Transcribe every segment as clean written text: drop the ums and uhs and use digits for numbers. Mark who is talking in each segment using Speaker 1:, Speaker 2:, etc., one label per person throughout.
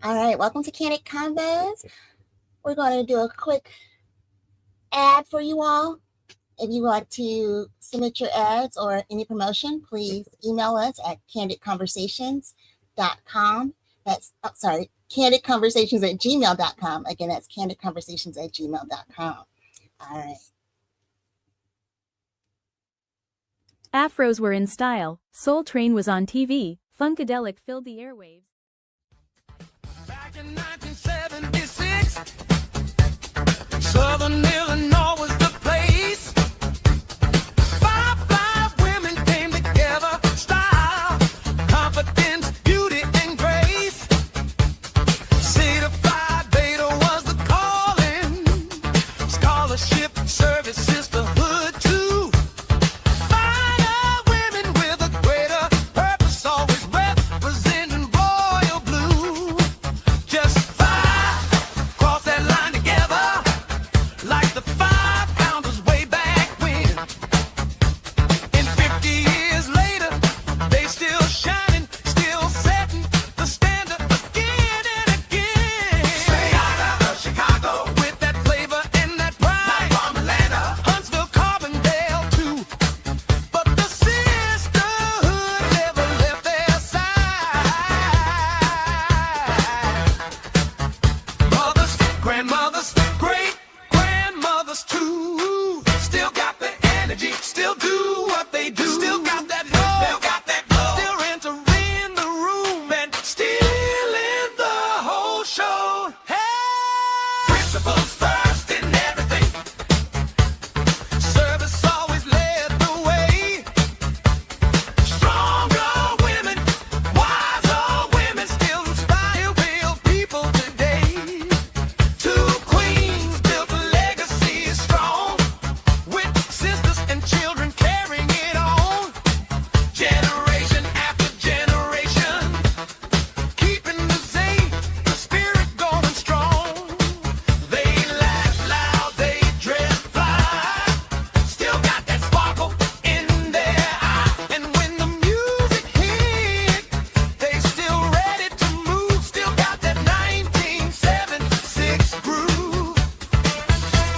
Speaker 1: All right, welcome to Candid Combos. We're going to do a quick ad for you all. If you want to submit your ads or any promotion, please email us at candidconversations.com. candidconversations@gmail.com. Again, that's candidconversations@gmail.com. All right.
Speaker 2: Afros were in style, Soul Train was on TV, Funkadelic filled the airwaves.
Speaker 3: Back in 1976, Southern Illinois was the place. Five women came together, style, confidence, beauty, and grace. Cedar Phi Beta was the calling, scholarship, service, sisterhood too. Finer women with a greater purpose, always representing royal blue. Just five cross that line together, like the 5 pounders way back when. And 50 years later, they still shining, still setting the standard again and again. Straight out of Chicago, with that flavor and that pride. Not from Atlanta, Huntsville, Carbondale too. But the sisterhood never left their side. Mothers, grandmothers, great grandmothers too. Still got the energy, still do what they do. Still got that love, still got that glow. Still entering the room and stealing the whole show. Hey! Principles first in everything. Service always led the way. Stronger women, wiser women, still inspire real people today. Two queens built a legacy strong, with sisters and children carrying it on. Generation after generation, keeping the same, the spirit going strong. They laugh loud, they dress fly, still got that sparkle in their eye. And when the music hit, they still ready to move, still got that 1976 groove.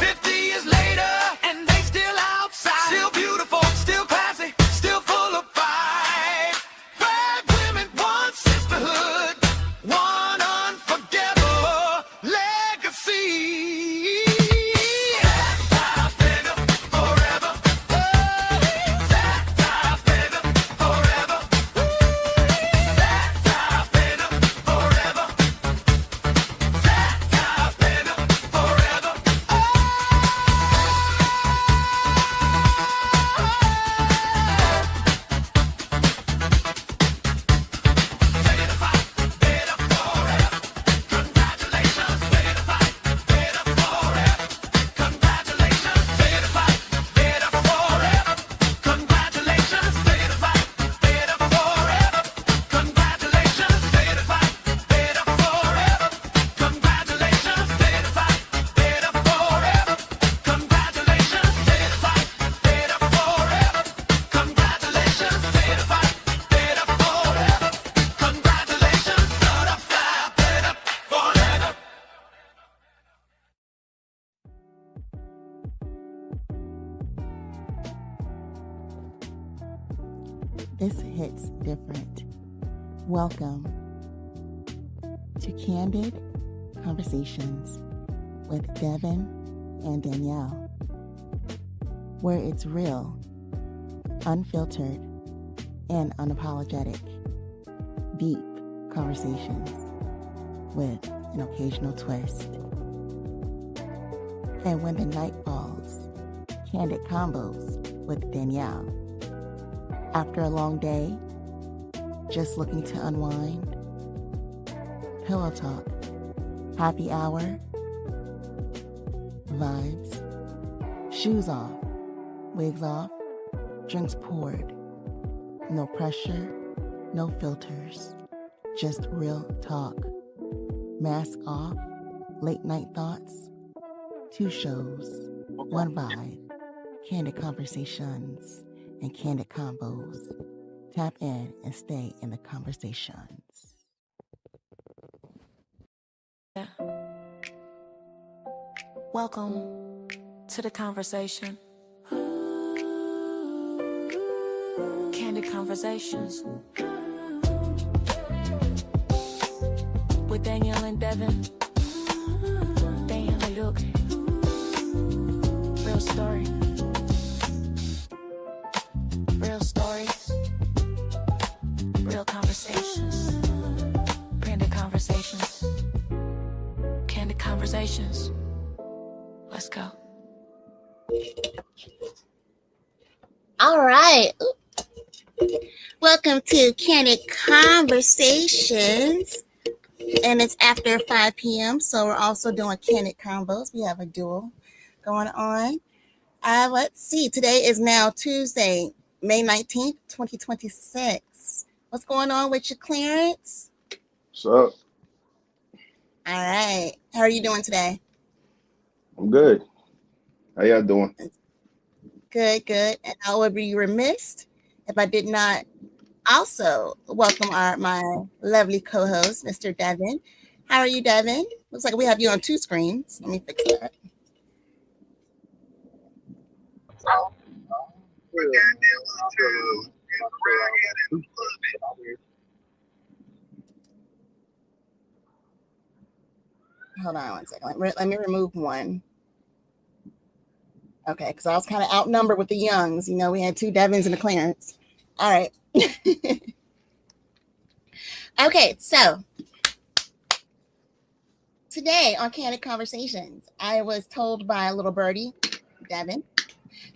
Speaker 3: 50 years later, and they still outside, still beautiful, still classy, still full of pride. Five women, one sisterhood, one unforgettable legacy. That baby, forever. That baby, forever. That baby, forever. That baby, forever.
Speaker 1: This hits different. Welcome to Candid Conversations with Devin and Danielle, where it's real, unfiltered, and unapologetic. Deep conversations with an occasional twist. And when the night falls, Candid Combos with Danielle. After a long day, just looking to unwind, pillow talk, happy hour, vibes, shoes off, wigs off, drinks poured, no pressure, no filters, just real talk, mask off, late night thoughts, 2 shows, 1 vibe, Candid Conversations and Candid Combos. Tap in and stay in the conversations.
Speaker 4: Welcome to the conversation. Candid Conversations with Danielle and Devin. Danielle and Luke. Real story. Real stories. Real conversations. Candid Conversations. Candid Conversations. Let's go.
Speaker 1: All right. Welcome to Candid Conversations. And it's after 5 p.m. So we're also doing Candid Combos. We have a duel going on. Let's see. Today is now Tuesday, May 19th, 2026. What's going on with you, Clarence?
Speaker 5: What's up?
Speaker 1: All right. How are you doing today?
Speaker 5: I'm good. How y'all doing?
Speaker 1: Good, good. And I would be remiss if I did not also welcome my lovely co-host, Mr. Devin. How are you, Devin? Looks like we have you on two screens. Let me fix that. Hold on one second. Let me remove one. Okay, because I was kind of outnumbered with the youngs. You know, we had two Devins and a Clarence. All right. Okay, so today on Candid Conversations, I was told by a little birdie, Devin,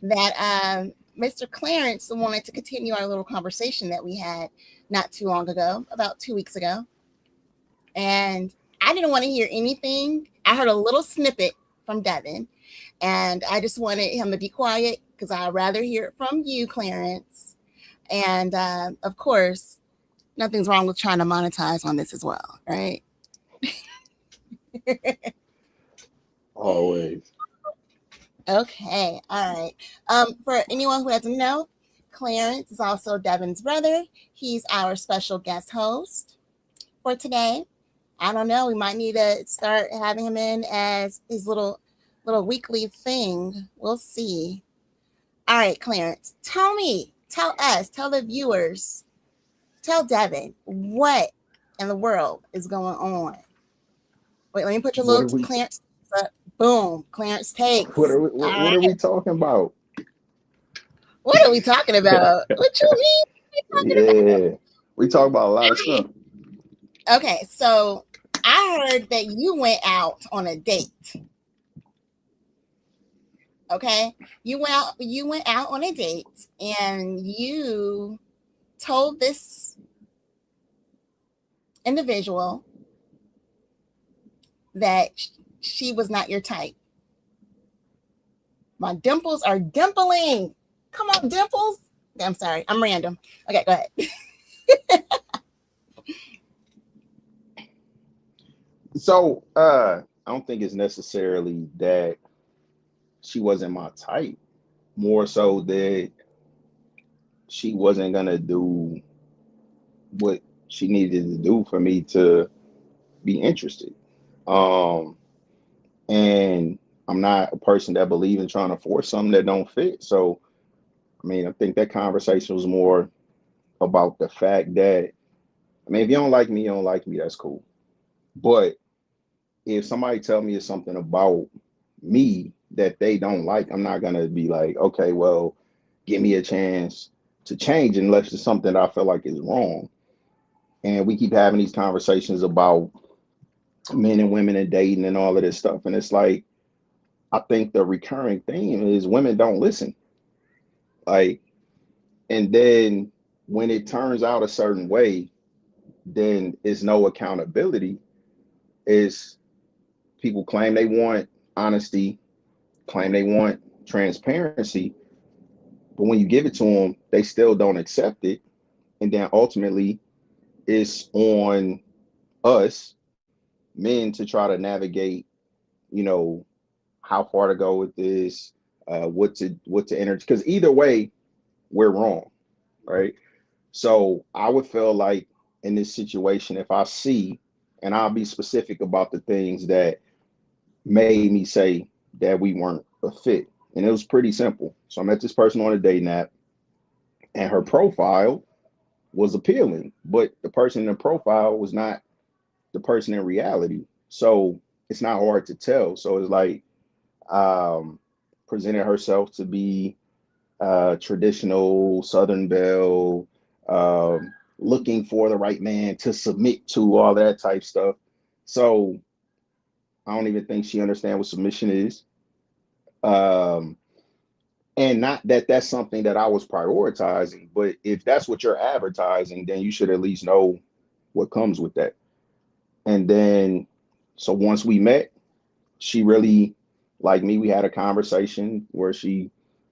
Speaker 1: that Mr. Clarence wanted to continue our little conversation that we had not too long ago, about 2 weeks ago. And I didn't want to hear anything. I heard a little snippet from Devin, and I just wanted him to be quiet because I'd rather hear it from you, Clarence. And of course, nothing's wrong with trying to monetize on this as well, right?
Speaker 5: Always.
Speaker 1: Okay, all right. For anyone who doesn't know, Clarence is also Devin's brother. He's our special guest host for today. I don't know. We might need to start having him in as his little weekly thing. We'll see. All right, Clarence, tell the viewers, tell Devin what in the world is going on. Wait, let me put your little Clarence up. Boom, Clarence takes.
Speaker 5: What are we talking about?
Speaker 1: What are we talking about? What you mean?
Speaker 5: We talk about a lot of stuff.
Speaker 1: Okay, so I heard that you went out on a date. Okay, you went out on a date, and you told this individual that she was not your type. My dimples are dimpling. Come on, dimples. I'm sorry, I'm random. Okay, go ahead.
Speaker 5: So I don't think it's necessarily that she wasn't my type, more so that she wasn't gonna do what she needed to do for me to be interested. And I'm not a person that believe in trying to force something that don't fit. So I mean, I think that conversation was more about the fact that, I mean, if you don't like me, you don't like me, that's cool. But if somebody tell me something about me that they don't like, I'm not gonna be like, okay, well, give me a chance to change unless it's something that I feel like is wrong. And we keep having these conversations about men and women and dating and all of this stuff. And it's like, I think the recurring theme is women don't listen. Like, and then when it turns out a certain way, then it's no accountability. Is people claim they want honesty, claim they want transparency, but when you give it to them, they still don't accept it. And then ultimately, it's on us men to try to navigate, you know, how far to go with this, what to enter. Because either way, we're wrong, right? So I would feel like in this situation, if I see And I'll be specific about the things that made me say that we weren't a fit. And it was pretty simple. So I met this person on a dating app, and her profile was appealing, but the person in the profile was not the person in reality. So it's not hard to tell. So it's like, um, presented herself to be traditional Southern belle, looking for the right man to submit to, all that type stuff. So I don't even think she understands what submission is. Um, and not that that's something that I was prioritizing, but if that's what you're advertising, then you should at least know what comes with that. And then, so once we met, she really, like me, we had a conversation where she,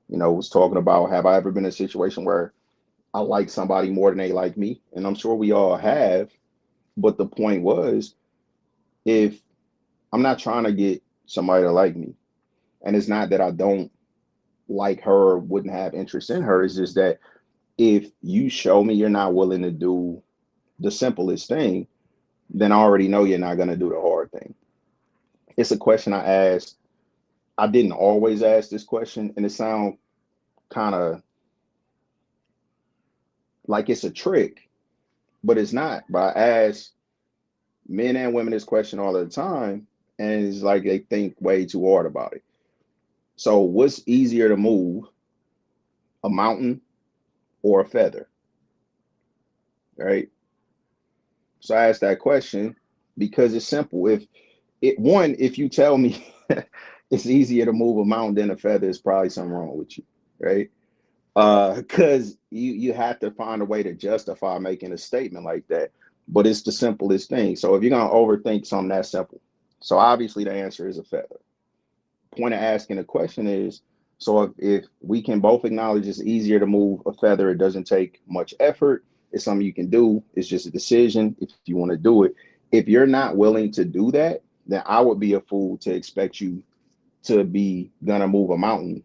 Speaker 5: was talking about, have I ever been in a situation where I like somebody more than they like me? And I'm sure we all have. But the point was, if I'm not trying to get somebody to like me, and it's not that I don't like her or wouldn't have interest in her, it's just that if you show me you're not willing to do the simplest thing, then I already know you're not going to do the hard thing. It's a question I asked. I didn't always ask this question, and it sounds kind of like it's a trick, but it's not. But I ask men and women this question all the time, and it's like they think way too hard about it. So, what's easier to move, a mountain or a feather? Right. So I asked that question because it's simple. If you tell me it's easier to move a mountain than a feather, it's probably something wrong with you, right? Because you have to find a way to justify making a statement like that. But it's the simplest thing. So if you're gonna overthink something that simple, so obviously the answer is a feather. Point of asking the question is, so if we can both acknowledge it's easier to move a feather, it doesn't take much effort. It's something you can do. It's just a decision if you want to do it. If you're not willing to do that, then I would be a fool to expect you to be gonna move a mountain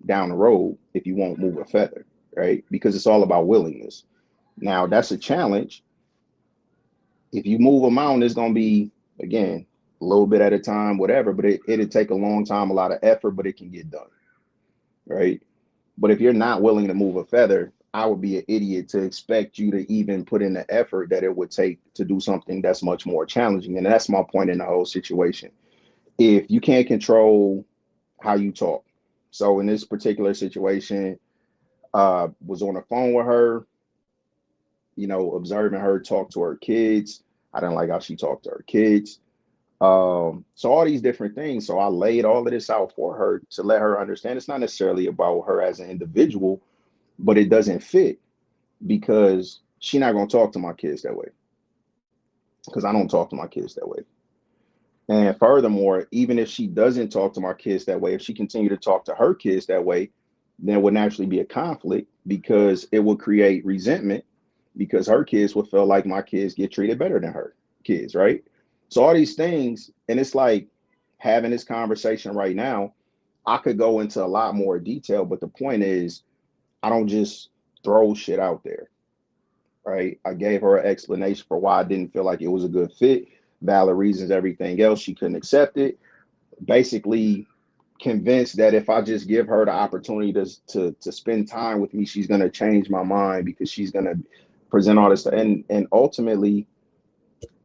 Speaker 5: down the road if you won't move a feather, right? Because it's all about willingness. Now that's a challenge. If you move a mountain, it's gonna be, again, a little bit at a time, whatever, but it'll take a long time, a lot of effort, but it can get done, right? But if you're not willing to move a feather, I would be an idiot to expect you to even put in the effort that it would take to do something that's much more challenging. And that's my point in the whole situation. If you can't control how you talk, so in this particular situation, was on the phone with her, observing her talk to her kids. I didn't like how she talked to her kids. So all these different things. So I laid all of this out for her to let her understand it's not necessarily about her as an individual, but it doesn't fit because she's not going to talk to my kids that way, because I don't talk to my kids that way. And furthermore, even if she doesn't talk to my kids that way, if she continue to talk to her kids that way, then it would naturally be a conflict because it would create resentment because her kids would feel like my kids get treated better than her kids, right? So all these things, and it's like having this conversation right now, I could go into a lot more detail, but the point is, I don't just throw shit out there, right? I gave her an explanation for why I didn't feel like it was a good fit, valid reasons, everything else. She couldn't accept it. Basically, convinced that if I just give her the opportunity to spend time with me, she's gonna change my mind because she's gonna present all this stuff. And ultimately,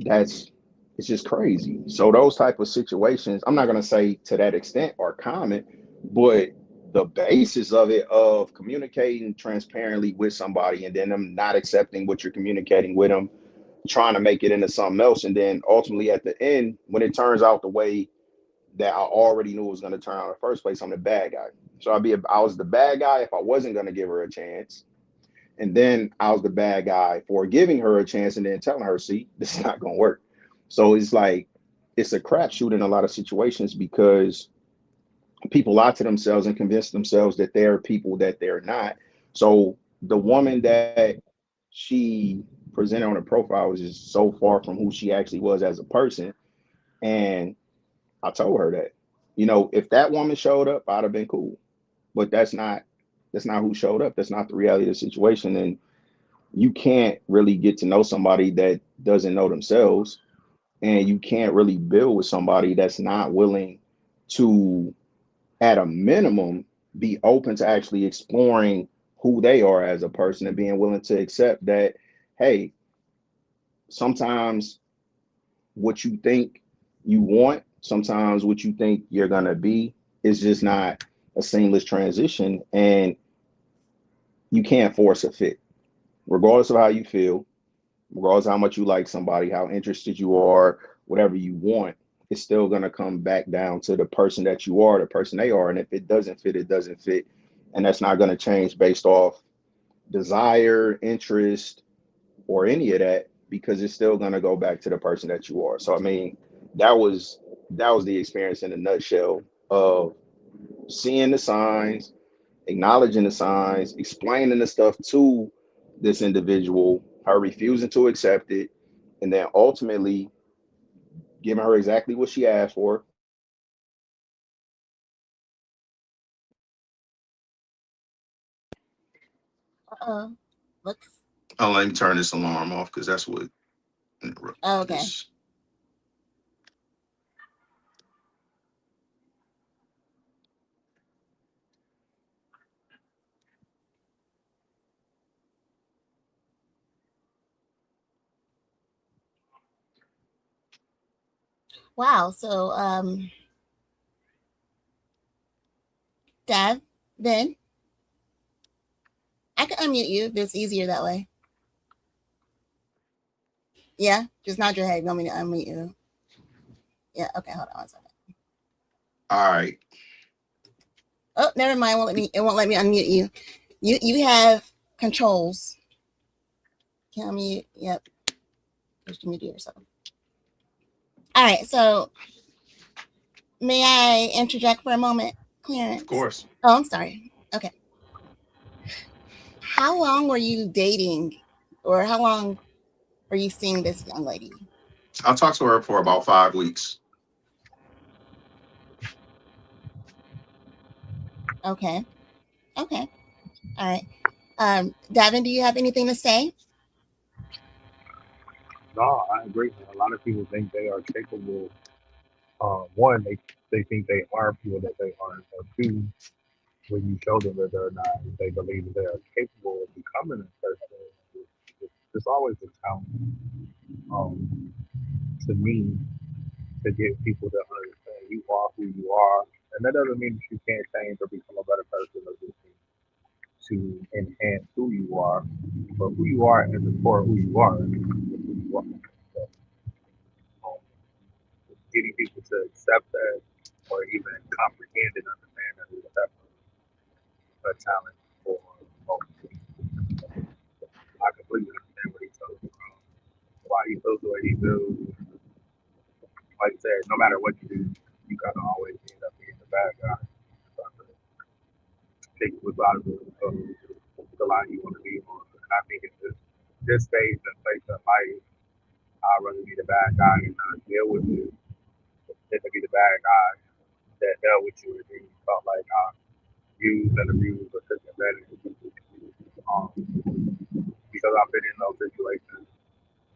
Speaker 5: that's it's just crazy. So those type of situations, I'm not gonna say to that extent are common, but the basis of it, of communicating transparently with somebody and then them not accepting what you're communicating with them, trying to make it into something else, and then ultimately at the end, when it turns out the way that I already knew it was going to turn out in the first place, I'm the bad guy. So I was the bad guy if I wasn't going to give her a chance, and then I was the bad guy for giving her a chance and then telling her, see, this is not going to work. So it's like it's a crapshoot in a lot of situations because people lie to themselves and convince themselves that they're people that they're not. So the woman that she presented on her profile was just so far from who she actually was as a person. And I told her that, if that woman showed up, I'd have been cool. But that's not who showed up. That's not the reality of the situation. And you can't really get to know somebody that doesn't know themselves. And you can't really build with somebody that's not willing to, at a minimum, be open to actually exploring who they are as a person and being willing to accept that, hey, sometimes what you think you want, sometimes what you think you're going to be is just not a seamless transition. And you can't force a fit, regardless of how you feel, regardless of how much you like somebody, how interested you are, whatever you want. It's still going to come back down to the person that you are, the person they are. And if it doesn't fit, it doesn't fit. And that's not going to change based off desire, interest, or any of that, because it's still going to go back to the person that you are. So I mean, that was the experience in a nutshell of seeing the signs, acknowledging the signs, explaining the stuff to this individual, her refusing to accept it, and then ultimately giving her exactly what she asked for.
Speaker 1: Uh-oh. Looks.
Speaker 5: Oh, let me turn this alarm off because that's what interrupted
Speaker 1: Oh, okay.
Speaker 5: this.
Speaker 1: Wow. So, Dev, then I can unmute you if it's easier that way. Yeah, just nod your head. You want me to unmute you? Yeah. Okay. Hold on one second.
Speaker 5: All right.
Speaker 1: Oh, never mind. It won't let me unmute you. You have controls. Can unmute? Yep. Just mute yourself. All right. So, may I interject for a moment, Clarence?
Speaker 5: Of course.
Speaker 1: Oh, I'm sorry. Okay. How long were you dating, or how long were you seeing this young lady?
Speaker 5: I talked to her for about 5 weeks.
Speaker 1: Okay. Okay. All right. Davin, do you have anything to say?
Speaker 6: No, I agree. A lot of people think they are capable. One, they think they are people that they aren't. Or two, when you show them that they're not, they believe that they are capable of becoming a person. It's always a challenge to me to get people to understand you are who you are. And that doesn't mean that you can't change or become a better person or just to enhance who you are. But who you are at the core of who you are is who you are. So, um, getting people to accept that or even comprehend and understand that is definitely a challenge for most people. I completely understand what he's talking about. Why he feels the way he feels. Like I said, no matter what you do, you kind of always end up being the bad guy. So I think with a lot of the line you want to be on. And I think in this stage and place of life, I'd rather be the bad guy and not deal with it than to be the bad guy that dealt with you and then you felt like I used and abused or took advantage of you. Because I've been in those situations,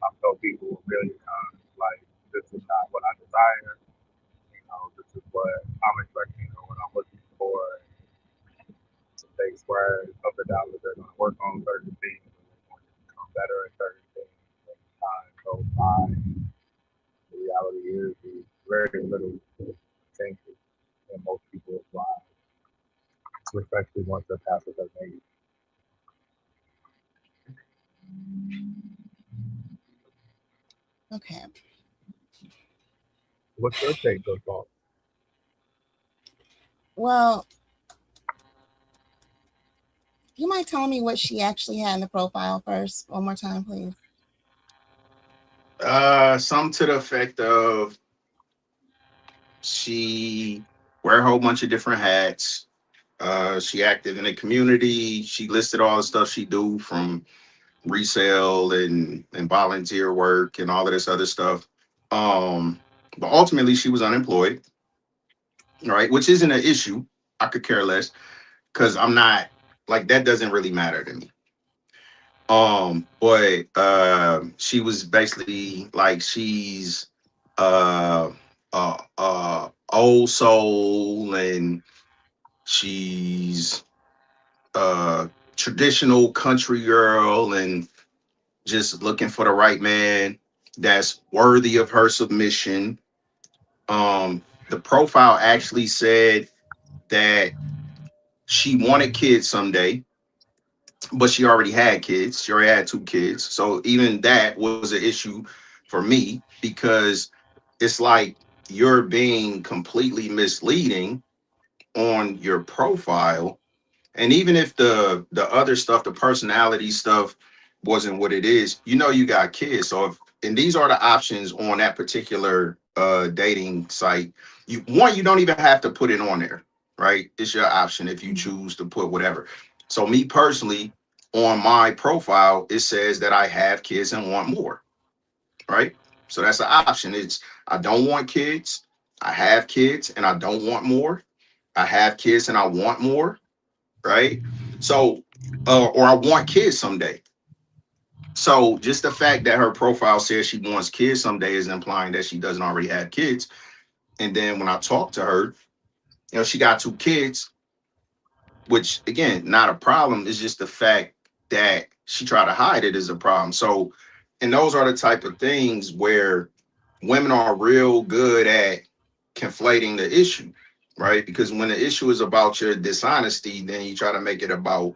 Speaker 6: I've told people a million times, like, this is not what I desire. This is what I'm expecting or what I'm looking for. They swear up and down that they're going to work on certain things and they're going to become better at certain things. As time goes by, the reality is very little changes in most people's lives, especially once they're past a certain age.
Speaker 1: Okay.
Speaker 6: What's your take or thought?
Speaker 1: Well, you mind telling me what she actually had in the profile first, one more time, please?
Speaker 5: Some to the effect of she wear a whole bunch of different hats. She active in the community. She listed all the stuff she do from resale and volunteer work and all of this other stuff. But ultimately she was unemployed, right? Which isn't an issue. I could care less because I'm not like that doesn't really matter to me. But she was basically like she's
Speaker 7: uh old soul, and she's traditional country girl, and just looking for the right man that's worthy of her submission. The profile actually said that she wanted kids someday, but she already had kids. She already had two kids. So even that was an issue for me, because it's like you're being completely misleading on your profile. And even if the other stuff, the personality stuff wasn't what it is, you got kids. So if, and these are the options on that particular dating site. You don't even have to put it on there, right? It's your option if you choose to put whatever. So me personally, on my profile, it says that I have kids and want more, right? So that's the option. It's I don't want kids, I have kids and I don't want more. I have kids and I want more, right? So, or I want kids someday. So just the fact that her profile says she wants kids someday is implying that she doesn't already have kids. And then when I talk to her, she got two kids, which again, not a problem. It's just the fact that she tried to hide it is a problem. So, and those are the type of things where women are real good at conflating the issue, right? Because when the issue is about your dishonesty, then you try to make it about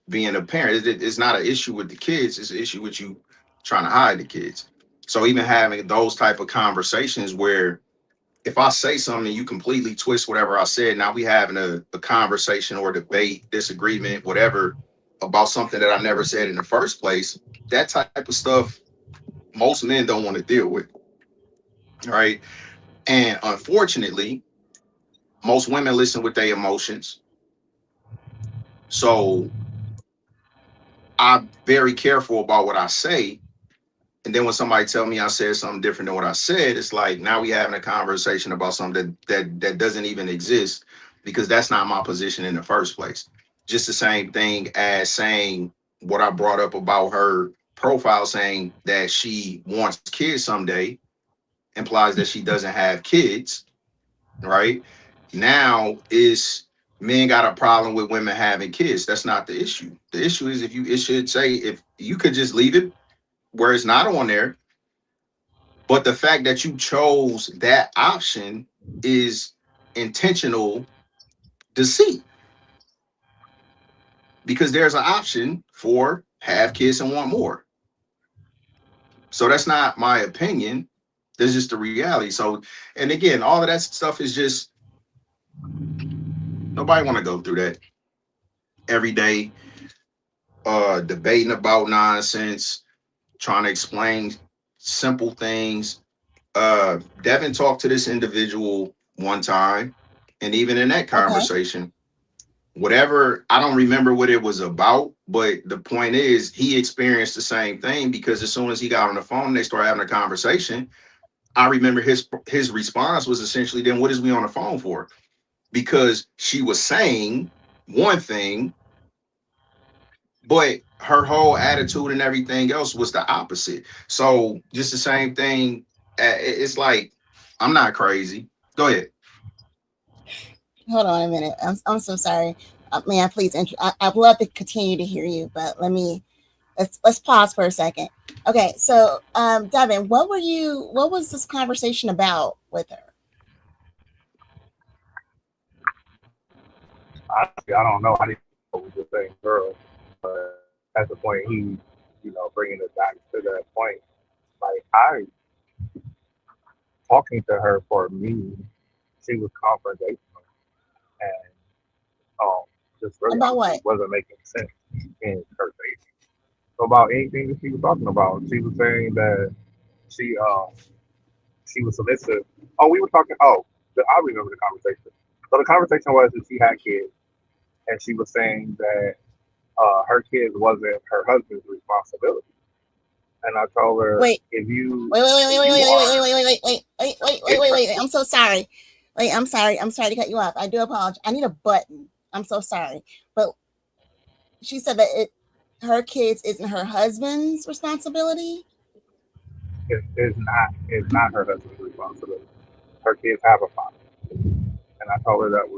Speaker 7: being a parent. It's not an issue with the kids, it's an issue with you trying to hide the kids. So even having those type of conversations where if I say something you completely twist whatever I said, now we having a conversation or debate, disagreement, whatever, about something that I never said in the first place. That type of stuff most men don't want to deal with, right? And unfortunately, most women listen with their emotions. So I'm very careful about what I say. And then when somebody tell me I said something different than what I said, it's like now we having a conversation about something that doesn't even exist, because that's not my position in the first place. Just the same thing as saying what I brought up about her profile saying that she wants kids someday implies that she doesn't have kids, right? Now is men got a problem with women having kids. That's not the issue. The issue is if you it should say if you could just leave it where it's not on there. But the fact that you chose that option is intentional deceit, because there's an option for have kids and want more. So that's not my opinion. That's just the reality. So, and again, all of that stuff is just nobody want to go through that every day, debating about nonsense, trying to explain simple things. Devin talked to this individual one time, and even in that
Speaker 1: Okay.
Speaker 7: conversation, whatever, I don't remember what it was about, but the point is he experienced the same thing, because as soon as he got on the phone, they started having a conversation. I remember his response was essentially, then what is we on the phone for? Because she was saying one thing, but her whole attitude and everything else was the opposite. So just the same thing. It's like I'm not crazy. Go ahead.
Speaker 1: Hold on a minute. I'm so sorry. May I please? I'd love to continue to hear you, but let's pause for a second. Okay, so Devin, what was this conversation about with her?
Speaker 6: Honestly, I don't know. I didn't know it was the same girl, but at the point he, bringing it back to that point, like I talking to her for me, she was confrontational and um just really
Speaker 1: About
Speaker 6: honestly
Speaker 1: what?
Speaker 6: wasn't making sense in her face. So about anything that she was talking about, she was saying that she she was submissive. Oh, we were talking. Oh, I remember the conversation. So the conversation was that she had kids, and she was saying that her kids wasn't her husband's responsibility. And I told her,
Speaker 1: Wait,
Speaker 6: if you
Speaker 1: wait, wait, wait,
Speaker 6: if
Speaker 1: wait, wait,
Speaker 6: you
Speaker 1: wait, wait,
Speaker 6: are
Speaker 1: wait, wait, wait, wait, wait, wait, wait, wait, wait. I'm
Speaker 6: interested,
Speaker 1: so sorry. Wait, I'm sorry. I'm sorry to cut you off. I do apologize. I need a button. I'm so sorry. But she said that her kids isn't her husband's responsibility.
Speaker 6: It's not her husband's responsibility. Her kids have a father, and I told her that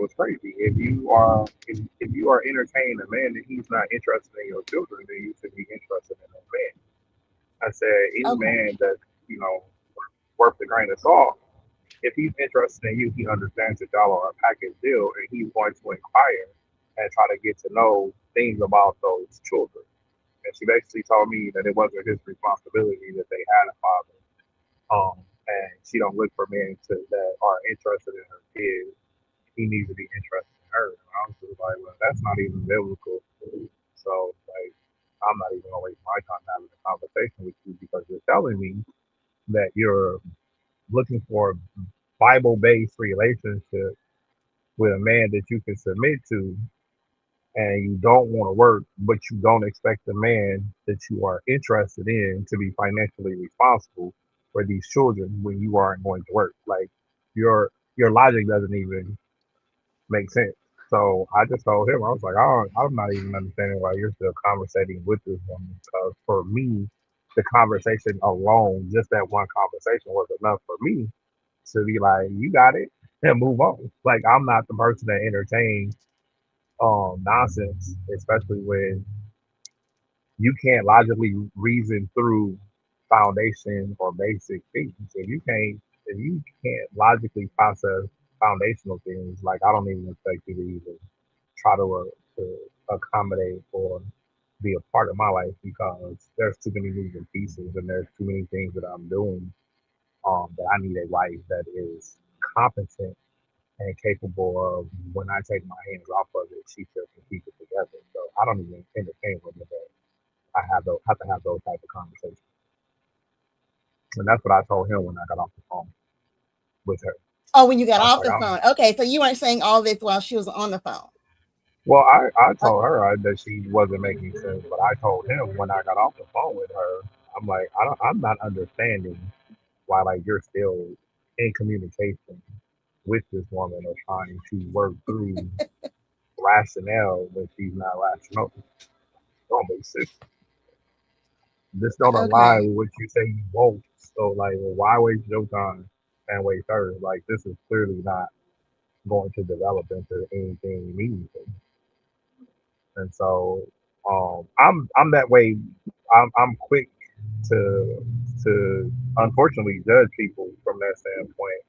Speaker 6: was crazy. If you are entertaining a man and he's not interested in your children, then you should be interested in that man. I said any
Speaker 1: Okay.
Speaker 6: man that you know worth the grain of salt. If he's interested in you, he understands that y'all are a package deal, and he's going to inquire and try to get to know things about those children. And she basically told me that it wasn't his responsibility that they had a father. And she don't look for men that are interested in her kids. He needs to be interested in her. And I was just like, well, that's not even biblical. So like, I'm not even gonna waste my time having a conversation with you because you're telling me that you're looking for a Bible-based relationship with a man that you can submit to, and you don't want to work, but you don't expect the man that you are interested in to be financially responsible for these children when you aren't going to work. Like your logic doesn't even make sense. So I just told him, I was like, oh, I'm not even understanding why you're still conversating with this woman. Because for me, the conversation alone, just that one conversation was enough for me to be like, you got it, and move on. Like I'm not the person that entertains nonsense, especially when you can't logically reason through foundation or basic things. If you can't logically process foundational things, like I don't even expect you to even try to accommodate or be a part of my life because there's too many moving pieces and there's too many things that I'm doing that I need a wife that is competent and capable of when I take my hands off of it, she still can keep it together. So I don't even entertain women that have to have those type of conversations. And that's what I told him when I got off the phone with her.
Speaker 1: Oh, when you got
Speaker 6: I was
Speaker 1: off
Speaker 6: like,
Speaker 1: the phone. Okay, so you weren't saying all this while she was on the phone.
Speaker 6: well, I
Speaker 1: Okay.
Speaker 6: told her that she wasn't making sense, but I told him when I got off the phone with her, I'm like, I'm not understanding why like you're still in communication with this woman or trying to work through rationale when she's not rational. Don't make sense. This don't
Speaker 1: Okay.
Speaker 6: align with what you say you won't. So like, well, why waste your time and waste hers? Like this is clearly not going to develop into anything meaningful. And so I'm that way. I'm quick to unfortunately judge people from that standpoint.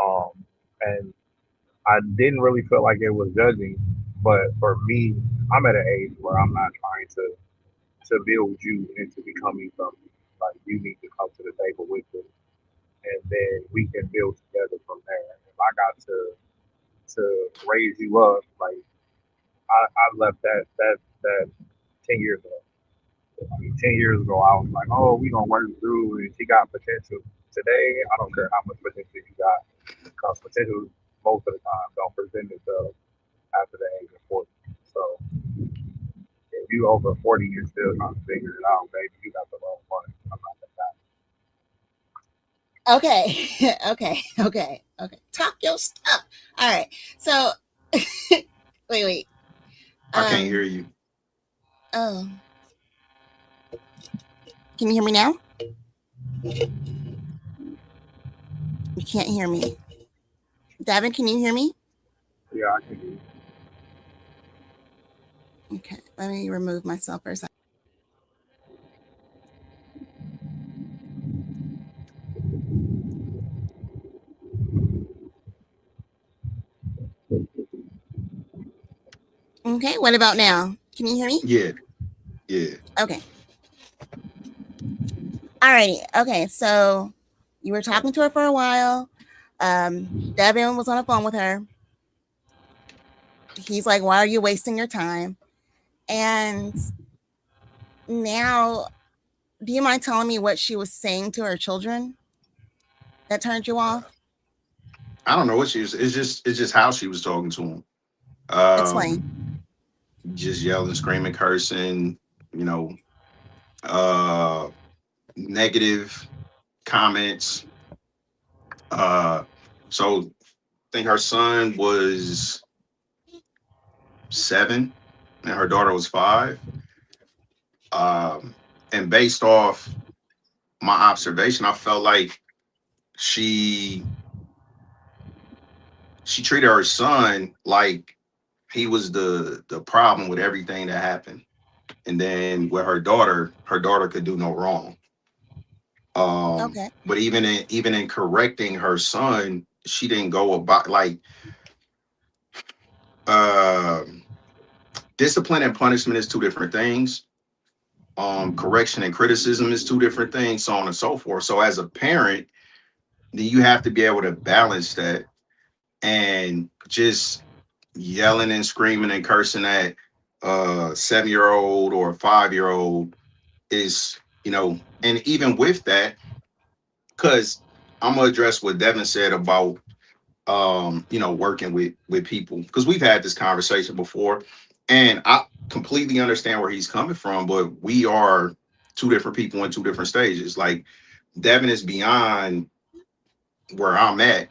Speaker 6: Um, and I didn't really feel like it was judging, but for me, I'm at an age where I'm not trying to build you into becoming something. Like you need to come to the table with me, and then we can build together from there. If I got to raise you up, like I left that 10 years ago. I mean, 10 years ago, I was like, oh, we gonna work through, and she got potential. Today, I don't care how much potential you got, because potential most of the time don't present itself after the age of 40. So if you over 40, you're still trying to figure it out, baby. You got the wrong one. I'm not that
Speaker 1: Okay. Okay. Talk your stuff. All right. So wait.
Speaker 7: I can't
Speaker 1: Um
Speaker 7: hear you.
Speaker 1: oh, can you hear me now? You can't hear me. Davin, can you hear me?
Speaker 6: Yeah, I can do.
Speaker 1: Okay. Let me remove myself for a second. Okay, what about now? Can you hear me?
Speaker 7: Yeah, yeah.
Speaker 1: Okay. Alrighty. Okay, so you were talking to her for a while. Devin was on the phone with her. He's like, why are you wasting your time? And now, do you mind telling me what she was saying to her children that turned you off?
Speaker 7: I don't know what she was. It's just how she was talking to him.
Speaker 1: Explain.
Speaker 7: Just yelling, screaming, cursing. You know, uh, negative comments. Uh, so I think her son was 7 and her daughter was 5. And based off my observation, I felt like she treated her son like he was the problem with everything that happened. And then with her daughter could do no wrong.
Speaker 1: Okay.
Speaker 7: But even in correcting her son, she didn't go about like um discipline and punishment is two different things. Correction and criticism is two different things, so on and so forth. So as a parent, then you have to be able to balance that, and just yelling and screaming and cursing at a 7-year old or a 5-year old is, and even with that, because I'm gonna address what Devin said about working with people, because we've had this conversation before, and I completely understand where he's coming from, but we are two different people in two different stages. Like, Devin is beyond where I'm at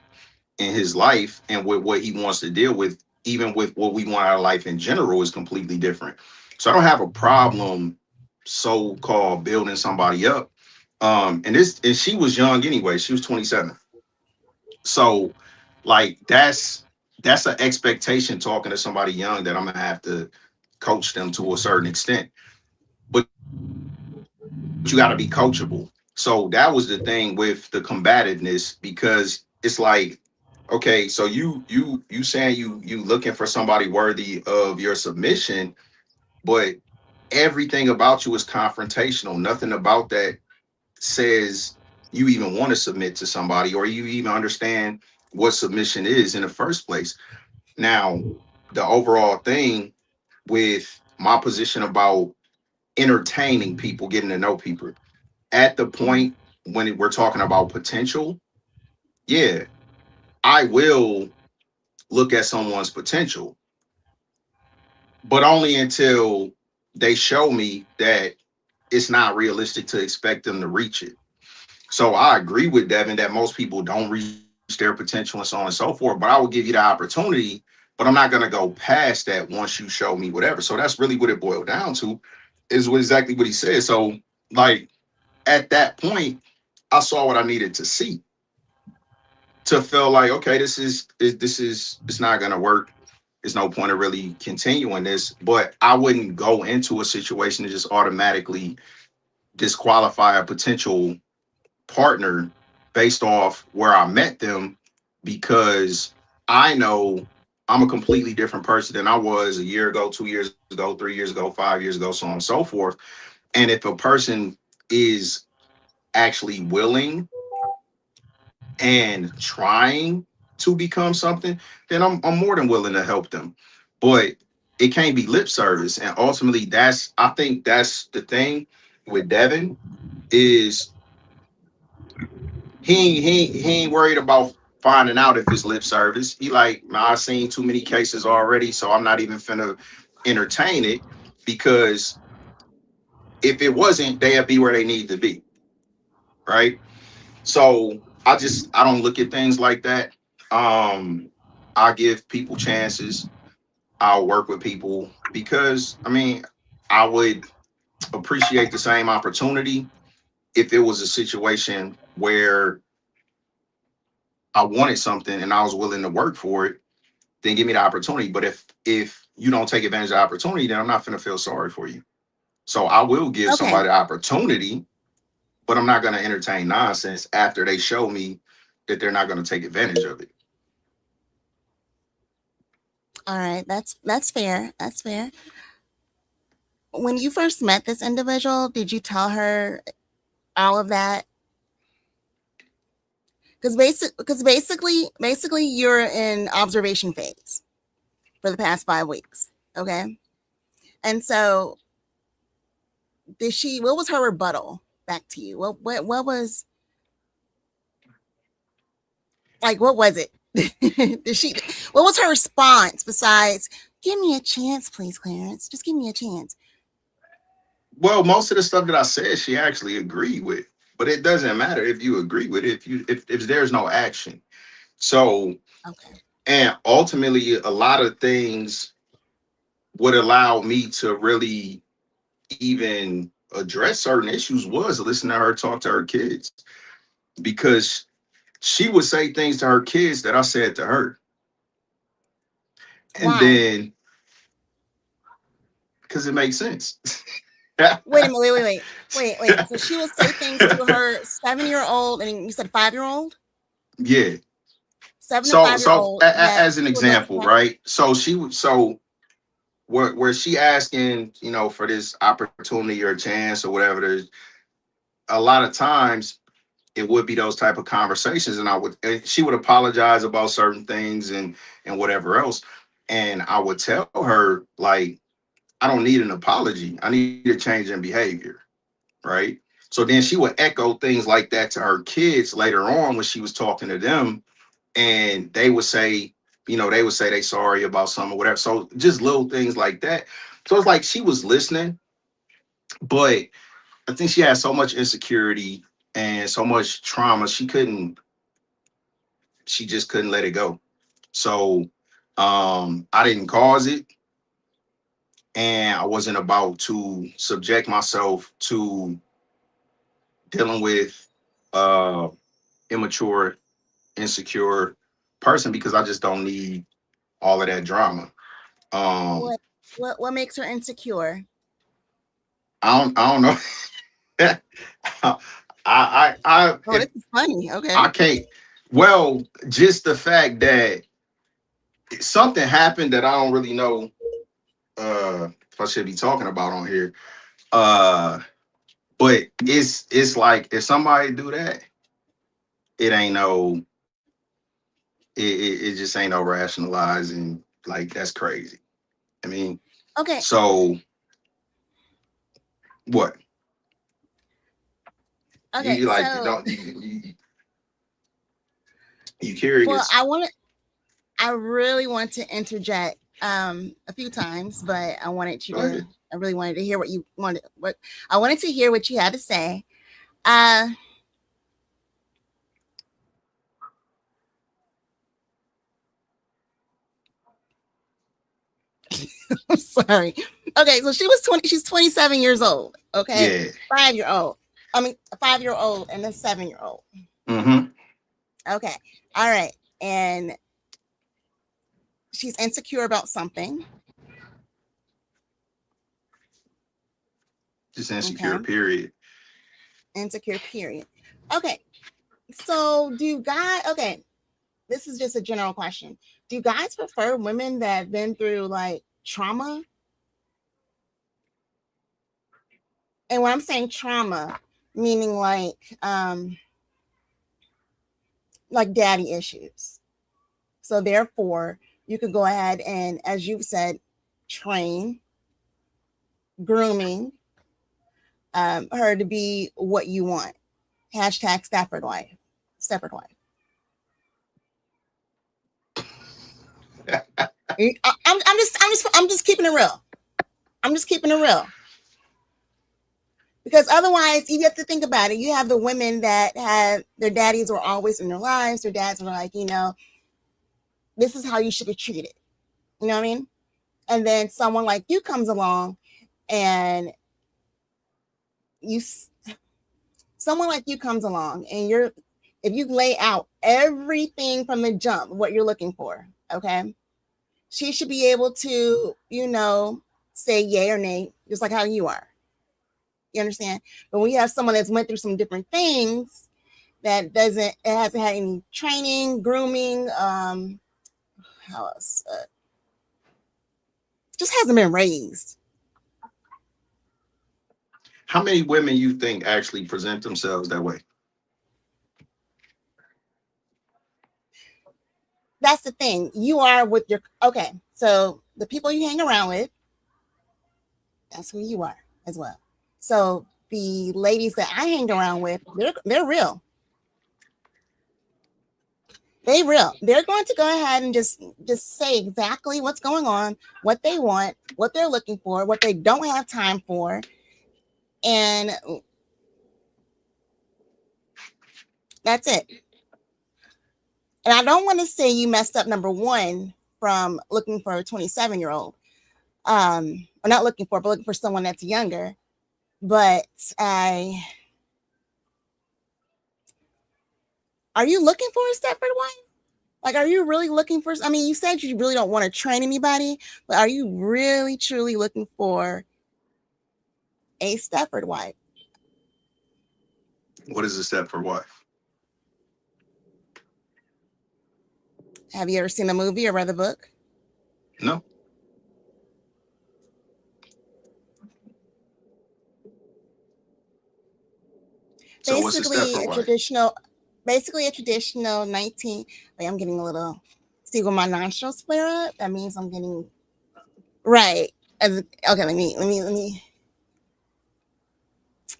Speaker 7: in his life, and with what he wants to deal with, even with what we want out of life in general, is completely different. So I don't have a problem so-called building somebody up. And she was young anyway. She was 27. So, like, that's an expectation talking to somebody young, that I'm gonna have to coach them to a certain extent. But you got to be coachable. So that was the thing with the combativeness, because it's like, okay, so you saying you looking for somebody worthy of your submission, but everything about you is confrontational. Nothing about that says you even want to submit to somebody, or you even understand what submission is in the first place. Now, the overall thing with my position about entertaining people, getting to know people, at the
Speaker 1: Mhm.
Speaker 7: point when we're talking about potential, yeah, I will look at someone's potential, but only until they show me that it's not realistic to expect them to reach it. So I agree with Devin that most people don't reach their potential and so on and so forth, but I will give you the opportunity, but I'm not going to go past that once you show me whatever. So that's really what it boiled down to, is what exactly what he said. So, like, at that point, I saw what I needed to see to feel like, okay, this is it's not going to work. There's no point of really continuing this. But I wouldn't go into a situation to just automatically disqualify a potential partner based off where I met them, because I know I'm a completely different person than I was a year ago, 2 years ago, 3 years ago, 5 years ago, so on and so forth. And if a person is actually willing and trying to become something, then I'm more than willing to help them. But it can't be lip service. And ultimately, I think that's the thing with Devin, is he ain't worried about finding out if it's lip service. He like, "Man, I've seen too many cases already, so I'm not even finna entertain it, because if it wasn't, they'd be where they need to be, right?" So I don't look at things like that. Um, I give people chances. I'll work with people, because I mean, I would appreciate the same opportunity if it was a situation where I wanted something and I was willing to work for it. Then give me the opportunity. But if you don't take advantage of the opportunity, then I'm not gonna feel sorry for you. So I will give
Speaker 1: Okay.
Speaker 7: somebody the opportunity, but I'm not gonna entertain nonsense after they show me that they're not gonna take advantage of it.
Speaker 1: All right. That's fair. That's fair. When you first met this individual, did you tell her all of that? Because basically you're in observation phase for the past 5 weeks. Okay. And so what was her rebuttal back to you? What was, like, what was it? did she What was her response besides, give me a chance, please, Clarence? Just give me a chance.
Speaker 7: Well, most of the stuff that I said, she actually agreed with. But it doesn't matter if you agree with it if there's no action. So,
Speaker 1: Okay.
Speaker 7: and ultimately, a lot of things would allow me to really even address certain issues was listening to her talk to her kids, because she would say things to her kids that I said to her. And
Speaker 8: Why?
Speaker 7: then, because it makes sense.
Speaker 8: Wait a minute. Wait. So she will say things to her 7-year-old, and you said 5-year-old?
Speaker 7: Yeah.
Speaker 8: 7 to
Speaker 7: So
Speaker 8: 5-year-old.
Speaker 7: as an example, right? So she would, so where she asking, you know, for this opportunity or chance or whatever, there's a lot of times it would be those type of conversations, and she would apologize about certain things and whatever else. And I would tell her, like, I don't need an apology. I need a change in behavior. Right. So then she would echo things like that to her kids later on when she was talking to them, and they would say, you know, they would say they sorry about something or whatever. So just little things like that. So it's like she was listening, but I think she had so much insecurity and so much trauma, she just couldn't let it go. So I didn't cause it, and I wasn't about to subject myself to dealing with immature, insecure person, because I just don't need all of that drama. Um,
Speaker 8: What makes her insecure?
Speaker 7: I don't know.
Speaker 8: Oh, this is funny. Okay.
Speaker 7: I can't. Well, just the fact that something happened that I don't really know if I should be talking about on here. Uh, but it's like if somebody do that, it ain't no. It just ain't no rationalizing. Like, that's crazy. I mean,
Speaker 8: Okay.
Speaker 7: so what?
Speaker 8: Okay.
Speaker 7: You like,
Speaker 8: So,
Speaker 7: don't you curious?
Speaker 8: well, I really want to interject a few times, but I wanted you
Speaker 7: Go
Speaker 8: to.
Speaker 7: ahead.
Speaker 8: I really wanted to hear what you wanted. What I wanted to hear what you had to say. I'm sorry. Okay, so she was 20. She's 27 years old. Okay,
Speaker 7: Yeah.
Speaker 8: 5-year-old. I mean, a 5-year-old and a 7-year-old.
Speaker 7: Mm-hmm.
Speaker 8: Okay, all right, and she's insecure about something.
Speaker 7: Just insecure, period.
Speaker 8: Insecure, period. Okay, so okay, this is just a general question. Do guys prefer women that have been through like trauma? And when I'm saying trauma, meaning like daddy issues. So therefore, you could go ahead and, as you've said, train, grooming her to be what you want. Hashtag Stafford wife. Stafford wife. I'm just keeping it real. I'm just keeping it real. Because otherwise, you have to think about it. You have the women that have their daddies were always in their lives. Their dads were like, you know, this is how you should be treated. You know what I mean? And then someone like you comes along, and someone like you comes along, and if you lay out everything from the jump, what you're looking for, okay, she should be able to, you know, say yay or nay, just like how you are. You understand? But when you have someone that's went through some different things that hasn't had any training, grooming, how else? Just hasn't been raised.
Speaker 7: How many women you think actually present themselves that way?
Speaker 8: That's the thing. You are with your, okay, so the people you hang around with, that's who you are as well. So the ladies that I hang around with, they're real. They're real. They're going to go ahead and just say exactly what's going on, what they want, what they're looking for, what they don't have time for. And that's it. And I don't want to say you messed up, number one, from looking for a 27-year-old. Or not looking for, but looking for someone that's younger. But are you looking for a Stepford wife? Like, are you really looking for? I mean, you said you really don't want to train anybody, but are you really truly looking for a Stepford wife?
Speaker 7: What is a Stepford wife?
Speaker 8: Have you ever seen the movie or read the book?
Speaker 7: No. So what's a
Speaker 8: Basically,
Speaker 7: Stepford
Speaker 8: a
Speaker 7: wife?
Speaker 8: traditional 19. Wait, I'm getting a little. See, when my nostrils flare up, that means I'm getting right. Okay, let me.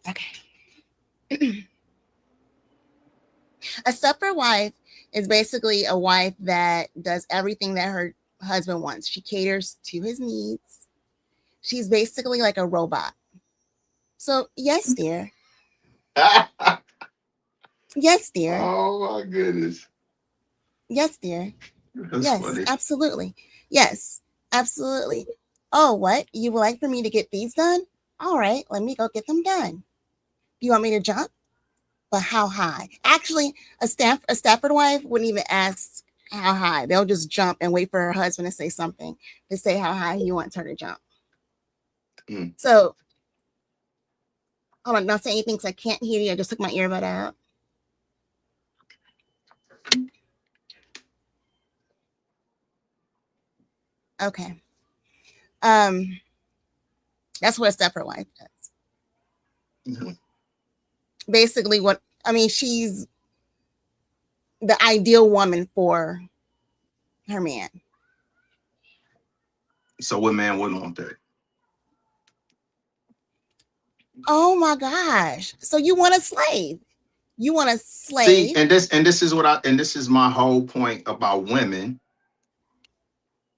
Speaker 8: Okay. A Stepford wife is basically a wife that does everything that her husband wants. She caters to his needs. She's basically like a robot. So, yes, dear. Yes, dear.
Speaker 7: Oh my goodness.
Speaker 8: Yes, dear.
Speaker 7: That's
Speaker 8: Yes,
Speaker 7: funny.
Speaker 8: absolutely. Yes, absolutely. Oh, what? You would like for me to get these done? All right, let me go get them done. Do you want me to jump? But how high? Actually, a Stafford wife wouldn't even ask how high. They'll just jump and wait for her husband to say something to say how high he wants her to jump.
Speaker 7: Mm.
Speaker 8: So, hold on, don't say anything because I can't hear you. I just took my earbud out. Okay. That's what a Stepford wife does.
Speaker 7: Mhm.
Speaker 8: Basically, she's the ideal woman for her man.
Speaker 7: So what man wouldn't want that?
Speaker 8: Oh my gosh. So you want a slave. You want a
Speaker 7: See,
Speaker 8: slave.
Speaker 7: and this is my whole point about women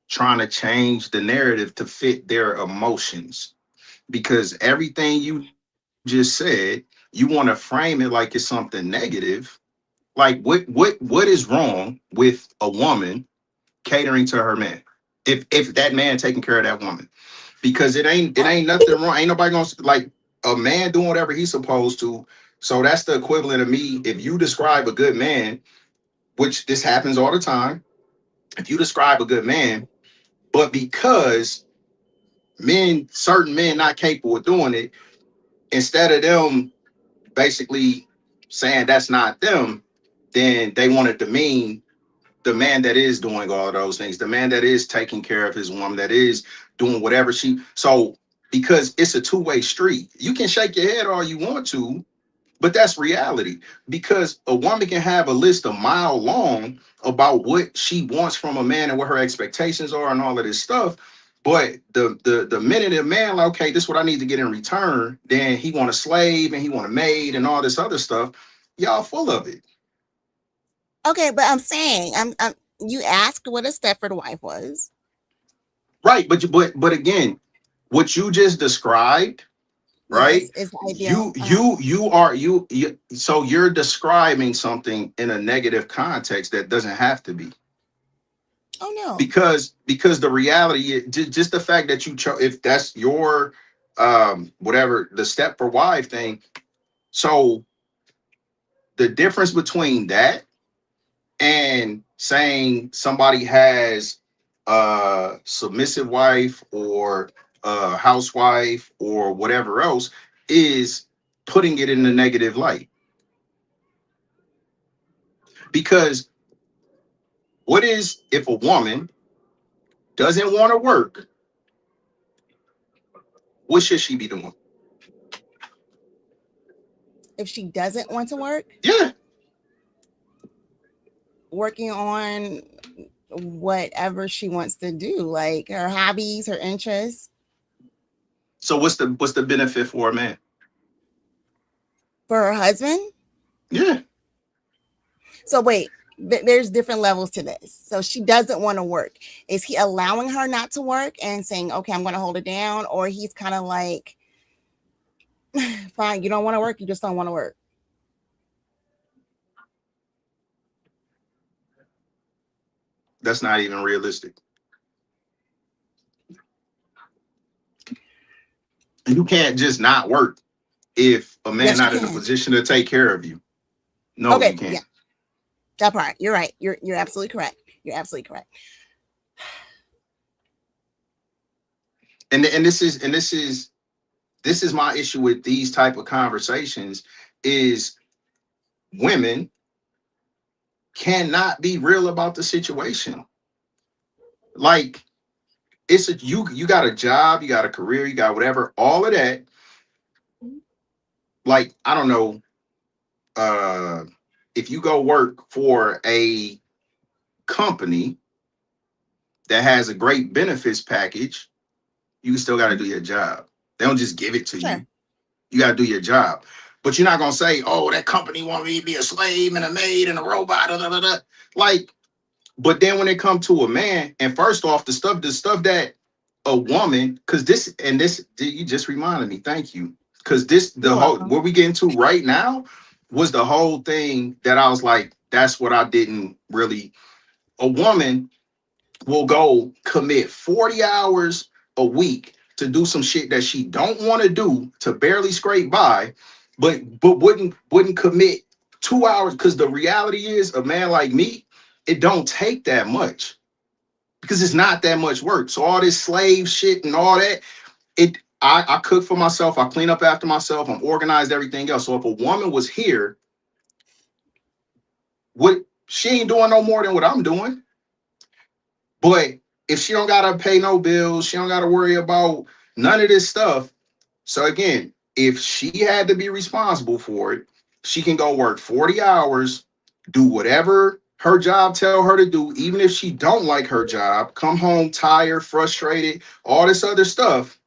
Speaker 7: trying to change the narrative to fit their emotions. Because everything you just said, you want to frame it like it's something negative. Like what is wrong with a woman catering to her man? If that man taking care of that woman, because it ain't nothing wrong. Ain't nobody gonna like a man doing whatever he's supposed to. So that's the equivalent of me. If you describe a good man, which this happens all the time, if you describe a good man, but because certain men not capable of doing it, instead of them basically saying that's not them, then they want to demean the man that is doing all those things, the man that is taking care of his woman, that is doing whatever she. So because it's a two-way street, you can shake your head all you want to, but that's reality. Because a woman can have a list a mile long about what she wants from a man and what her expectations are and all of this stuff. But the minute a man like, okay, this is what I need to get in return, then he want a slave and he want a maid and all this other stuff. Y'all full of it.
Speaker 8: Okay, but I'm saying, you asked what a Stepford wife was.
Speaker 7: Right. But again, what you just described,
Speaker 8: Yes,
Speaker 7: right?
Speaker 8: it's
Speaker 7: You
Speaker 8: ideal.
Speaker 7: you you are you so you're describing something in a negative context that doesn't have to be.
Speaker 8: Oh no.
Speaker 7: Because the reality just the fact that you chose, if that's your whatever the step for wife thing. So the difference between that and saying somebody has a submissive wife or a housewife or whatever else is putting it in a negative light. Because what is if a woman doesn't want to work, what should she be doing?
Speaker 8: If she doesn't want to work,
Speaker 7: Yeah.
Speaker 8: working on whatever she wants to do, like her hobbies, her interests.
Speaker 7: So what's the benefit for a man?
Speaker 8: For her husband.
Speaker 7: Yeah.
Speaker 8: So wait, there's different levels to this. So she doesn't want to work. Is he allowing her not to work and saying, okay, I'm going to hold it down? Or he's kind of like, fine, you don't want to work, you just don't want to work.
Speaker 7: That's not even realistic. You can't just not work if a man
Speaker 8: Yes, you
Speaker 7: not in a
Speaker 8: can.
Speaker 7: position to take care of you. No,
Speaker 8: Okay,
Speaker 7: you can't.
Speaker 8: yeah, that part. You're right. You're absolutely correct. You're absolutely correct.
Speaker 7: And this is my issue with these type of conversations is women cannot be real about the situation. Like it's you got a job, you got a career, you got whatever, all of that. Like, I don't know, if you go work for a company that has a great benefits package, you still got to do your job. They don't just give it to
Speaker 8: Sure.
Speaker 7: you. You got to do your job. But you're not going to say, oh, that company want me to be a slave and a maid and a robot. Da, da, da, da. Like, but then when it comes to a man, and first off, the stuff that a woman, because this, you just reminded me, thank you. Because the
Speaker 8: You're
Speaker 7: whole,
Speaker 8: welcome.
Speaker 7: what we get into right now was the whole thing that I was like, that's what I didn't really, a woman will go commit 40 hours a week to do some shit that she don't want to do to barely scrape by, but wouldn't commit 2 hours, because the reality is a man like me, it don't take that much because it's not that much work. So all this slave shit and all that, I cook for myself, I clean up after myself, I'm organized, everything else. So if a woman was here, she ain't doing no more than what I'm doing. But if she don't gotta pay no bills, she don't gotta worry about none of this stuff. So again, if she had to be responsible for it, she can go work 40 hours, do whatever her job tell her to do, even if she don't like her job, come home tired, frustrated, all this other stuff,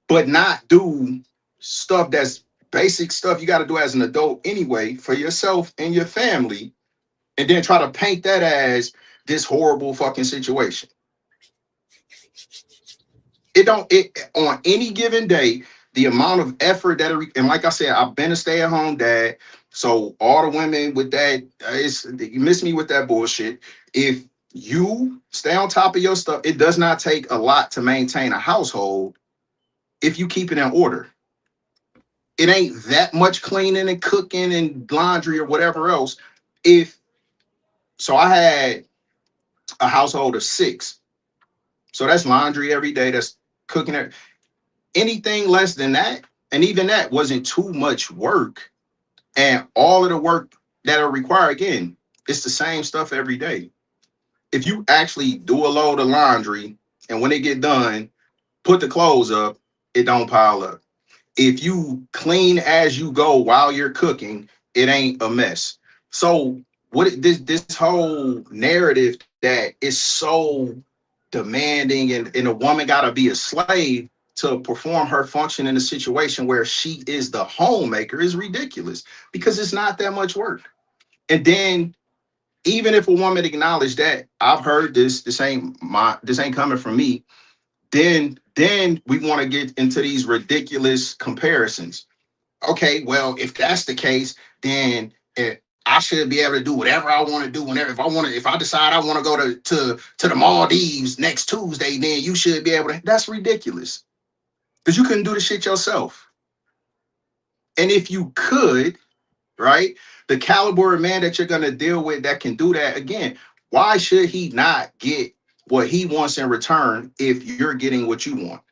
Speaker 7: but not do stuff that's basic stuff you got to do as an adult anyway for yourself and your family, and then try to paint that as this horrible fucking situation. It on any given day, the amount of effort and like I said, I've been a stay-at-home dad, so all the women with that, you miss me with that bullshit. If you stay on top of your stuff, it does not take a lot to maintain a household if you keep it in order. It ain't that much cleaning and cooking and laundry or whatever else. So I had a household of 6. So that's laundry every day, that's cooking. Anything less than that, and even that wasn't too much work. And all of the work that are required, again, it's the same stuff every day. If you actually do a load of laundry and when it get done, put the clothes up, it don't pile up. If you clean as you go while you're cooking, it ain't a mess. So this whole narrative that is so demanding and a woman gotta be a slave to perform her function in a situation where she is the homemaker is ridiculous, because it's not that much work. And then even if a woman acknowledged that, I've heard this ain't coming from me, then we want to get into these ridiculous comparisons. Okay, well, if that's the case, then I should be able to do whatever I want to do whenever. If I decide I want to go to the Maldives next Tuesday, then you should be able to. That's ridiculous, because you couldn't do the shit yourself. And if you could, right, the caliber of man that you're gonna deal with that can do that, again, why should he not get what he wants in return if you're getting what you want?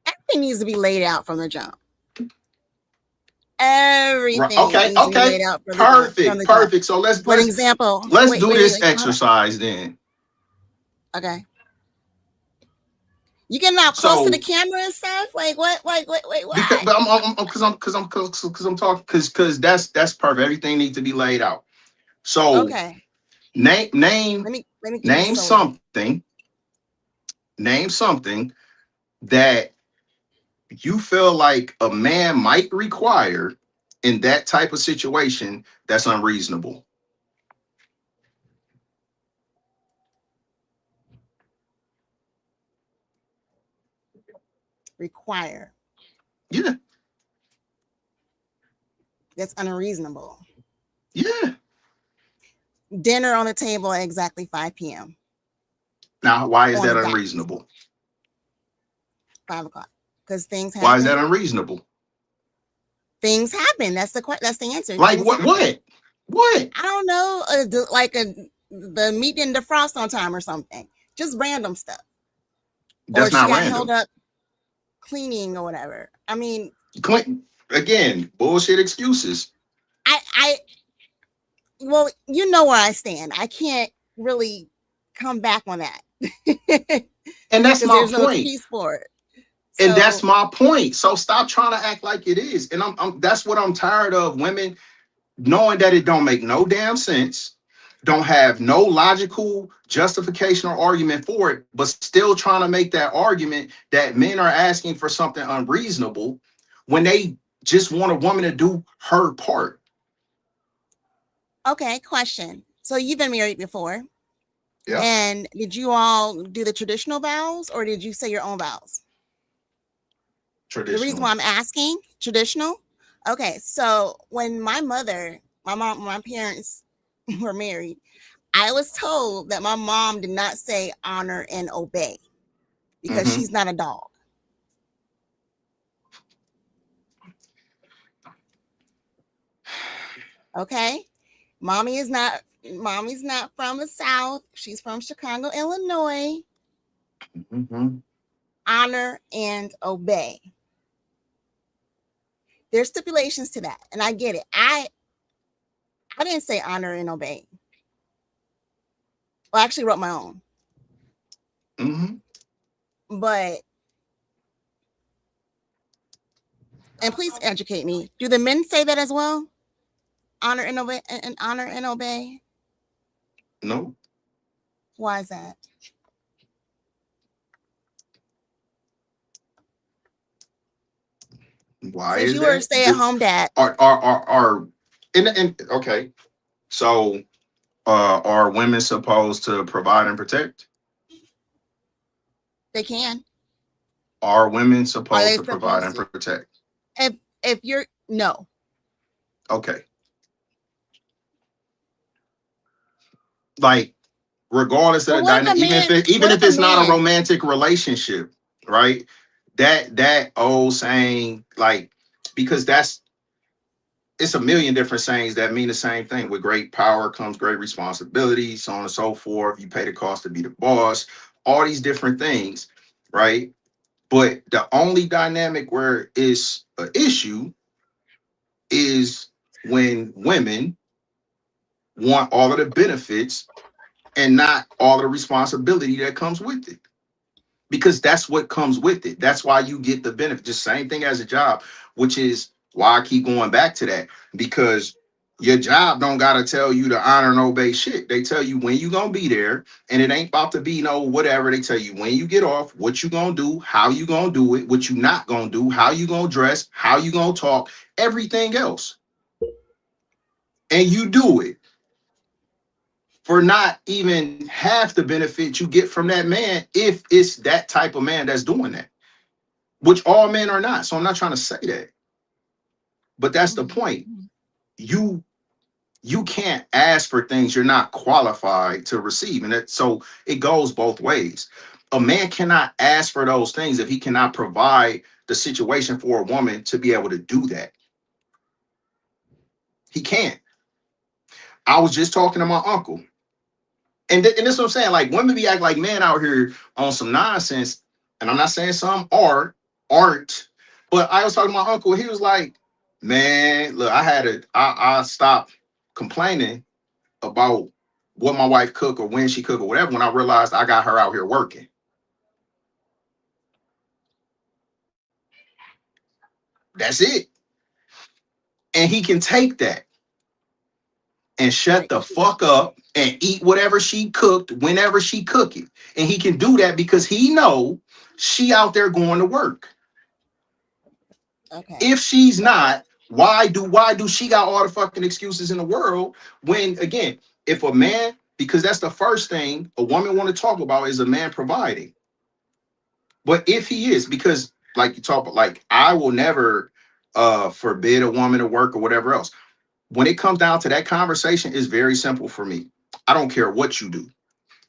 Speaker 8: Everything needs to be laid out from the jump. Everything
Speaker 7: Right. Okay,
Speaker 8: needs to be laid out from the
Speaker 7: perfect.
Speaker 8: jump.
Speaker 7: So let's
Speaker 8: For example,
Speaker 7: do
Speaker 8: wait,
Speaker 7: this
Speaker 8: hold on.
Speaker 7: exercise then.
Speaker 8: Okay. You getting out close to the camera and stuff? Like what? Wait, what?
Speaker 7: Because that's perfect. Everything needs to be laid out. So
Speaker 8: okay.
Speaker 7: name
Speaker 8: Let me
Speaker 7: name something that you feel like a man might require in that type of situation that's unreasonable.
Speaker 8: Require.
Speaker 7: Yeah.
Speaker 8: That's unreasonable.
Speaker 7: Yeah.
Speaker 8: Dinner on the table at exactly 5 p.m.
Speaker 7: Now, why is
Speaker 8: on
Speaker 7: that
Speaker 8: the dot,
Speaker 7: unreasonable?
Speaker 8: 5 o'clock, because things
Speaker 7: Why is that
Speaker 8: happen.
Speaker 7: unreasonable?
Speaker 8: Things happen. That's the answer.
Speaker 7: Like
Speaker 8: Things
Speaker 7: what?
Speaker 8: happen.
Speaker 7: What?
Speaker 8: I don't know, the meat didn't defrost on time or something. Just random stuff.
Speaker 7: That's
Speaker 8: Or she
Speaker 7: not
Speaker 8: got held
Speaker 7: random.
Speaker 8: up cleaning or whatever. I mean,
Speaker 7: Again, bullshit excuses.
Speaker 8: well, you know where I stand. I can't really come back on that.
Speaker 7: And that's
Speaker 8: 'Cause
Speaker 7: my
Speaker 8: there's no
Speaker 7: point.
Speaker 8: excuse for it.
Speaker 7: And that's
Speaker 8: So,
Speaker 7: my point. So stop trying to act like it is. And that's what I'm tired of. Women knowing that it don't make no damn sense, don't have no logical justification or argument for it, but still trying to make that argument that men are asking for something unreasonable when they just want a woman to do her part.
Speaker 8: okay, question. So you've been married before.
Speaker 7: Yeah.
Speaker 8: And did you all do the traditional vows or did you say your own vows?
Speaker 7: Traditional.
Speaker 8: The reason why I'm asking, traditional. Okay, so when my parents were married, I was told that my mom did not say honor and obey because she's not a dog. Okay, mommy's not from the South. She's from Chicago, Illinois. Honor and obey. There's stipulations to that, and I get it. I didn't say honor and obey. Well, I actually wrote my own. But, and please educate me. Do the men say that as well? Honor and obey, and honor and obey?
Speaker 7: No.
Speaker 8: Why is that?
Speaker 7: Why
Speaker 8: Since
Speaker 7: is
Speaker 8: you
Speaker 7: that?
Speaker 8: were a stay-at-home dad.
Speaker 7: Okay. So are women supposed to provide and protect?
Speaker 8: They can.
Speaker 7: Are women supposed to provide and
Speaker 8: supposed to?
Speaker 7: protect?
Speaker 8: If you're no.
Speaker 7: Okay. Like, regardless of the dynamic, even if it's not a romantic relationship, right? That old saying, like, because it's a million different sayings that mean the same thing. With great power comes great responsibility, so on and so forth. You pay the cost to be the boss, all these different things, right? But the only dynamic where it's an issue is when women want all of the benefits and not all of the responsibility that comes with it. Because that's what comes with it. That's why you get the benefit. Just same thing as a job, which is why I keep going back to that. Because your job don't gotta tell you to honor and obey shit. They tell you when you gonna be there, and it ain't about to be no whatever. They tell you when you get off, what you gonna do, how you gonna do it, what you not gonna do, how you gonna dress, how you gonna talk, everything else. And you do it for not even half the benefit you get from that man, if it's that type of man that's doing that, which all men are not. So I'm not trying to say that, but that's the point. You can't ask for things you're not qualified to receive, and so it goes both ways. A man cannot ask for those things if he cannot provide the situation for a woman to be able to do that. He can't. I was just talking to my uncle. And this is what I'm saying. Like, women be acting like men out here on some nonsense. And I'm not saying some aren't. But I was talking to my uncle. He was like, man, look, I stopped complaining about what my wife cook or when she cook or whatever when I realized I got her out here working. That's it. And he can take that and shut the fuck up and eat whatever she cooked whenever she cook it. And he can do that because he know she out there going to work.
Speaker 8: Okay.
Speaker 7: If she's not, why do she got all the fucking excuses in the world when, again, if a man, because that's the first thing a woman want to talk about is a man providing. But if he is, because like you talk about, like, I will never forbid a woman to work or whatever else. When it comes down to that conversation, it's very simple for me. I don't care what you do.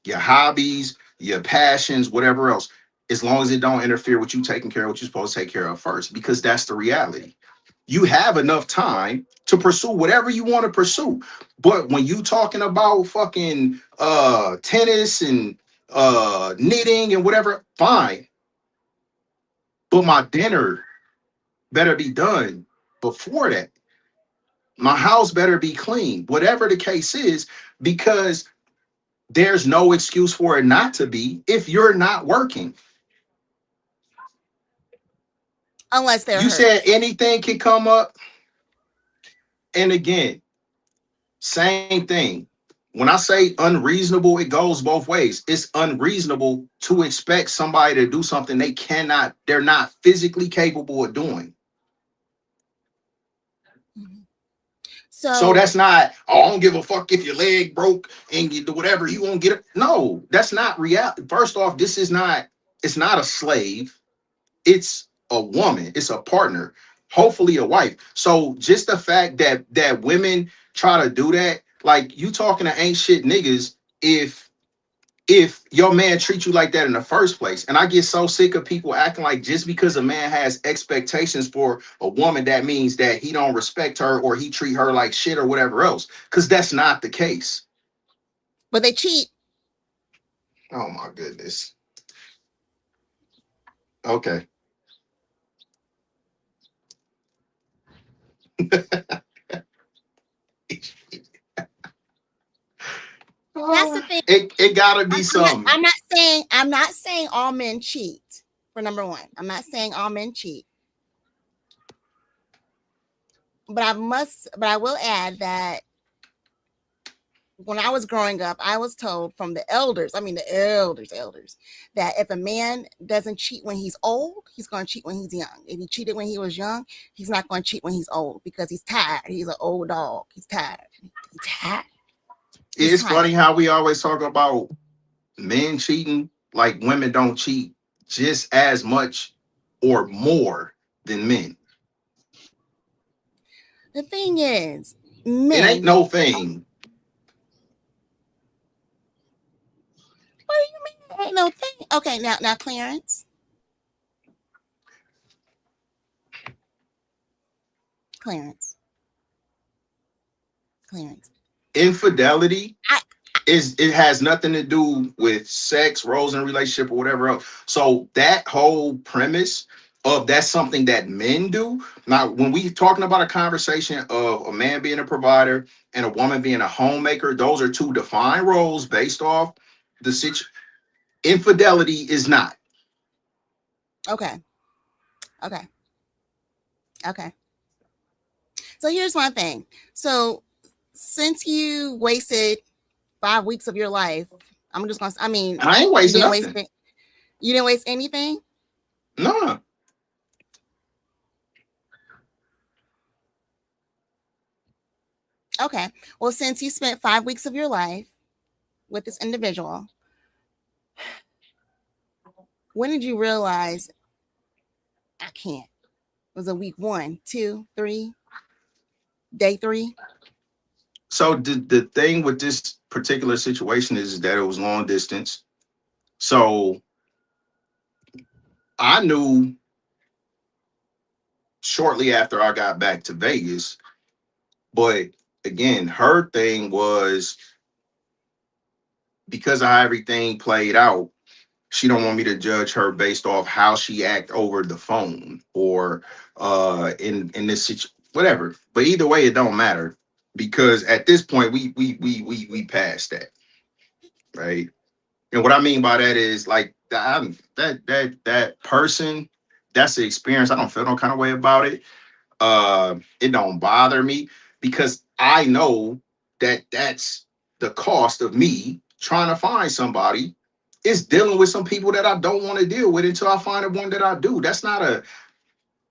Speaker 7: Your hobbies, your passions, whatever else, as long as it don't interfere with you taking care of what you're supposed to take care of first, because that's the reality. You have enough time to pursue whatever you want to pursue. But when you talking about fucking tennis and knitting and whatever, fine. But my dinner better be done before that. My house better be clean, whatever the case is, because there's no excuse for it not to be if you're not working.
Speaker 8: Unless they're
Speaker 7: You
Speaker 8: hurt.
Speaker 7: said anything can come up. And again, same thing. When I say unreasonable, it goes both ways. It's unreasonable to expect somebody to do something they're not physically capable of doing. So that's not, oh, I don't give a fuck if your leg broke and you do whatever, you won't get it. No, that's not reality. First off, it's not a slave. It's a woman. It's a partner, hopefully a wife. So just the fact that women try to do that, like you talking to ain't shit niggas if your man treats you like that in the first place. And I get so sick of people acting like just because a man has expectations for a woman, that means that he don't respect her or he treat her like shit or whatever else. Because that's not the case.
Speaker 8: But they cheat.
Speaker 7: Oh my goodness. Okay.
Speaker 8: That's the thing.
Speaker 7: It gotta be something.
Speaker 8: I'm not saying all men cheat. For number one, I'm not saying all men cheat. But I will add that when I was growing up, I was told from the elders, that if a man doesn't cheat when he's old, he's going to cheat when he's young. If he cheated when he was young, he's not going to cheat when he's old because he's tired. He's an old dog. He's tired.
Speaker 7: It's funny how we always talk about men cheating, like women don't cheat just as much or more than men.
Speaker 8: The thing is, men.
Speaker 7: It ain't no thing.
Speaker 8: What do you mean? It ain't no thing. Okay, now, Clarence.
Speaker 7: Infidelity it has nothing to do with sex, roles in a relationship, or whatever else. So that whole premise of that's something that men do. Now, when we talking about a conversation of a man being a provider and a woman being a homemaker, those are two defined roles based off the situation. Infidelity is not.
Speaker 8: Okay. So here's one thing. So since you wasted 5 weeks of your life, I
Speaker 7: ain't wasting nothing.
Speaker 8: You didn't waste anything?
Speaker 7: No.
Speaker 8: Okay. Well, since you spent 5 weeks of your life with this individual, when did you realize I can't? Was it week 1, 2, 3, day 3?
Speaker 7: So the thing with this particular situation is that it was long distance. So I knew shortly after I got back to Vegas, but again, her thing was because of how everything played out, she don't want me to judge her based off how she act over the phone or in this situation, whatever. But either way, it don't matter because at this point we passed that, right? And what I mean by that is like that person, that's the experience. I don't feel no kind of way about it. It don't bother me because I know that that's the cost of me trying to find somebody is dealing with some people that I don't want to deal with until I find the one that I do. That's not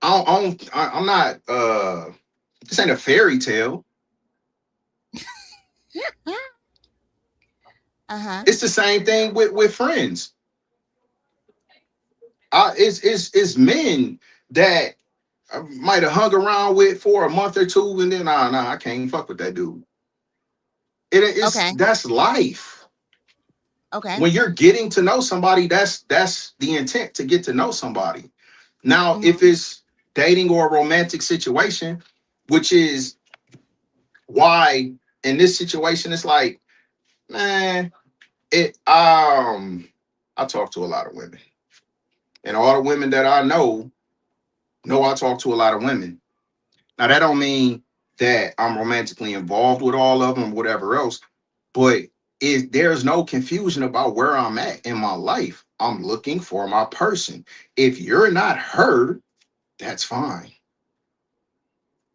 Speaker 7: I'm not this ain't a fairy tale. It's the same thing with friends. It's men that I might have hung around with for a month or two, and then nah, I can't fuck with that dude. That's life.
Speaker 8: Okay.
Speaker 7: When you're getting to know somebody, that's the intent, to get to know somebody. Now, if
Speaker 8: Mhm.
Speaker 7: it's dating or a romantic situation, which is why in this situation it's like, man, I talk to a lot of women. And all the women that I know I talk to a lot of women. Now that don't mean that I'm romantically involved with all of them, whatever else, but there's no confusion about where I'm at in my life. I'm looking for my person. If you're not her, that's fine.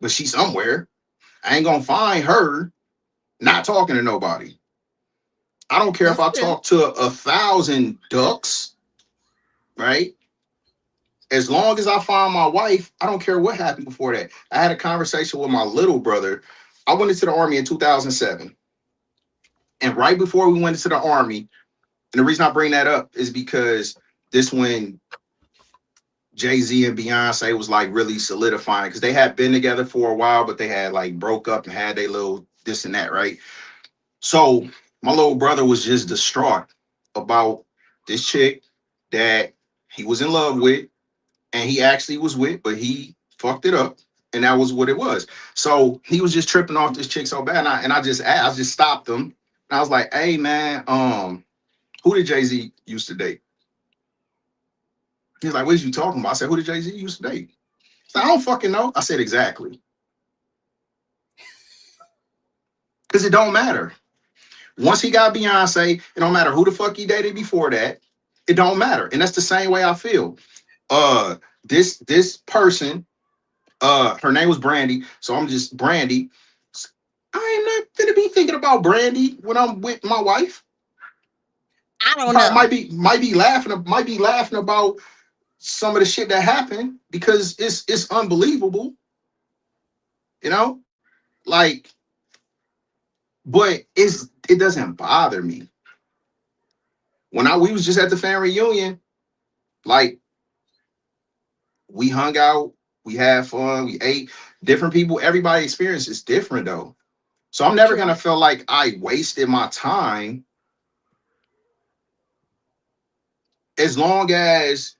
Speaker 7: But she's somewhere. I ain't gonna find her not talking to nobody. I don't care if
Speaker 8: That's
Speaker 7: I
Speaker 8: true.
Speaker 7: talk to 1,000 ducks, right? As long as I find my wife, I don't care what happened before that. I had a conversation with my little brother. I went into the army in 2007. And right before we went into the army, and the reason I bring that up is because this when Jay-Z and Beyonce was like really solidifying, because they had been together for a while, but they had like broke up and had their little this and that, right? So my little brother was just distraught about this chick that he was in love with and he actually was with, but he fucked it up. And that was what it was. So he was just tripping off this chick so bad. And I just asked, I just stopped him. And I was like, hey man, who did Jay-Z used to date? He's like, what are you talking about? I said, who did Jay-Z used to date? So I don't fucking know. I said, exactly. Because it don't matter. Once he got Beyonce, it don't matter who the fuck he dated before that. It don't matter. And that's the same way I feel. Uh this person, her name was Brandy. So I'm just Brandy. I am not gonna be thinking about Brandy when I'm with my wife.
Speaker 8: I don't know.
Speaker 7: Might be laughing about some of the shit that happened because it's unbelievable, you know? Like, but it doesn't bother me. When we was just at the family reunion, like we hung out, we had fun, we ate. Different people, everybody experience is different though. So I'm never
Speaker 8: True.
Speaker 7: gonna feel like I wasted my time as long as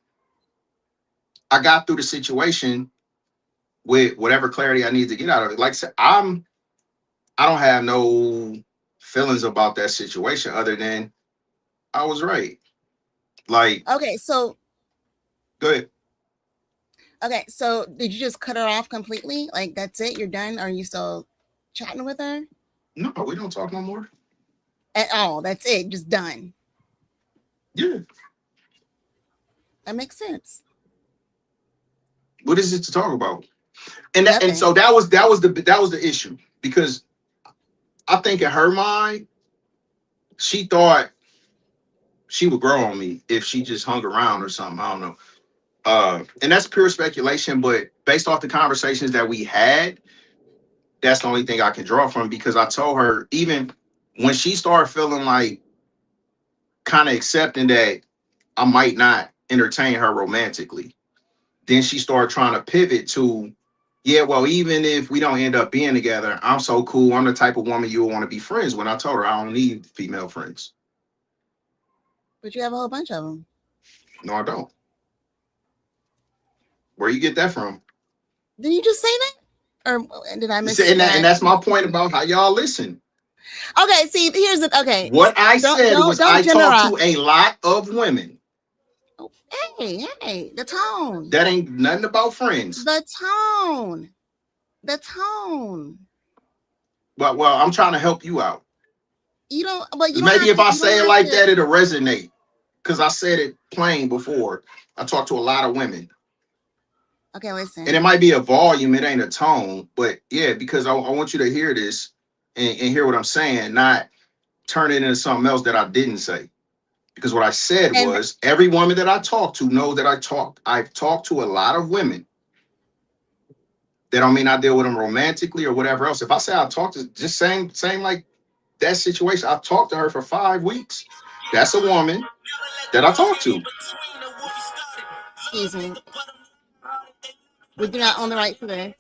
Speaker 7: I got through the situation with whatever clarity I need to get out of it. Like I said, I don't have no feelings about that situation other than I was right. Like,
Speaker 8: Okay, so
Speaker 7: go ahead.
Speaker 8: did you just cut her off completely? Like that's it? You're done? Are you still chatting with her?
Speaker 7: No, we don't talk no more.
Speaker 8: At all? That's it? Just done?
Speaker 7: Yeah.
Speaker 8: That makes sense.
Speaker 7: What is it to talk about? And
Speaker 8: Nothing.
Speaker 7: so that was the issue because I think in her mind, she thought she would grow on me if she just hung around or something. I don't know. And that's pure speculation, but based off the conversations that we had, that's the only thing I can draw from because I told her even when she started feeling like kind of accepting that I might not entertain her romantically, then she started trying to pivot to, yeah, well, even if we don't end up being together, I'm so cool. I'm the type of woman you would want to be friends. When I told her I don't need female friends.
Speaker 8: But you have a whole bunch of them.
Speaker 7: No, I don't. Where you get that from?
Speaker 8: Did you just say that? Or did I miss
Speaker 7: And
Speaker 8: that?
Speaker 7: that's my point about how y'all listen.
Speaker 8: Okay, see, here's the okay.
Speaker 7: What I said was I talk to a lot of women.
Speaker 8: Oh, hey, the tone.
Speaker 7: That ain't nothing about friends.
Speaker 8: The tone.
Speaker 7: Well, I'm trying to help you out.
Speaker 8: You don't. But you
Speaker 7: maybe if I say it like
Speaker 8: that,
Speaker 7: that, it'll resonate. Because I said it plain before. I talk to a lot of women.
Speaker 8: Okay, listen.
Speaker 7: And it might be a volume, it ain't a tone, but yeah, because I want you to hear this and hear what I'm saying, not turn it into something else that I didn't say. Because what I said was every woman that I talk to knows that I've talked to a lot of women. That don't mean I deal with them romantically or whatever else. If I say I talked to just same like that situation, I talked to her for 5 weeks. That's a woman that I talked to.
Speaker 8: Excuse me. We do not own the right for this.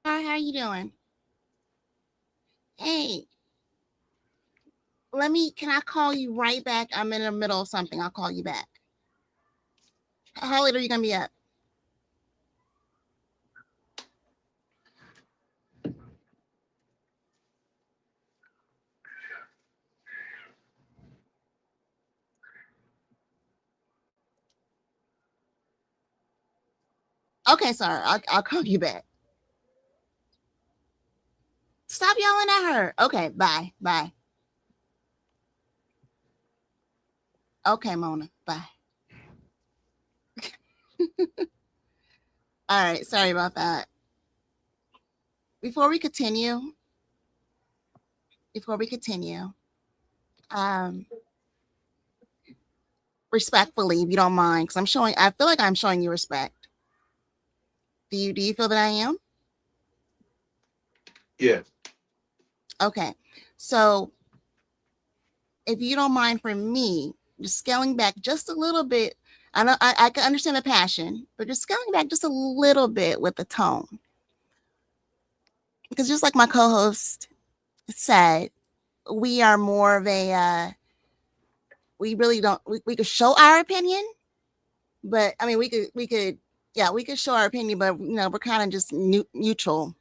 Speaker 8: How are you doing? Hey, can I call you right back? I'm in the middle of something. I'll call you back. How late are you going to be up? Okay, sorry. I'll call you back. Stop yelling at her. Okay, bye. Bye. Okay, Mona. Bye. All right. Sorry about that. Before we continue, respectfully, if you don't mind, because I feel like I'm showing you respect. Do you feel that I am?
Speaker 7: Yeah.
Speaker 8: Okay. So if you don't mind, for me, just scaling back just a little bit. I know I can understand the passion, but just scaling back just a little bit with the tone. Because just like my co-host said, we are more of a we really don't we could show our opinion, but I mean we could show our opinion, but we're kind of just neutral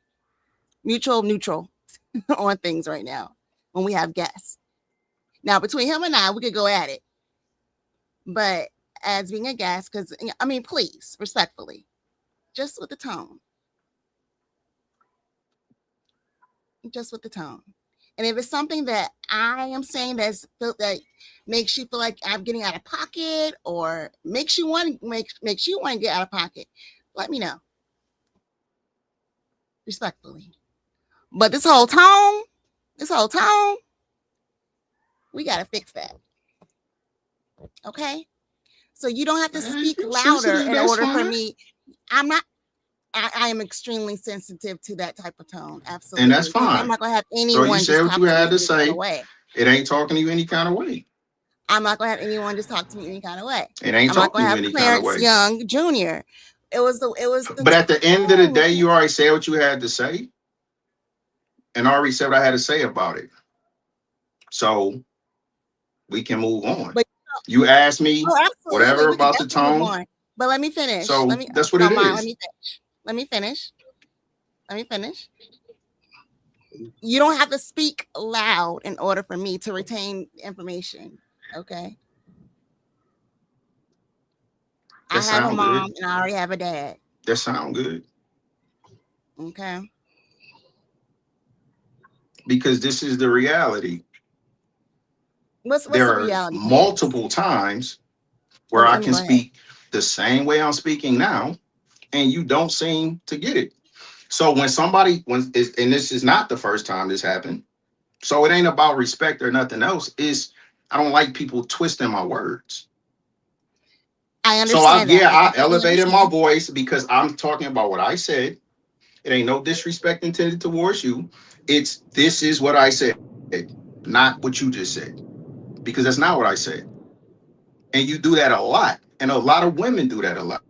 Speaker 8: on things right now when we have guests. Now between him and I, we could go at it, but as being a guest, because I mean, please, respectfully, just with the tone. Just with the tone. And if it's something that I am saying that makes you feel like I'm getting out of pocket, or makes you want to get out of pocket, let me know. Respectfully. But this whole tone, we gotta fix that. Okay? So you don't have to speak louder in order for me. I am extremely sensitive to that type of tone. Absolutely.
Speaker 7: And that's fine.
Speaker 8: I'm not gonna have anyone. So
Speaker 7: you said what you had to say. It ain't talking to you any kind of way.
Speaker 8: I'm not gonna have anyone just talk to me any kind of way.
Speaker 7: It ain't talking to you any kind of way.
Speaker 8: Young Jr. It was.
Speaker 7: But at the end of the day, you already said what you had to say, and already said what I had to say about it. So we can move on. But you asked me whatever about the tone.
Speaker 8: But let me finish.
Speaker 7: So that's what it is.
Speaker 8: Let me finish. You don't have to speak loud in order for me to retain information. Okay. I have a mom and I already have a dad.
Speaker 7: That sounds good.
Speaker 8: Okay.
Speaker 7: Because this is the reality.
Speaker 8: What's
Speaker 7: there
Speaker 8: the reality?
Speaker 7: Are multiple times where I can speak the same way I'm speaking now, and you don't seem to get it. So when and this is not the first time this happened, so it ain't about respect or nothing else. I don't like people twisting my words.
Speaker 8: I understand. So
Speaker 7: I elevated my voice because I'm talking about what I said. It ain't no disrespect intended towards you. This is what I said, not what you just said, because that's not what I said. And you do that a lot. And a lot of women do that a lot.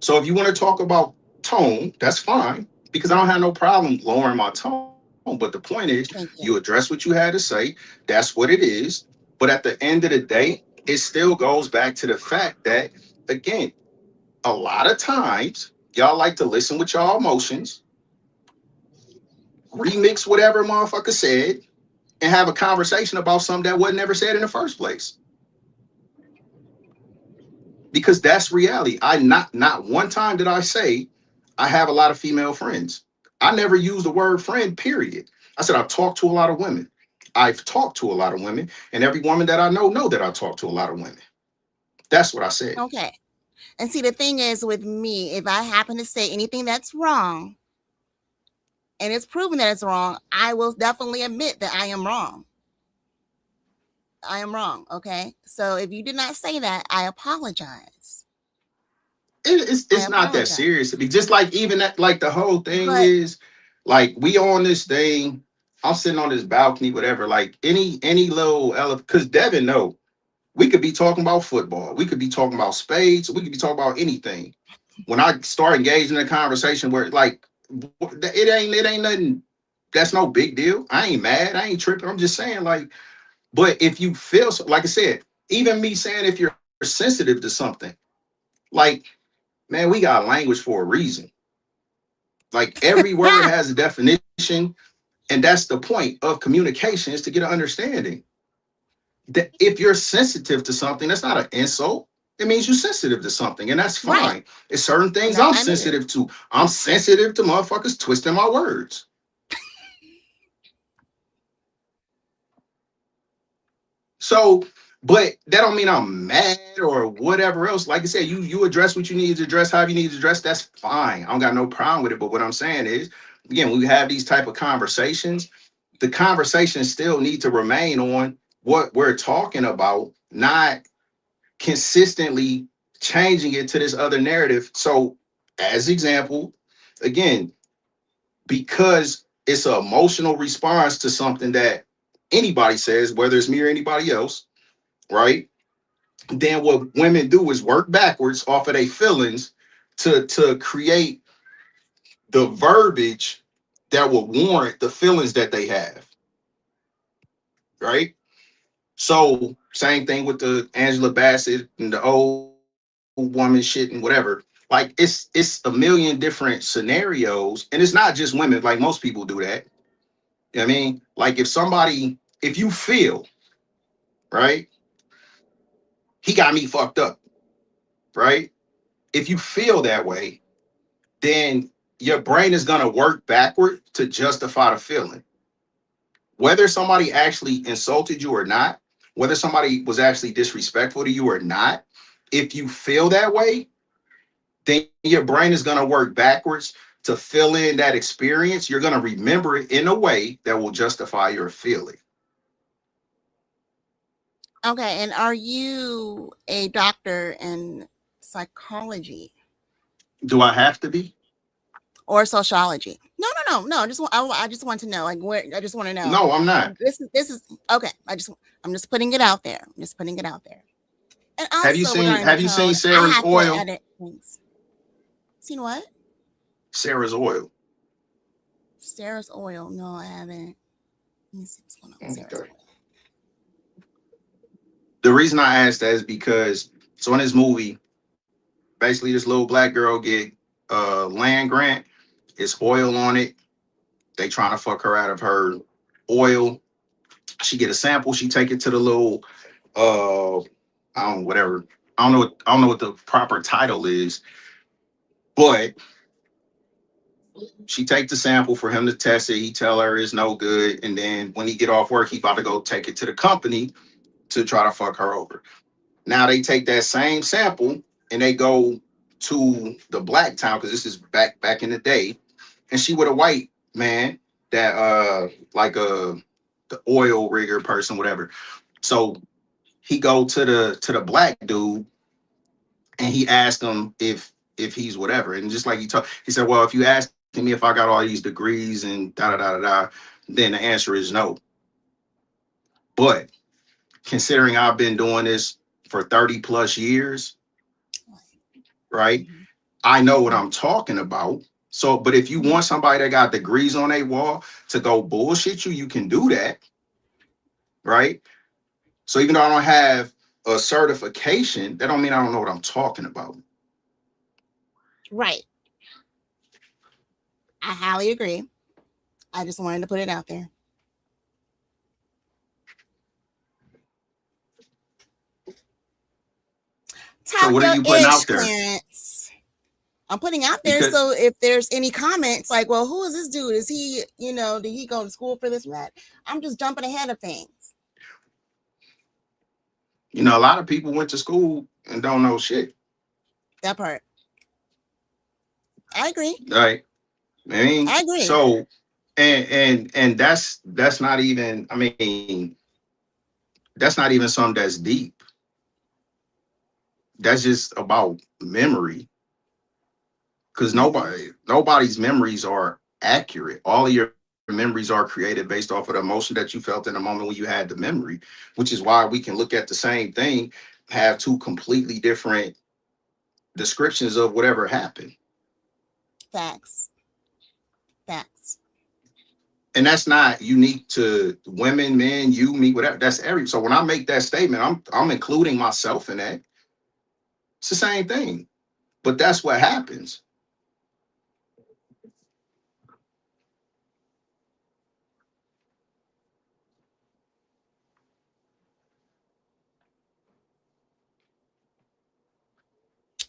Speaker 7: So if you want to talk about tone, that's fine, because I don't have no problem lowering my tone. But the point is, you address what you had to say. That's what it is. But at the end of the day, it still goes back to the fact that, again, a lot of times, y'all like to listen with y'all emotions, remix whatever motherfucker said, and have a conversation about something that wasn't ever said in the first place. Because that's reality. Not one time did I say I have a lot of female friends. I never used the word friend, period. I said I've talked to a lot of women. I've talked to a lot of women, and every woman that I know that I talk to a lot of women. That's what I said.
Speaker 8: Okay. And see, the thing is with me, if I happen to say anything that's wrong, and it's proven that it's wrong, I will definitely admit that I am wrong. I am wrong. Okay. So if you did not say that, I apologize.
Speaker 7: It's not that serious. Just like even that, like the whole thing is like we on this thing. I'm sitting on this balcony, whatever. Like any little because Devin know we could be talking about football. We could be talking about spades. We could be talking about anything. When I start engaging in a conversation where like It ain't nothing. That's no big deal. I ain't mad. I ain't tripping. I'm just saying, like, but if you feel so, like I said, even me saying if you're sensitive to something, like, man, we got language for a reason. Like every word has a definition, and that's the point of communication is to get an understanding. That if you're sensitive to something, that's not an insult. It means you're sensitive to something, and that's
Speaker 8: Right.
Speaker 7: fine. It's certain things
Speaker 8: And
Speaker 7: I'm
Speaker 8: I mean it.
Speaker 7: sensitive to. I'm sensitive to motherfuckers twisting my words. So, but that don't mean I'm mad or whatever else. Like I said, you address what you need to address, how you need to address. That's fine. I don't got no problem with it. But what I'm saying is, again, when we have these type of conversations, the conversations still need to remain on what we're talking about, not consistently changing it to this other narrative. So, as example, again, because it's an emotional response to something that anybody says, whether it's me or anybody else, right? Then what women do is work backwards off of their feelings to create the verbiage that will warrant the feelings that they have, right? So same thing with the Angela Bassett and the old woman shit and whatever. Like it's a million different scenarios, and it's not just women. Like most people do that. You know what I mean? Like if you feel right, he got me fucked up, right? If you feel that way, then your brain is going to work backward to justify the feeling. Whether somebody actually insulted you or not, whether somebody was actually disrespectful to you or not, if you feel that way, then your brain is going to work backwards to fill in that experience. You're going to remember it in a way that will justify your feeling.
Speaker 8: Okay, and are you a doctor in psychology
Speaker 7: Do I have to be?
Speaker 8: or sociology? No. I just want to know, like, where. I just want to know.
Speaker 7: No, I'm not.
Speaker 8: This is okay. I'm just putting it out there. I'm just putting it out there. And
Speaker 7: Have you
Speaker 8: also
Speaker 7: seen
Speaker 8: regarding the
Speaker 7: Have you seen
Speaker 8: tone, I
Speaker 7: Sarah's
Speaker 8: have to
Speaker 7: oil?
Speaker 8: edit things. Seen what?
Speaker 7: Sarah's oil.
Speaker 8: Sarah's oil. No, I haven't. Let me see what's going on with Sarah's
Speaker 7: Okay.
Speaker 8: oil.
Speaker 7: The reason I asked that is because so in this movie, basically this little black girl get a land grant. It's oil on it. They trying to fuck her out of her oil. She get a sample. She take it to the little I don't whatever. I don't know what the proper title is, but she take the sample for him to test it. He tell her it's no good, and then when he get off work, he about to go take it to the company to try to fuck her over. Now they take that same sample and they go to the black town because this is back in the day, and she with a white man that like the oil rigger person, whatever. So he go to the black dude and he asked him if he's whatever, and just like he said, well, if you ask me if I got all these degrees and da da da da da, then the answer is no. But considering I've been doing this for 30 plus years, right? I know what I'm talking about. So, but if you want somebody that got degrees on their wall to go bullshit you, you can do that, right? So even though I don't have a certification, that don't mean I don't know what I'm talking about.
Speaker 8: Right. I highly agree. I just wanted to put it out there.
Speaker 7: So
Speaker 8: Top
Speaker 7: what are
Speaker 8: your
Speaker 7: you putting
Speaker 8: ish,
Speaker 7: out there?
Speaker 8: Clarence. I'm putting out there,
Speaker 7: Because
Speaker 8: so if there's any comments like, well, who is this dude? Is he, did he go to school for this and that? I'm just jumping ahead of things.
Speaker 7: a lot of people went to school and don't know shit,
Speaker 8: That part. I agree.
Speaker 7: right? I mean,
Speaker 8: I agree.
Speaker 7: so and that's not even. I mean, that's not even something that's deep. That's just about memory, because nobody's memories are accurate. All of your memories are created based off of the emotion that you felt in the moment when you had the memory, which is why we can look at the same thing, have two completely different descriptions of whatever happened.
Speaker 8: Facts. Facts.
Speaker 7: And that's not unique to women, men, you, me, whatever. That's every. So when I make that statement, I'm including myself in that. It's the same thing. But that's what happens.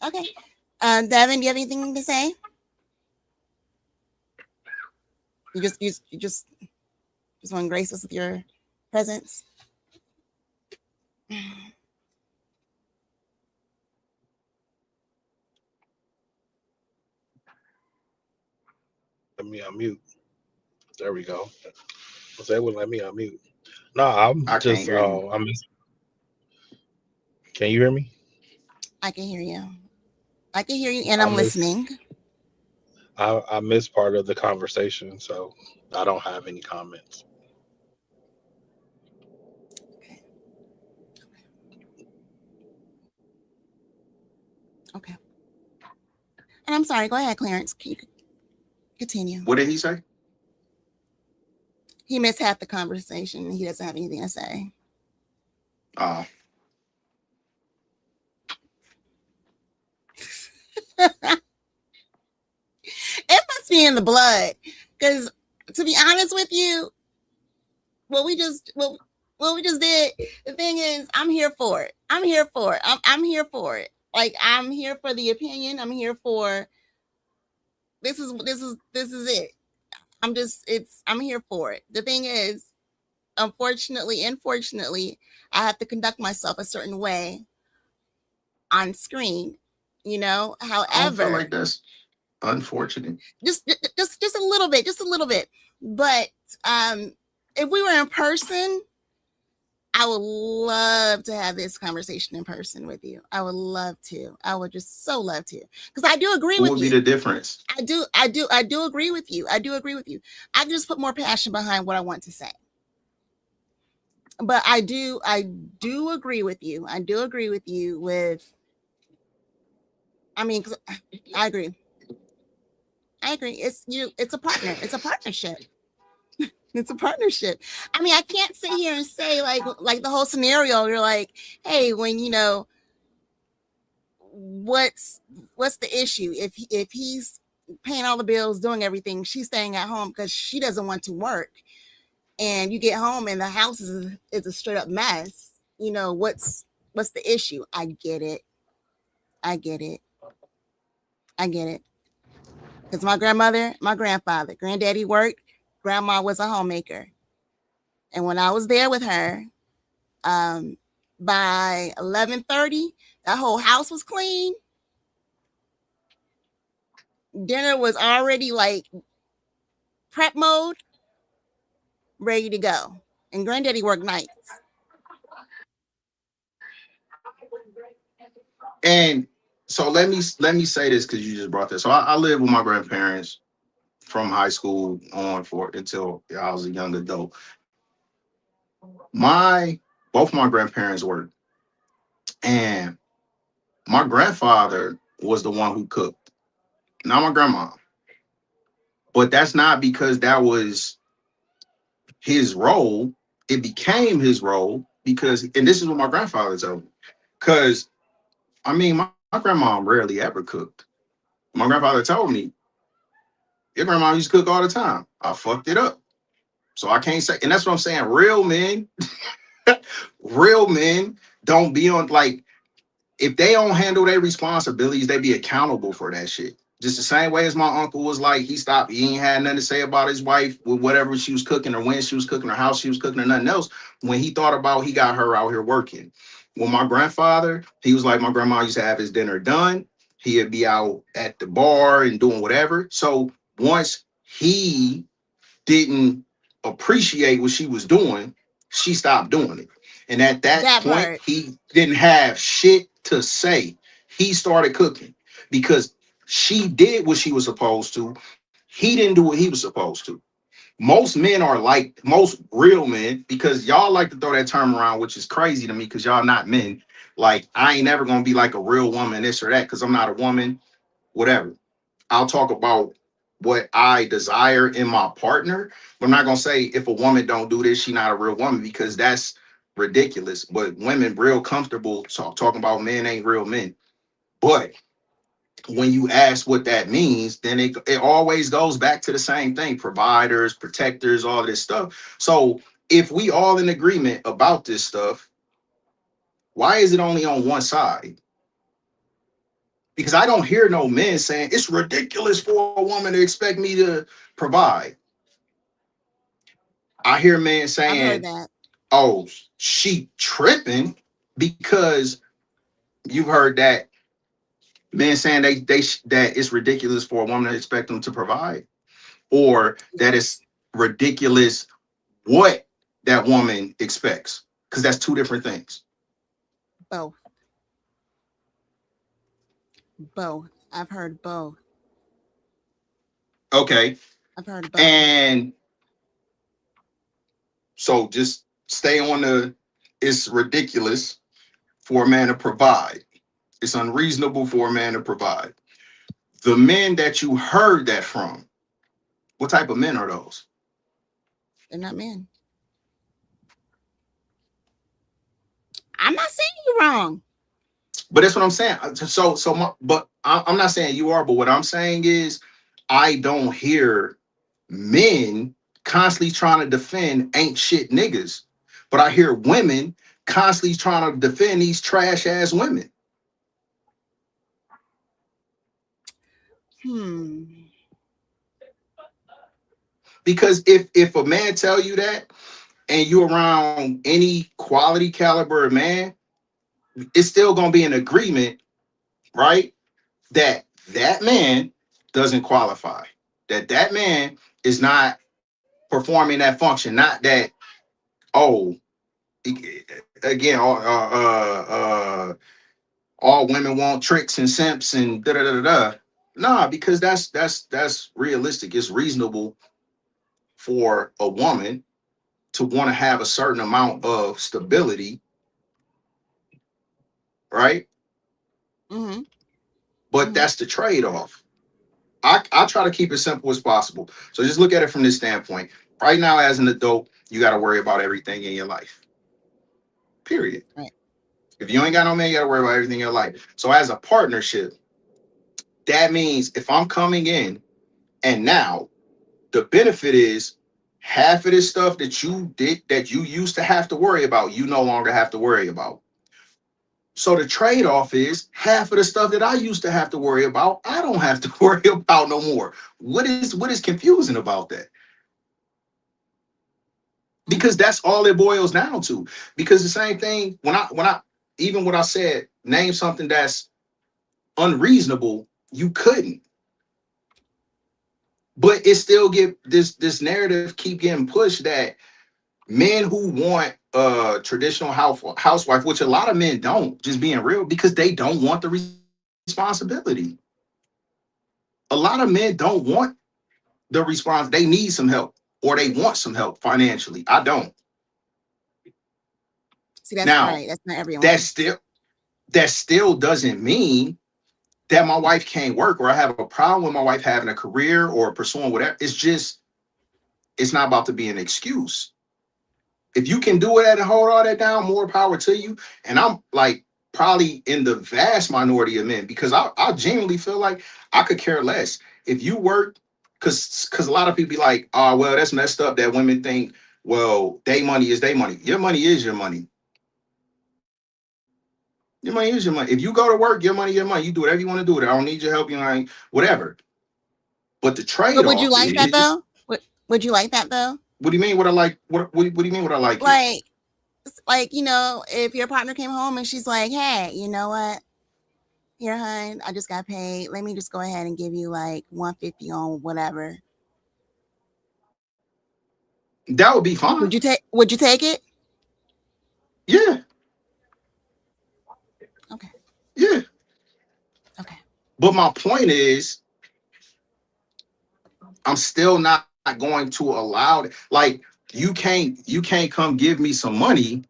Speaker 8: Okay. Devin, do you have anything to say? You just want to grace us with your presence.
Speaker 6: Let me unmute. There we go. So they wouldn't let me unmute. No, I'm
Speaker 7: I can't
Speaker 6: just
Speaker 7: hear you.
Speaker 6: Can you hear me?
Speaker 8: I can hear you. I can hear you, and
Speaker 6: I
Speaker 8: I'm
Speaker 6: miss
Speaker 8: listening.
Speaker 6: I missed part of the conversation, so I don't have any comments.
Speaker 8: Okay. And I'm sorry. Go ahead, Clarence. Can you continue?
Speaker 7: What did he say?
Speaker 8: He missed half the conversation. He doesn't have anything to say. It must be in the blood, because to be honest with you, what we just did. The thing is, I'm here for it. I'm here for it. I'm here for it. Like, I'm here for the opinion. I'm here for this is it. I'm here for it. The thing is, unfortunately, I have to conduct myself a certain way on screen. You know,
Speaker 7: I don't feel
Speaker 8: however,
Speaker 7: like that's unfortunate.
Speaker 8: just a little bit. But if we were in person, I would love to have this conversation in person with you. I would love to. I would just so love to, because I do agree
Speaker 7: What
Speaker 8: with
Speaker 7: would be
Speaker 8: you.
Speaker 7: the difference?
Speaker 8: I do agree with you. I just put more passion behind what I want to say. But I do agree with you. I do agree with you with, I mean, 'cause I agree. It's a partner. It's a partnership. It's a partnership. I mean, I can't sit here and say like the whole scenario. You're like, hey, when you know, what's the issue? If he's paying all the bills, doing everything, she's staying at home because she doesn't want to work, and you get home and the house is a straight up mess. You know, what's the issue? I get it. Because my grandmother, my grandfather, granddaddy worked, grandma was a homemaker. And when I was there with her, by 11:30, that whole house was clean. Dinner was already like prep mode, ready to go. And granddaddy worked nights.
Speaker 7: And so let me say this, because you just brought this. So I lived with my grandparents from high school on for until I was a young adult. Both my grandparents worked, and my grandfather was the one who cooked, not my grandma. But that's not because that was his role. It became his role because, and this is what my grandfather told me, because I mean, my grandma rarely ever cooked. My grandfather told me, your grandma used to cook all the time. I fucked it up. So I can't say, and that's what I'm saying. Real men don't be on, like, if they don't handle their responsibilities, they be accountable for that shit. Just the same way as my uncle was like, he ain't had nothing to say about his wife with whatever she was cooking or when she was cooking or how she was cooking or nothing else. When he thought about, he got her out here working. When my grandfather, he was like, my grandma used to have his dinner done. He'd be out at the bar and doing whatever. So once he didn't appreciate what she was doing, she stopped doing it. And at that point, he didn't have shit to say. He started cooking because she did what she was supposed to. He didn't do what he was supposed to. Most men are like, most real men, because y'all like to throw that term around, which is crazy to me because y'all not men. Like, I ain't never going to be like a real woman, this or that, because I'm not a woman, whatever. I'll talk about what I desire in my partner. But I'm not gonna say if a woman don't do this, she not a real woman, because that's ridiculous. But women real comfortable talking about men ain't real men. But when you ask what that means, then it always goes back to the same thing: providers, protectors, all this stuff. So if we all in agreement about this stuff, why is it only on one side? Because I don't hear no men saying it's ridiculous for a woman to expect me to provide. I hear men
Speaker 8: I've heard
Speaker 7: saying,
Speaker 8: that.
Speaker 7: oh, she tripping, because you've heard that men saying that it's ridiculous for a woman to expect them to provide, or that it's
Speaker 8: Yes.
Speaker 7: ridiculous what that woman expects, because that's two different things.
Speaker 8: Both. Both. I've heard both.
Speaker 7: Okay.
Speaker 8: I've heard both.
Speaker 7: And so just stay on the, it's ridiculous for a man to provide. It's unreasonable for a man to provide. The men that you heard that from, what type of men are those?
Speaker 8: They're not men. I'm not saying you're wrong.
Speaker 7: But that's what I'm saying. But I'm not saying you are, but what I'm saying is I don't hear men constantly trying to defend ain't shit niggas, but I hear women constantly trying to defend these trash ass women. Because if a man tell you that, and you around any quality caliber man, it's still gonna be an agreement, right? That man doesn't qualify. That man is not performing that function. Not that, oh, again, all women want tricks and simps and da da da da. Nah, because that's realistic. It's reasonable for a woman to want to have a certain amount of stability, right?
Speaker 8: Mm-hmm.
Speaker 7: But that's the trade-off. I try to keep it simple as possible. So just look at it from this standpoint. Right now, as an adult, you got to worry about everything in your life. Period.
Speaker 8: Right.
Speaker 7: If you ain't got no man, you got to worry about everything in your life. So as a partnership, that means if I'm coming in and now the benefit is half of this stuff that you did, that you used to have to worry about, you no longer have to worry about. So the trade-off is half of the stuff that I used to have to worry about, I don't have to worry about no more. What is confusing about that? Because that's all it boils down to. Because the same thing, when I even what I said, name something that's unreasonable, you couldn't. But it still get this narrative keep getting pushed that men who want a traditional housewife, which a lot of men don't, just being real, because they don't want the responsibility. A lot of men don't want the response. They need some help, or they want some help financially. I don't.
Speaker 8: See, that's
Speaker 7: Now,
Speaker 8: right. That's not everyone.
Speaker 7: that still doesn't mean that my wife can't work, or I have a problem with my wife having a career or pursuing whatever. It's just, it's not about to be an excuse. If you can do it and hold all that down, more power to you. And I'm like probably in the vast minority of men, because I genuinely feel like I could care less if you work, because a lot of people be like, oh, well, that's messed up that women think, well, they money is their money. Your money is your money. Your money is your money. If you go to work, your money, your money. You do whatever you want to do with it. I don't need your help. You know, whatever. But the
Speaker 8: But
Speaker 7: trade-off
Speaker 8: would you like that
Speaker 7: is,
Speaker 8: though? Would you like that though?
Speaker 7: what do you mean what I like? What do you mean what I like?
Speaker 8: Like, you know, if your partner came home and she's like, hey, you know what? Here, hun, I just got paid. Let me just go ahead and give you like 150 on whatever.
Speaker 7: That would be fine.
Speaker 8: Would you take it?
Speaker 7: Yeah.
Speaker 8: Okay.
Speaker 7: Yeah.
Speaker 8: Okay.
Speaker 7: But my point is, I'm still not going to allow it. Like, you can't come give me some money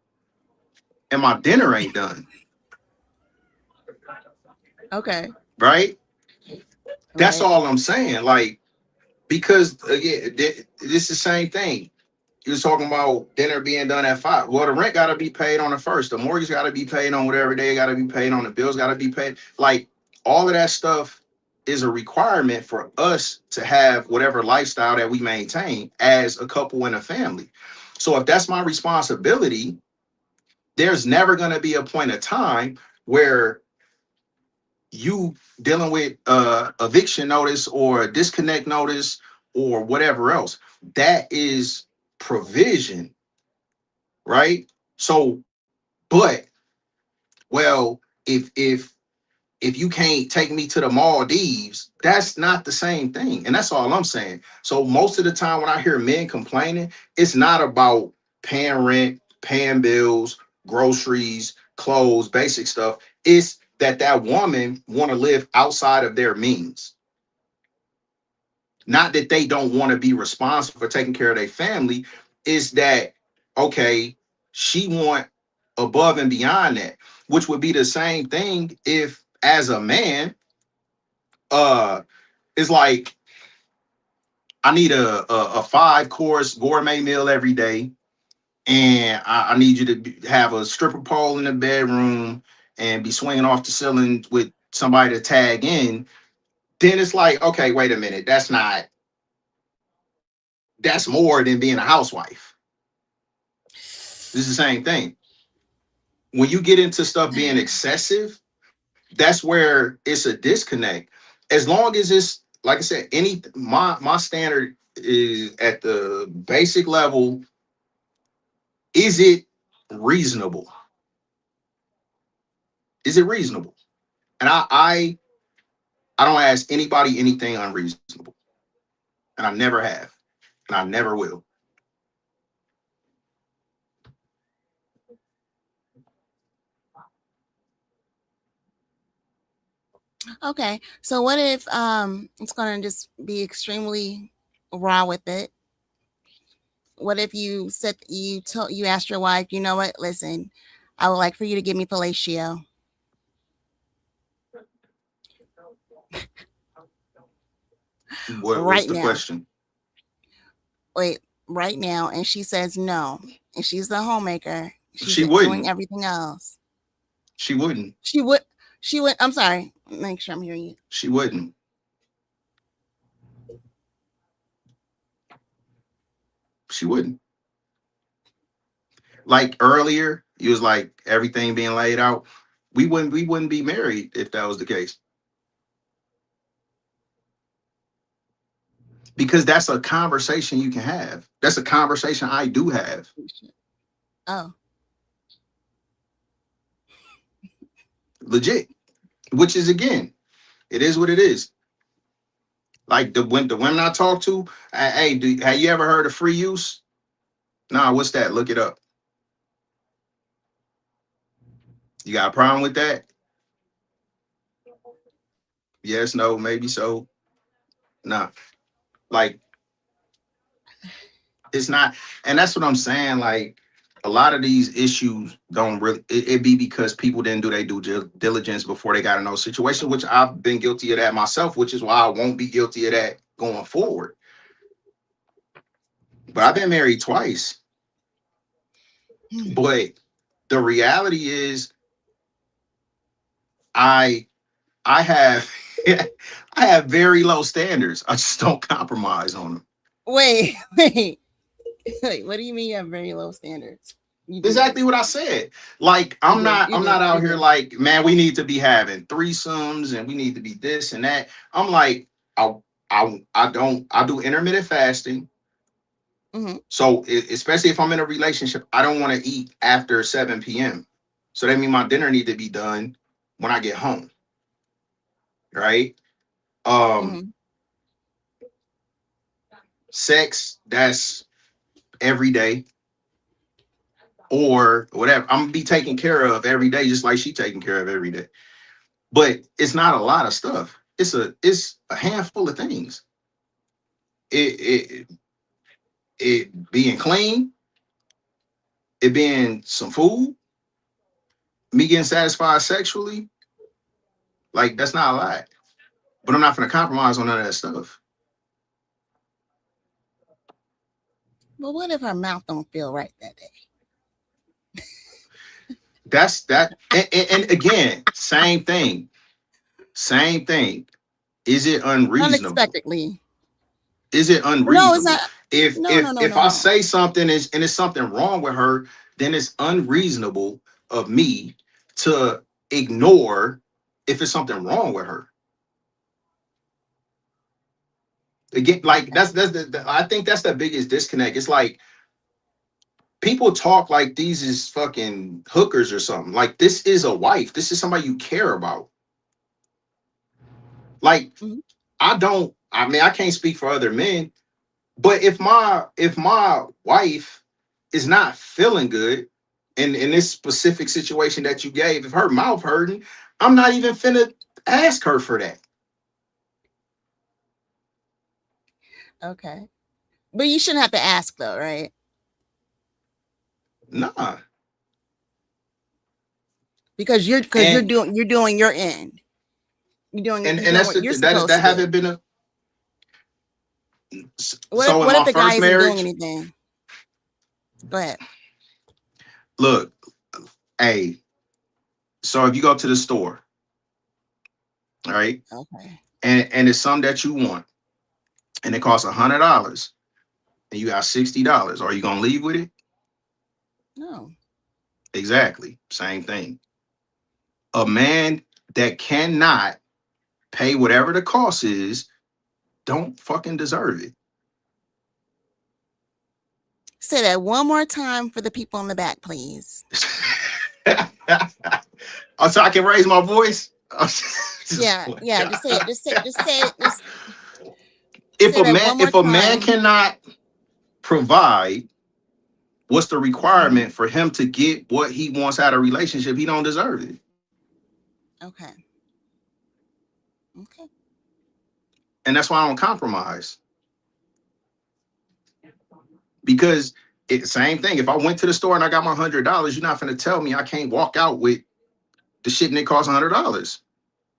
Speaker 7: and my dinner ain't done.
Speaker 8: Okay.
Speaker 7: Right? That's
Speaker 8: Right.
Speaker 7: all I'm saying. Like, because again, this is the same thing. You was talking about dinner being done at 5. Well, the rent got to be paid on the first. The mortgage got to be paid on whatever day got to be paid on. The bills got to be paid. Like all of that stuff is a requirement for us to have whatever lifestyle that we maintain as a couple and a family. So if that's my responsibility, there's never going to be a point of time where you dealing with eviction notice or a disconnect notice or whatever else. That is provision, right? So, but well, if you can't take me to the Maldives, that's not the same thing. And that's all I'm saying. So most of the time when I hear men complaining, it's not about paying rent, paying bills, groceries, clothes, basic stuff. It's that that woman want to live outside of their means. Not that they don't want to be responsible for taking care of their family. Is that okay? She want above and beyond that, which would be the same thing if, as a man, it's like I need a 5-course gourmet meal every day, and I need you to have a stripper pole in the bedroom and be swinging off the ceiling with somebody to tag in. Then it's like, okay, wait a minute, that's more than being a housewife. This is the same thing. When you get into stuff being excessive, that's where it's a disconnect. As long as it's like I said, my standard is at the basic level. Is it reasonable? Is it reasonable? And I don't ask anybody anything unreasonable, and I never have, and I never will.
Speaker 8: Okay. So what if it's gonna just be extremely raw with it? What if you said you asked your wife, you know what, listen, I would like for you to give me fellatio
Speaker 7: What's
Speaker 8: right
Speaker 7: the
Speaker 8: now.
Speaker 7: question?
Speaker 8: Wait, right now. And she says no. And she's the homemaker. She's
Speaker 7: She
Speaker 8: doing
Speaker 7: wouldn't.
Speaker 8: everything else.
Speaker 7: She wouldn't.
Speaker 8: She would, I'm sorry. Make sure I'm hearing you.
Speaker 7: She wouldn't. She wouldn't. Like earlier, you was like everything being laid out. We wouldn't be married if that was the case. Because that's a conversation you can have. That's a conversation I do have.
Speaker 8: Oh,
Speaker 7: Legit. Which is again, it is what it is. Like the women I talk to, hey, have you ever heard of free use? Nah, what's that? Look it up. You got a problem with that? Yes, no, maybe so. Nah. Like it's not, and that's what I'm saying. Like a lot of these issues don't really it be because people didn't do their due diligence before they got in those situations, which I've been guilty of that myself, which is why I won't be guilty of that going forward. But I've been married twice. But the reality is I I have I have very low standards. I just don't compromise on them.
Speaker 8: wait, wait, wait. What do you mean you have very low standards? You do.
Speaker 7: Exactly what I said. Like
Speaker 8: You
Speaker 7: I'm
Speaker 8: do.
Speaker 7: not
Speaker 8: You
Speaker 7: I'm
Speaker 8: do.
Speaker 7: not out
Speaker 8: You
Speaker 7: here
Speaker 8: do.
Speaker 7: like, man, we need to be having threesomes and we need to be this and that. I'm like, I do intermittent fasting.
Speaker 8: Mhm.
Speaker 7: So especially if I'm in a relationship, I don't want to eat after 7 p.m. So that means my dinner need to be done when I get home, right? Um,
Speaker 8: Mhm.
Speaker 7: sex, that's every day or whatever. I'm gonna be taken care of every day, just like she taken care of every day. But it's not a lot of stuff. It's a handful of things. It it being clean, it being some food, me getting satisfied sexually, like that's not a lot. But I'm not gonna compromise on none of that stuff.
Speaker 8: Well, what if her mouth don't feel right that day?
Speaker 7: That's that. And again, same thing. Same thing. Is it unreasonable?
Speaker 8: Unexpectedly.
Speaker 7: Is it
Speaker 8: No, it's
Speaker 7: unreasonable?
Speaker 8: not.
Speaker 7: If
Speaker 8: No,
Speaker 7: if
Speaker 8: no, no,
Speaker 7: if
Speaker 8: no,
Speaker 7: I
Speaker 8: no.
Speaker 7: say something is and it's something wrong with her, then it's unreasonable of me to ignore if it's something wrong with her. Again, like
Speaker 8: Okay.
Speaker 7: I think that's the biggest disconnect. It's like people talk like these is fucking hookers or something. Like this is a wife. This is somebody you care about. Like
Speaker 8: Mhm.
Speaker 7: I mean, I can't speak for other men, but if my wife is not feeling good in this specific situation that you gave, if her mouth hurting, I'm not even finna ask her for that.
Speaker 8: Okay. But you shouldn't have to ask though, right?
Speaker 7: Nah.
Speaker 8: Because you're
Speaker 7: And
Speaker 8: doing your end. You're
Speaker 7: and
Speaker 8: doing
Speaker 7: that's
Speaker 8: what you're
Speaker 7: that
Speaker 8: supposed to
Speaker 7: haven't
Speaker 8: do.
Speaker 7: been a
Speaker 8: What if
Speaker 7: so in
Speaker 8: what if
Speaker 7: my
Speaker 8: the guy
Speaker 7: first
Speaker 8: isn't doing
Speaker 7: marriage,
Speaker 8: anything? Go ahead.
Speaker 7: look, hey, so if you go to the store, all right,
Speaker 8: Okay.
Speaker 7: and it's something that you want, and it costs $100, and you got $60, are you gonna leave with it?
Speaker 8: No.
Speaker 7: Exactly, same thing. A man that cannot pay whatever the cost is don't fucking deserve it.
Speaker 8: Say that one more time for the people in the back, please.
Speaker 7: Oh, so I can raise my voice.
Speaker 8: Yeah, yeah. Just say it. Just say it. Just
Speaker 7: if
Speaker 8: say
Speaker 7: a
Speaker 8: that
Speaker 7: man
Speaker 8: one more
Speaker 7: if a man
Speaker 8: time.
Speaker 7: cannot provide what's the
Speaker 8: Mhm.
Speaker 7: requirement for him to get what he wants out of a relationship, he don't deserve it.
Speaker 8: Okay. Okay.
Speaker 7: And that's why I don't compromise. Because it's same thing. If I went to the store and I got my $100, you're not gonna tell me I can't walk out with the shit and it costs $100.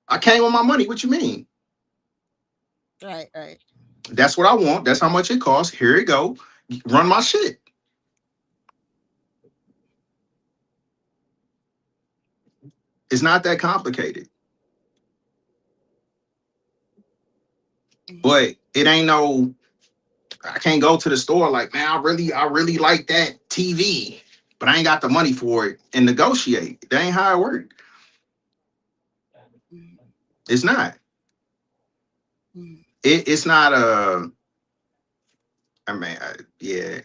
Speaker 7: I came with my money. What you mean?
Speaker 8: Right. Right.
Speaker 7: That's what I want. That's how much it costs. Here you go. Run my shit. It's not that complicated.
Speaker 8: Mhm.
Speaker 7: But it ain't no, I can't go to the store like, man, I really like that TV, but I ain't got the money for it and negotiate. That ain't how it works.
Speaker 8: Mhm.
Speaker 7: It's not.
Speaker 8: Mhm.
Speaker 7: It's not a, I mean, yeah,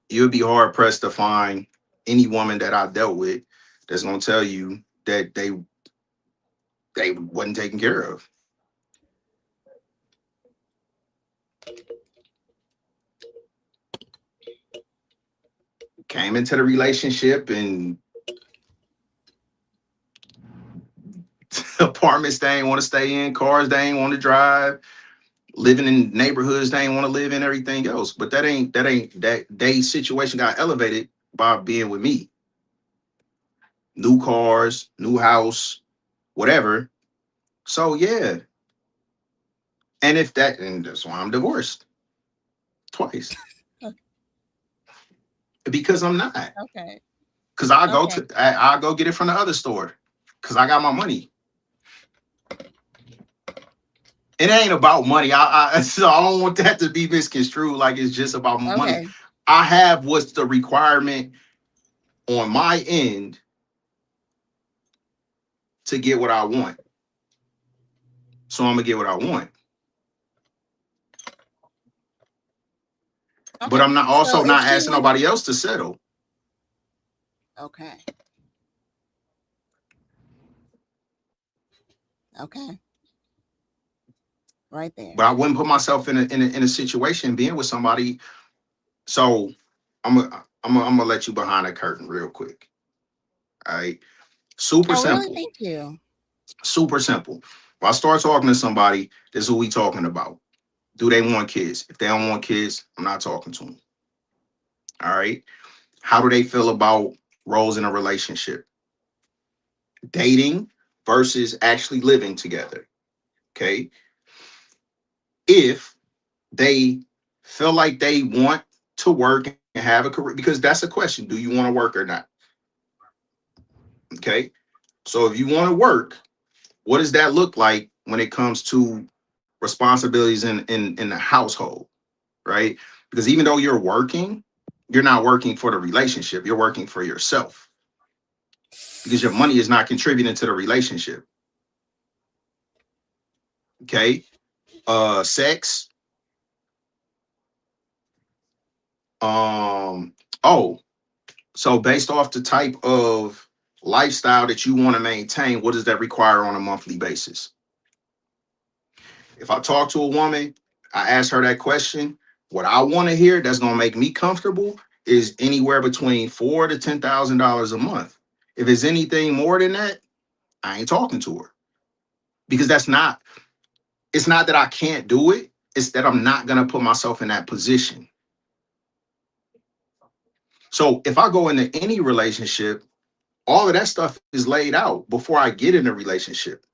Speaker 7: you'll be hard pressed to find any woman that I dealt with that's gonna tell you that they wasn't taken care of. Came into the relationship and apartments they ain't want to stay in, cars they ain't want to drive, living in neighborhoods they ain't want to live in, everything else. But that they situation got elevated by being with me. New cars, new house, whatever. So yeah. And that's why I'm divorced twice. Because I'm not.
Speaker 8: Okay.
Speaker 7: Because
Speaker 8: Okay.
Speaker 7: I'll go get it from the other store. Because I got my money. It ain't about money. So I don't want that to be misconstrued like it's just about money.
Speaker 8: Okay.
Speaker 7: I have what's the requirement on my end to get what I want. So I'm gonna get what I want. But
Speaker 8: Okay.
Speaker 7: I'm not
Speaker 8: So
Speaker 7: also
Speaker 8: if
Speaker 7: not
Speaker 8: she
Speaker 7: asking
Speaker 8: went,
Speaker 7: nobody else to settle.
Speaker 8: okay. Okay. Right there.
Speaker 7: But I wouldn't put myself in a situation being with somebody. So I'm gonna let you behind the curtain real quick. All right. Super
Speaker 8: Oh, really?
Speaker 7: simple.
Speaker 8: Thank you.
Speaker 7: Super simple. If I start talking to somebody, this is what we talking about. Do they want kids? If they don't want kids, I'm not talking to them. All right. How do they feel about roles in a relationship? Dating versus actually living together. Okay. If they feel like they want to work and have a career, because that's a question. Do you want to work or not? Okay. So if you want to work, what does that look like when it comes to responsibilities in the household, right? Because even though you're working, you're not working for the relationship. You're working for yourself because your money is not contributing to the relationship. Okay. Sex. Oh, so based off the type of lifestyle that you want to maintain, what does that require on a monthly basis? If I talk to a woman, I ask her that question, what I want to hear that's gonna make me comfortable is anywhere between $4,000 to $10,000 a month. If it's anything more than that, I ain't talking to her, because it's not that I can't do it, it's that I'm not gonna put myself in that position. So if I go into any relationship, all of that stuff is laid out before I get in a relationship.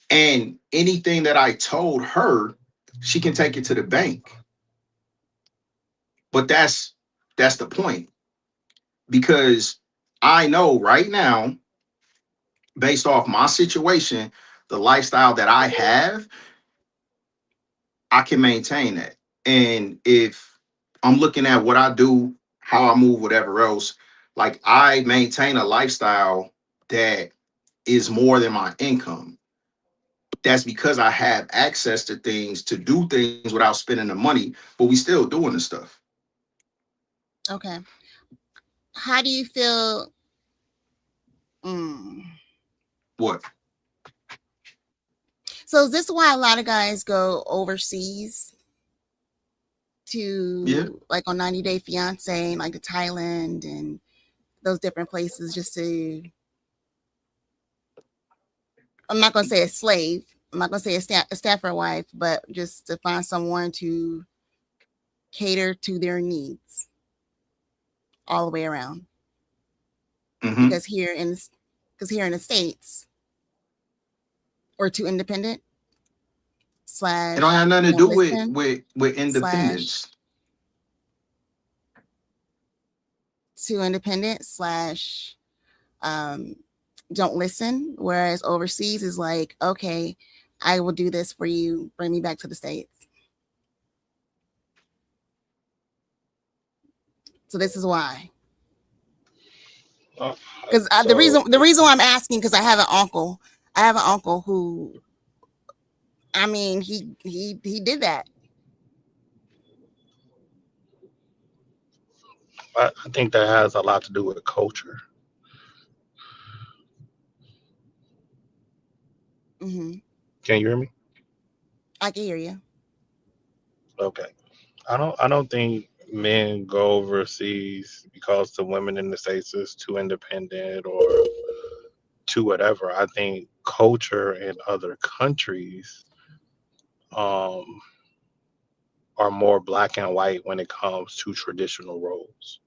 Speaker 7: And anything that I told her, she can take it to the bank. But that's the point, because I know right now, based off my situation, the lifestyle that I have, I can maintain that. And if I'm looking at what I do, how I move, whatever else, like I maintain a lifestyle that is more than my income. That's because I have access to things to do things without spending the money, but we still doing the stuff.
Speaker 8: Okay. How do you feel? Mm.
Speaker 7: What?
Speaker 8: So is this why a lot of guys go overseas
Speaker 7: Yeah.
Speaker 8: to like on 90 Day Fiance, like to Thailand and those different places, just to, I'm not going to say a slave, I'm not going to say a staffer wife, but just to find someone to cater to their needs all the way around.
Speaker 7: Mm-hmm.
Speaker 8: Because here in the States, we're too independent
Speaker 7: It don't have
Speaker 8: /
Speaker 7: nothing to
Speaker 8: don't
Speaker 7: do with
Speaker 8: listen /
Speaker 7: independence.
Speaker 8: too independent / don't listen. Whereas overseas is like, okay, I will do this for you. Bring me back to the States. So this is why. Because the reason why I'm asking, because I have an uncle. I have an uncle who, I mean, he did that.
Speaker 6: I think that has a lot to do with culture.
Speaker 8: Mm-hmm.
Speaker 6: Can you hear me?
Speaker 8: I can hear you.
Speaker 6: Okay. I don't think men go overseas because the women in the States is too independent or too whatever. I think culture in other countries are more black and white when it comes to traditional roles.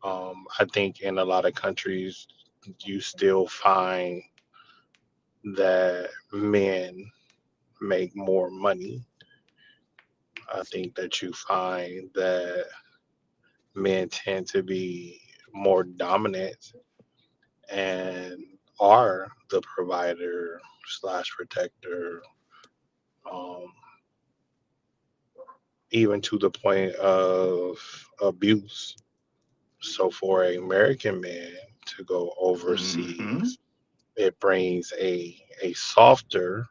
Speaker 6: I think in a lot of countries you still find that men make more money. I think that you find that men tend to be more dominant and are the provider / protector, um, even to the point of abuse. So for an American man to go overseas,
Speaker 7: Mm-hmm.
Speaker 6: it brings a softer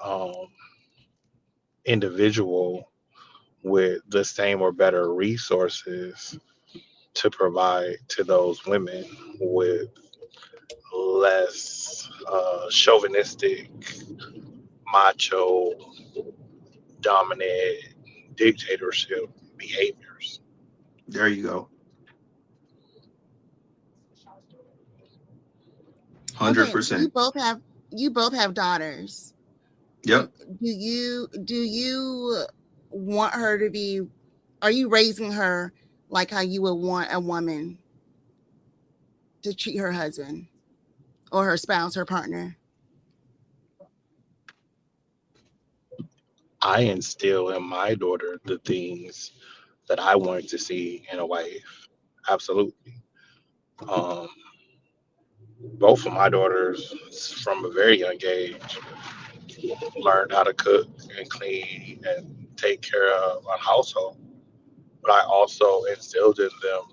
Speaker 6: um, individual with the same or better resources to provide to those women with less chauvinistic, macho, dominant dictatorship behaviors.
Speaker 7: There you go.
Speaker 8: Okay,
Speaker 7: 100%.
Speaker 8: you both have daughters.
Speaker 7: Yep.
Speaker 8: Do you want her to be? Are you raising her like how you would want a woman to treat her husband or her spouse, her partner?
Speaker 6: I instill in my daughter the things that I wanted to see in a wife. Absolutely. Um, both of my daughters, from a very young age, learned how to cook and clean and take care of a household. But I also instilled in them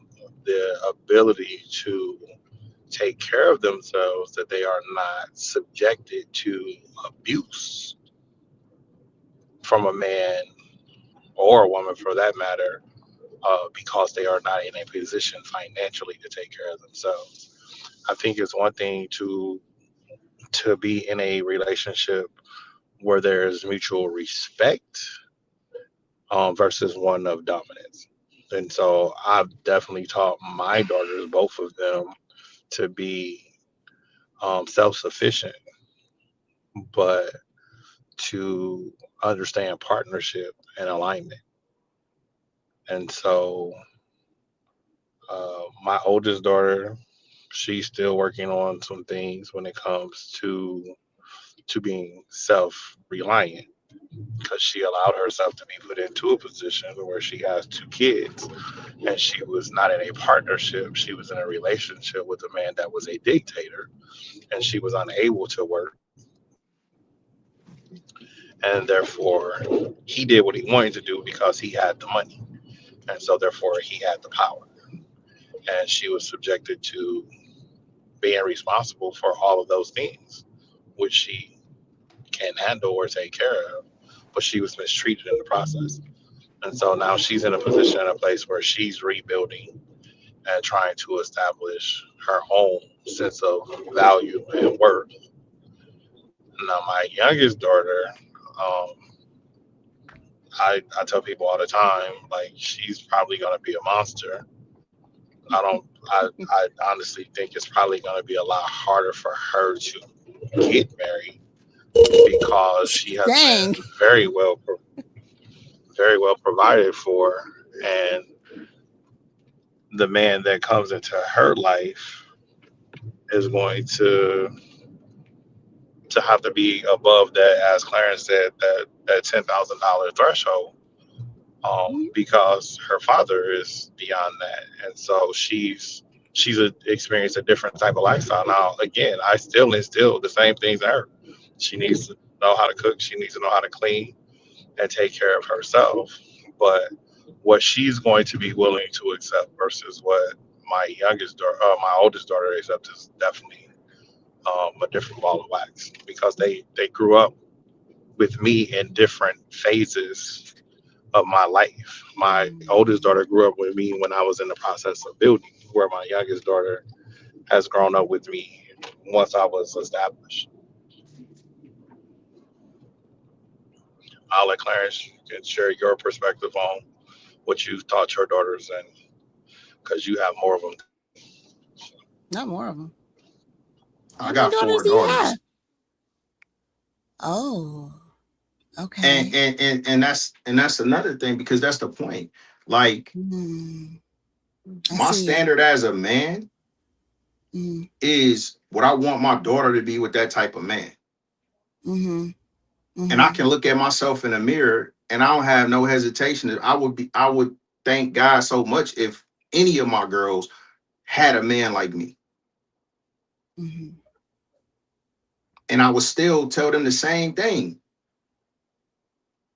Speaker 6: the ability to take care of themselves, that they are not subjected to abuse from a man or a woman for that matter, because they are not in a position financially to take care of themselves. I think it's one thing to be in a relationship where there is mutual respect, versus one of dominance. And so I've definitely taught my daughters, both of them, to be self sufficient, but to understand partnership and alignment. And so my oldest daughter, she's still working on some things when it comes to being self reliant, because she allowed herself to be put into a position where she has two kids, and she was not in a partnership. She was in a relationship with a man that was a dictator, and she was unable to work. And therefore, he did what he wanted to do because he had the money. And so, therefore, he had the power. And she was subjected to being responsible for all of those things, which she can't handle or take care of. But she was mistreated in the process. And so now she's in a position, in a place where she's rebuilding and trying to establish her own sense of value and worth. Now, my youngest daughter, um, I tell people all the time, like, she's probably going to be a monster. I honestly think it's probably going to be a lot harder for her to get married, because she has
Speaker 8: Dang.
Speaker 6: been very well provided for, and the man that comes into her life is going to have to be above that, as Clarence said, that $10,000 threshold, because her father is beyond that, and so she's experienced a different type of lifestyle. Now, again, I still instill the same things in her. She needs to know how to cook. She needs to know how to clean and take care of herself. But what she's going to be willing to accept versus what my oldest daughter accepts, is definitely a different ball of wax, because they grew up with me in different phases of my life. My oldest daughter grew up with me when I was in the process of building, where my youngest daughter has grown up with me once I was established. I'll let Clarence can share your perspective on what you've taught your daughters, and because you have more of them.
Speaker 8: Not more of them.
Speaker 5: I
Speaker 8: How
Speaker 5: got
Speaker 8: many daughters
Speaker 5: four
Speaker 8: do you have?
Speaker 5: daughters.
Speaker 8: Oh,
Speaker 5: And
Speaker 8: okay.
Speaker 5: that's another thing, because that's the point. Like,
Speaker 8: I
Speaker 5: my
Speaker 8: see.
Speaker 5: standard as a man
Speaker 8: Mm,
Speaker 5: is what I want my daughter to be with that type of man.
Speaker 8: mm-hmm,
Speaker 5: And I
Speaker 8: mm-hmm,
Speaker 5: can look at myself in the mirror, and I don't have no hesitation. I would thank God so much if any of my girls had a man like me.
Speaker 8: mm-hmm.
Speaker 5: And I would still tell them the same thing.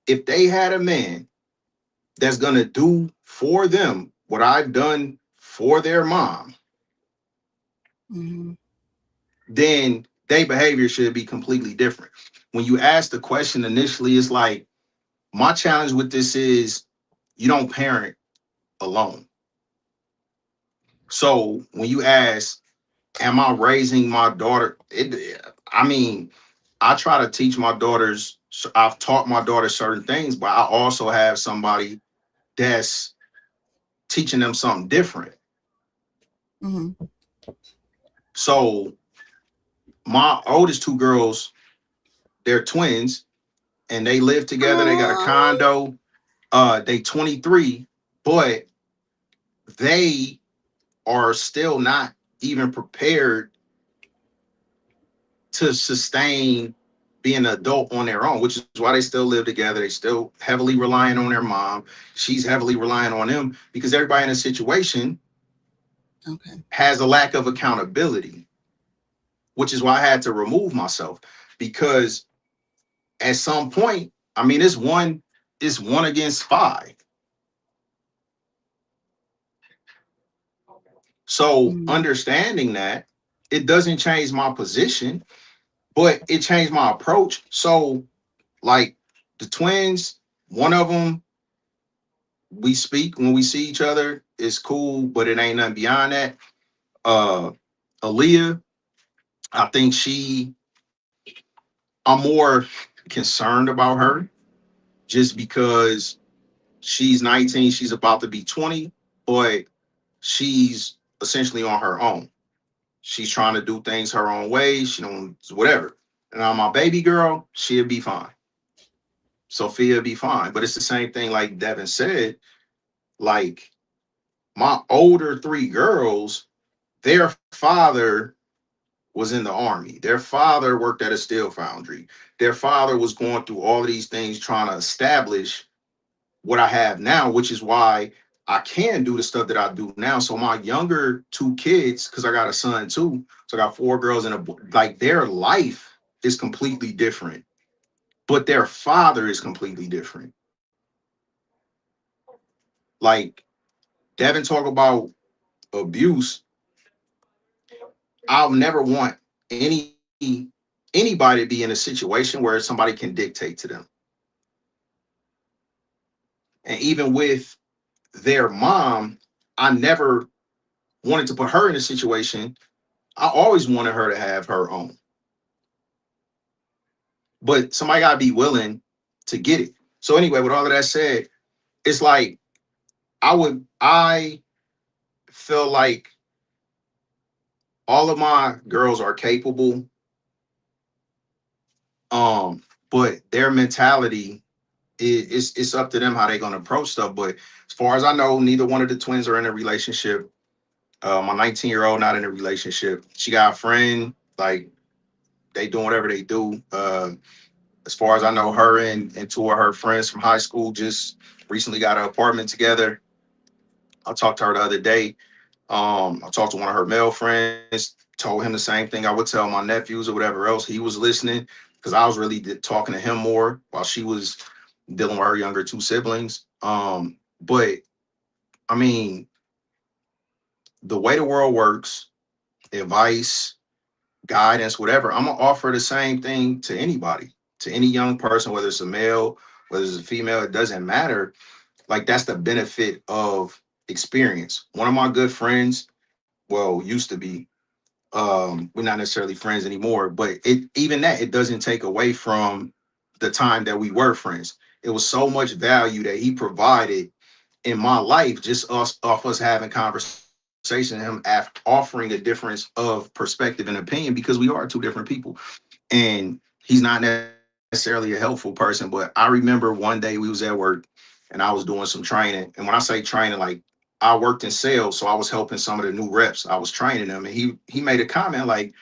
Speaker 5: If they had a man that's gonna do for them what I've done for their mom,
Speaker 8: Mm-hmm.
Speaker 5: then their behavior should be completely different. When you ask the question initially, it's like, my challenge with this is, you don't parent alone. So when you ask, am I raising my daughter? I mean, I try to teach my daughters. I've taught my daughters certain things, but I also have somebody that's teaching them something different.
Speaker 8: Mm-hmm.
Speaker 5: So my oldest two girls, they're twins, and they live together. They got a
Speaker 8: Oh,
Speaker 5: condo. They 23, but they are still not even prepared to sustain
Speaker 7: being an adult on their own, which is why they still live together. They still heavily relying on their mom. She's heavily relying on them because everybody in a situation
Speaker 8: Okay.
Speaker 7: has a lack of accountability, which is why I had to remove myself because at some point, I mean, it's one against five. So
Speaker 8: Mm.
Speaker 7: understanding that it doesn't change my position, but it changed my approach. So like the twins, one of them, we speak when we see each other. It's cool, but it ain't nothing beyond that. Uh Aaliyah, I think I'm more concerned about her just because she's 19, she's about to be 20, but she's essentially on her own. She's trying to do things her own way. She don't whatever. And on my baby girl, she'll be fine. Sophia be fine. But it's the same thing like Devin said. Like my older three girls, their father was in the army. Their father worked at a steel foundry. Their father was going through all of these things trying to establish what I have now, which is why I can do the stuff that I do now. So my younger two kids, because I got a son too, so I got four girls and a boy, like their life is completely different, but their father is completely different. Like Devin talk about abuse. I'll never want anybody to be in a situation where somebody can dictate to them. And even with their mom, I never wanted to put her in a situation. I always wanted her to have her own. But somebody gotta be willing to get it. So anyway, with all of that said, it's like I feel like all of my girls are capable, but their mentality it's up to them how they're gonna approach stuff. But as far as I know, neither one of the twins are in a relationship. My 19-year-old not in a relationship. She got a friend, like they doing whatever they do. As far as I know, her and two of her friends from high school just recently got an apartment together. I talked to her the other day. I talked to one of her male friends, told him the same thing I would tell my nephews or whatever else. He was listening because I was really talking to him more while she was dealing with her younger two siblings. But I mean, the way the world works, advice, guidance, whatever, I'm gonna offer the same thing to anybody, to any young person, whether it's a male, whether it's a female, it doesn't matter. Like that's the benefit of experience. One of my good friends, well, used to be, we're not necessarily friends anymore, but it even that it doesn't take away from the time that we were friends. It was so much value that he provided in my life, just us off us having conversation, him offering a difference of perspective and opinion because we are two different people. And he's not necessarily a helpful person, but I remember one day we was at work and I was doing some training. And when I say training, like I worked in sales, so I was helping some of the new reps. I was training them, and he made a comment like,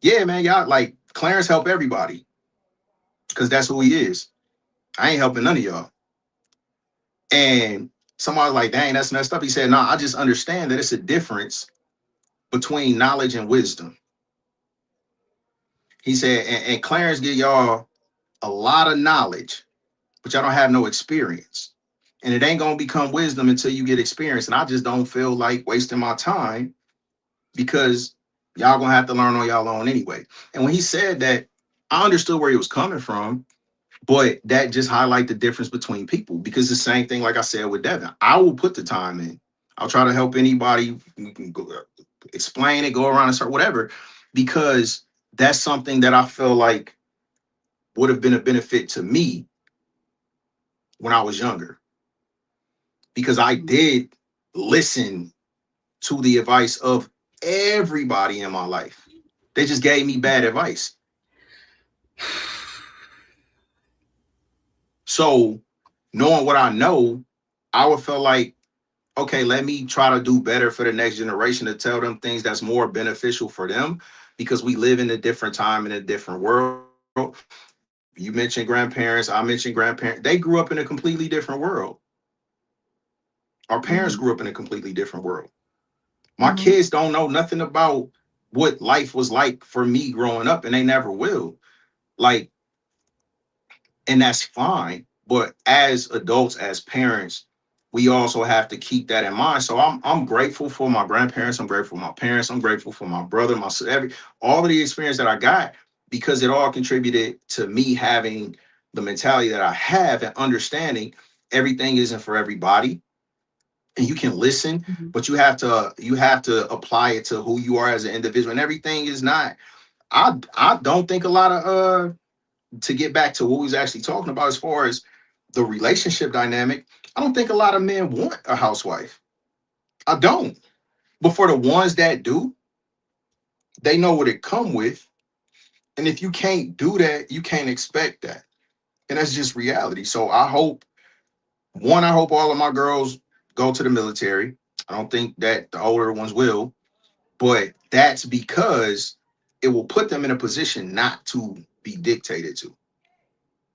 Speaker 7: "Yeah, man, y'all like Clarence help everybody because that's who he is. I ain't helping none of y'all." And somebody was like, "Dang, that's messed up." He said, "Nah, I just understand that it's a difference between knowledge and wisdom." He said, and Clarence give y'all a lot of knowledge, but y'all don't have no experience. And it ain't gonna become wisdom until you get experience. And I just don't feel like wasting my time because y'all gonna have to learn on y'all own anyway. And when he said that, I understood where he was coming from, but that just highlight the difference between people because the same thing, like I said with Devin, I will put the time in. I'll try to help anybody. We can go, explain it, go around and start whatever, because that's something that I feel like would have been a benefit to me when I was younger because I did listen to the advice of everybody in my life. They just gave me bad advice. So knowing what I know, I would feel like, okay, let me try to do better for the next generation to tell them things that's more beneficial for them because we live in a different time in a different world. You mentioned grandparents, I mentioned grandparents. They grew up in a completely different world. Our parents
Speaker 8: Mm-hmm.
Speaker 7: grew up in a completely different world. My
Speaker 8: Mm-hmm.
Speaker 7: kids don't know nothing about what life was like for me growing up, and they never will. Like, and that's fine. But as adults, as parents, we also have to keep that in mind. So I'm grateful for my grandparents. I'm grateful for my parents. I'm grateful for my brother, my all of the experience that I got because it all contributed to me having the mentality that I have and understanding everything isn't for everybody. And you can listen,
Speaker 8: Mm-hmm.
Speaker 7: but you have to apply it to who you are as an individual. And everything is not. I don't think a lot of to get back to what we was actually talking about as far as the relationship dynamic, I don't think a lot of men want a housewife. I don't. But for the ones that do, they know what it come with. And if you can't do that, you can't expect that. And that's just reality. So I hope all of my girls go to the military. I don't think that the older ones will, but that's because it will put them in a position not to be dictated to,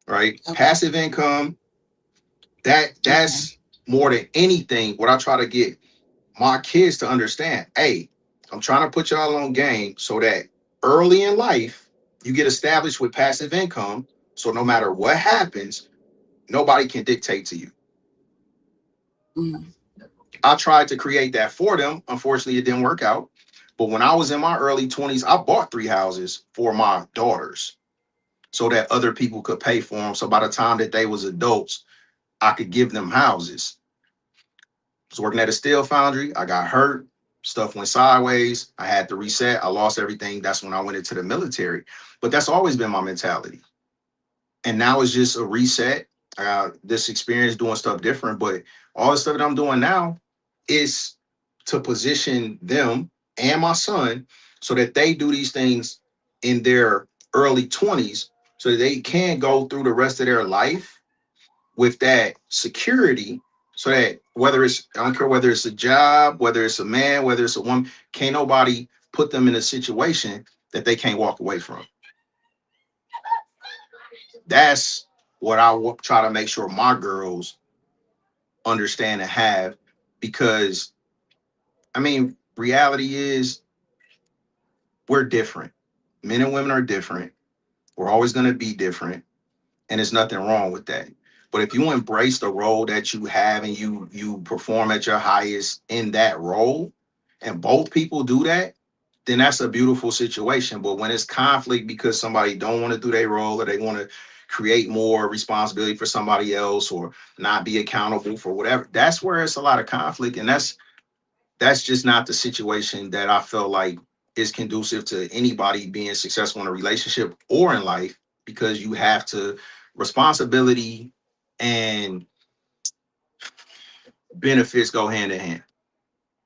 Speaker 7: right?
Speaker 8: Okay.
Speaker 7: Passive income, that
Speaker 8: Okay.
Speaker 7: that's more than anything what I try to get my kids to understand. Hey, I'm trying to put y'all on game so that early in life you get established with passive income, so no matter what happens, nobody can dictate to you.
Speaker 8: Mm-hmm.
Speaker 7: I tried to create that for them. Unfortunately, it didn't work out. But when I was in my early 20s, I bought 3 houses for my daughters so that other people could pay for them. So by the time that they was adults, I could give them houses. Was working at a steel foundry. I got hurt. Stuff went sideways. I had to reset. I lost everything. That's when I went into the military. But that's always been my mentality. And now it's just a reset. I got this experience doing stuff different. But all the stuff that I'm doing now is to position them and my son so that they do these things in their early 20s so that they can go through the rest of their life with that security so that whether it's I don't care whether it's a job, whether it's a man, whether it's a woman, can't nobody put them in a situation that they can't walk away from. That's what try to make sure my girls understand and have because I mean reality is we're different. Men and women are different. We're always going to be different and there's nothing wrong with that. But if you embrace the role that you have and you perform at your highest in that role, and both people do that, then that's a beautiful situation. But when it's conflict because somebody don't want to do their role or they want to create more responsibility for somebody else or not be accountable for whatever, that's where it's a lot of conflict. And that's just not the situation that I feel like is conducive to anybody being successful in a relationship or in life because you have to responsibility and benefits go hand in hand.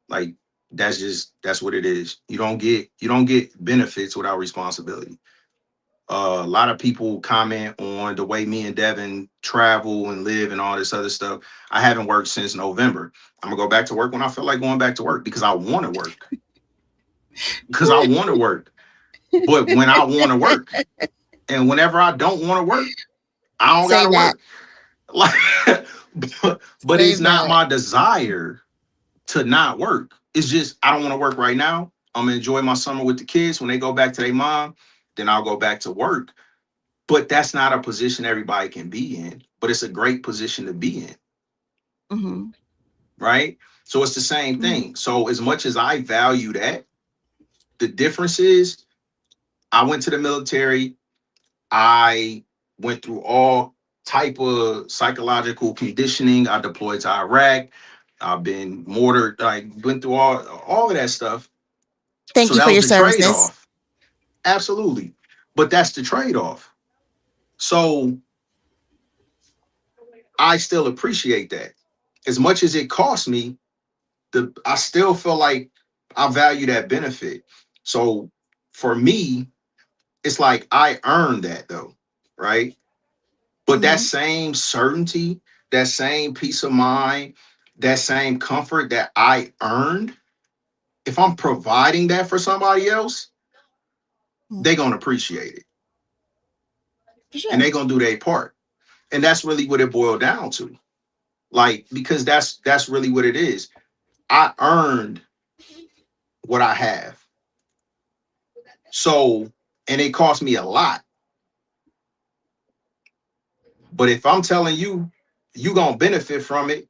Speaker 7: Like that's what it is. You don't get benefits without responsibility. A lot of people comment on the way me and Devin travel and live and all this other stuff. I haven't worked since November. I'm gonna go back to work when I feel like going back to work because I want to work. Because I want to work. But when I want to work and whenever I don't want to work, I don't
Speaker 8: Say
Speaker 7: gotta
Speaker 8: that.
Speaker 7: work. Like, but
Speaker 8: Say
Speaker 7: it's not
Speaker 8: that.
Speaker 7: my desire to not work. It's just I don't want to work right now. I'm gonna enjoy my summer with the kids. When they go back to their mom, then I'll go back to work. But that's not a position everybody can be in. But it's a great position to be in,
Speaker 8: Mm-hmm.
Speaker 7: right? So it's the same
Speaker 8: Mm-hmm.
Speaker 7: thing. So as much as I value that, the difference is I went to the military. I went through all type of psychological conditioning. I deployed to Iraq. I've been mortared, like went through all of that stuff.
Speaker 8: Thank
Speaker 7: So
Speaker 8: you
Speaker 7: that
Speaker 8: for
Speaker 7: was
Speaker 8: your
Speaker 7: the
Speaker 8: services.
Speaker 7: trade-off. Absolutely. But that's the trade-off. So I still appreciate that. As much as it cost me, I still feel like I value that benefit. So for me, it's like I earned that though, right? But that
Speaker 8: Mm-hmm.
Speaker 7: same certainty, that same peace of mind, that same comfort that I earned, if I'm providing that for somebody else, they're gonna appreciate it.
Speaker 8: For sure.
Speaker 7: and they gonna do their part. And that's really what it boiled down to. Like, because that's really what it is. I earned what I have. So, and it cost me a lot. But if I'm telling you, you gonna benefit from it,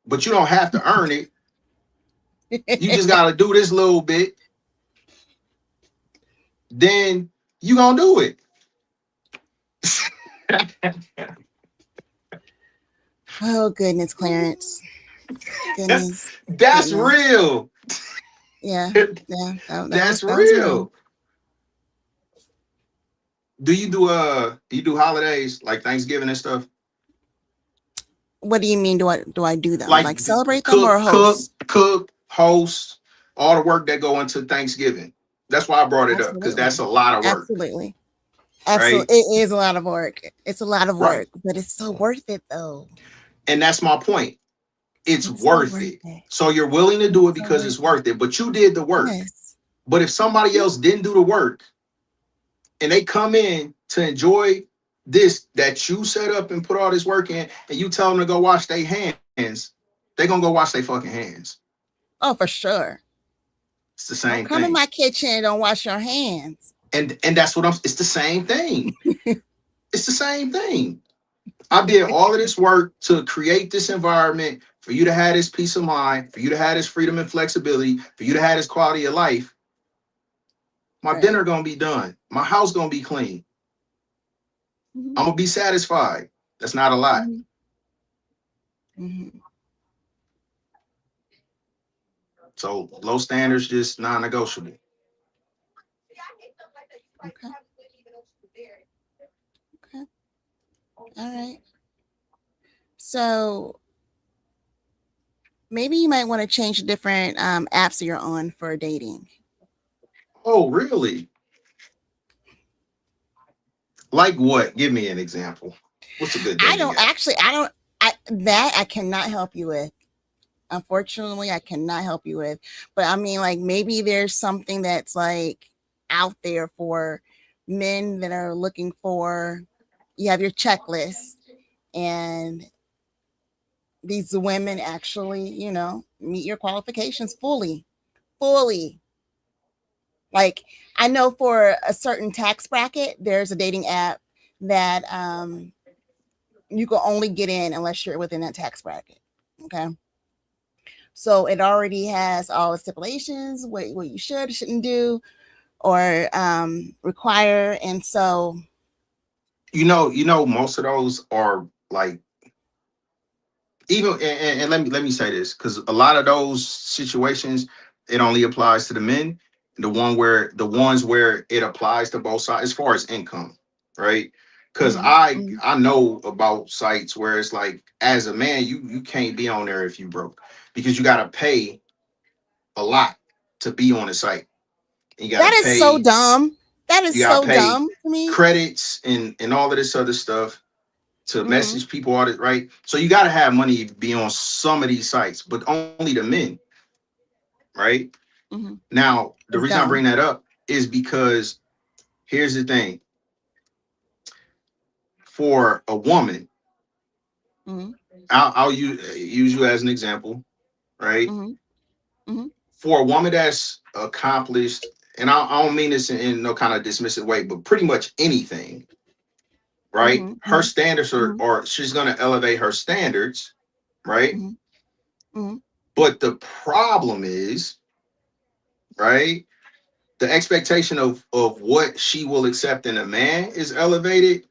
Speaker 7: but you don't have to earn it. You just gotta do this little bit. Then you gonna do it.
Speaker 8: Oh goodness, Clarence. Goodness.
Speaker 7: That's
Speaker 8: goodness.
Speaker 7: real.
Speaker 8: Yeah. Yeah.
Speaker 7: That's
Speaker 8: that was
Speaker 7: real. Do you do holidays like Thanksgiving and stuff?
Speaker 8: What do you mean? Do I do them?
Speaker 7: Like
Speaker 8: Like celebrate them or host?
Speaker 7: cook, host, all the work that go into Thanksgiving. That's why I brought it up, because that's a lot of work.
Speaker 8: Absolutely.
Speaker 7: Right?
Speaker 8: Absolutely. It is a lot of work. It's a lot of
Speaker 7: Right.
Speaker 8: work, but it's so worth it though.
Speaker 7: And that's my point. It's
Speaker 8: so
Speaker 7: worth it. So you're willing to do it because it's worth it, but you did the work.
Speaker 8: Yes.
Speaker 7: But if somebody else didn't do the work and they come in to enjoy this that you set up and put all this work in, and you tell them to go wash their hands, they're gonna go wash their fucking hands.
Speaker 8: Oh, for sure.
Speaker 7: It's the same
Speaker 8: Come in
Speaker 7: thing.
Speaker 8: my kitchen and don't wash your hands.
Speaker 7: And that's what it's the same thing. It's the same thing. I did all of this work to create this environment for you to have this peace of mind, for you to have this freedom and flexibility, for you to have this quality of life. My
Speaker 8: Right.
Speaker 7: dinner gonna be done. My house gonna be clean.
Speaker 8: Mhm.
Speaker 7: I'm gonna be satisfied. That's not a lot.
Speaker 8: Mhm.
Speaker 7: So low standards, just non-negotiable.
Speaker 8: Okay. Okay. All right. So maybe you might want to change the different apps that you're on for dating.
Speaker 7: Oh, really? Like what? Give me an example. What's a good dating app?
Speaker 8: I cannot help you with. Unfortunately, I cannot help you with. But I mean, like maybe there's something that's like out there for men that are looking for, you have your checklist, and these women actually, meet your qualifications fully. Like I know for a certain tax bracket, there's a dating app that you can only get in unless you're within that tax bracket. Okay. So it already has all the stipulations, what you shouldn't do, or require. And so
Speaker 7: most of those are like, even and let me say this, because a lot of those situations, it only applies to the men. The ones where it applies to both sides as far as income, right? Because I know about sites where it's like, as a man, you can't be on there if you broke, because you gotta pay a lot to be on the site.
Speaker 8: That is so dumb. That is so dumb to me.
Speaker 7: Credits and all of this other stuff to message people, all that, right? So you got to have money to be on some of these sites, but only the men, right?
Speaker 8: Mm-hmm.
Speaker 7: Now, the
Speaker 8: It's
Speaker 7: reason I
Speaker 8: dumb.
Speaker 7: bring that up is because here's the thing. For a woman,
Speaker 8: Mm-hmm.
Speaker 7: I'll use you as an example, right?
Speaker 8: Mm-hmm. Mm-hmm.
Speaker 7: For a woman that's accomplished, and I don't mean this in no kind of dismissive way, but pretty much anything, right?
Speaker 8: Mm-hmm.
Speaker 7: Her standards
Speaker 8: Mhm.
Speaker 7: or she's going to elevate her standards, right?
Speaker 8: Mm-hmm. Mm-hmm.
Speaker 7: But the problem is, right, the expectation of what she will accept in a man is elevated,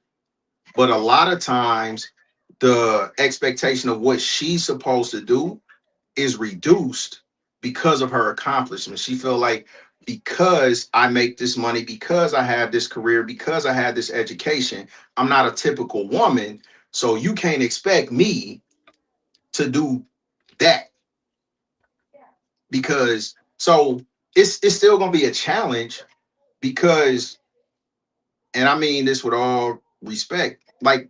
Speaker 7: but a lot of times the expectation of what she's supposed to do is reduced because of her accomplishments. She feel like, because I make this money, because I have this career, because I have this education, I'm not a typical woman, so you can't expect me to do that. Because so it's still gonna be a challenge, because, and I mean this with all respect, like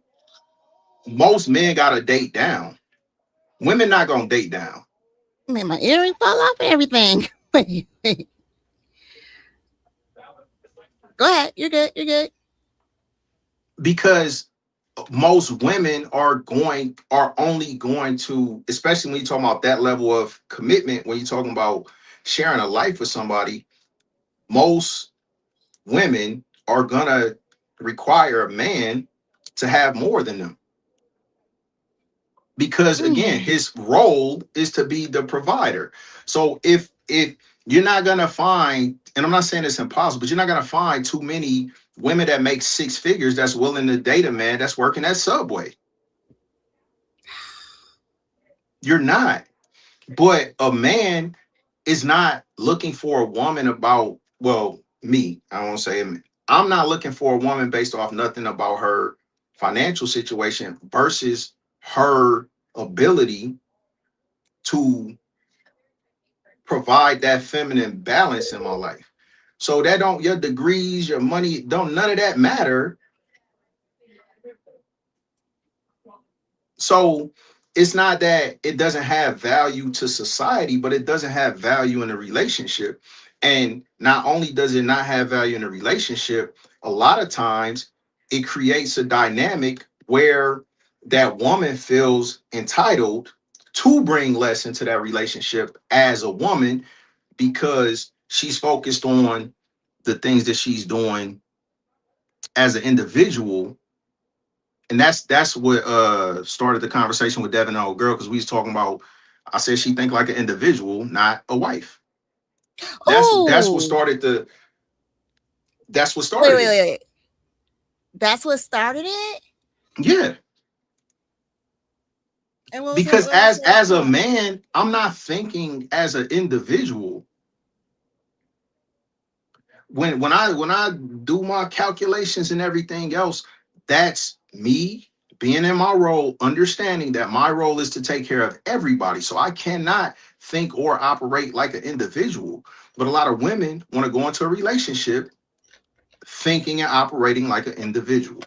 Speaker 7: most men gotta date down. Women not gonna date down.
Speaker 8: Man, my earring fall off and everything. Wait. Go ahead. You're good. You're good.
Speaker 7: because most women are only going to, especially when you're talking about that level of commitment, when you're talking about sharing a life with somebody, most women are gonna require a man to have more than them, because again,
Speaker 8: Mm.
Speaker 7: his role is to be the provider. So if you're not gonna find, and I'm not saying it's impossible, but you're not gonna find too many women that make six figures that's willing to date a man that's working at Subway. You're not. But a man is not looking for a woman about, well, me, I won't say him. I'm not looking for a woman based off nothing about her financial situation versus her ability to provide that feminine balance in my life. So that don't, your degrees, your money, don't, none of that matter. So it's not that it doesn't have value to society, but it doesn't have value in a relationship. And not only does it not have value in a relationship, a lot of times it creates a dynamic where that woman feels entitled to bring less into that relationship as a woman, because she's focused on the things that she's doing as an individual. And that's what started the conversation with Devin and old girl, because we was talking about, I said she think like an individual, not a wife. That's what
Speaker 8: Oh,
Speaker 7: started the that's what
Speaker 8: wait,
Speaker 7: started
Speaker 8: wait,
Speaker 7: it.
Speaker 8: wait, wait. That's what started it.
Speaker 7: Yeah.
Speaker 8: And what was her?
Speaker 7: Because
Speaker 8: What was her?
Speaker 7: as a man, I'm not thinking as an individual. When I do my calculations and everything else, that's me being in my role, understanding that my role is to take care of everybody. So I cannot think or operate like an individual. But a lot of women want to go into a relationship thinking and operating like an individual.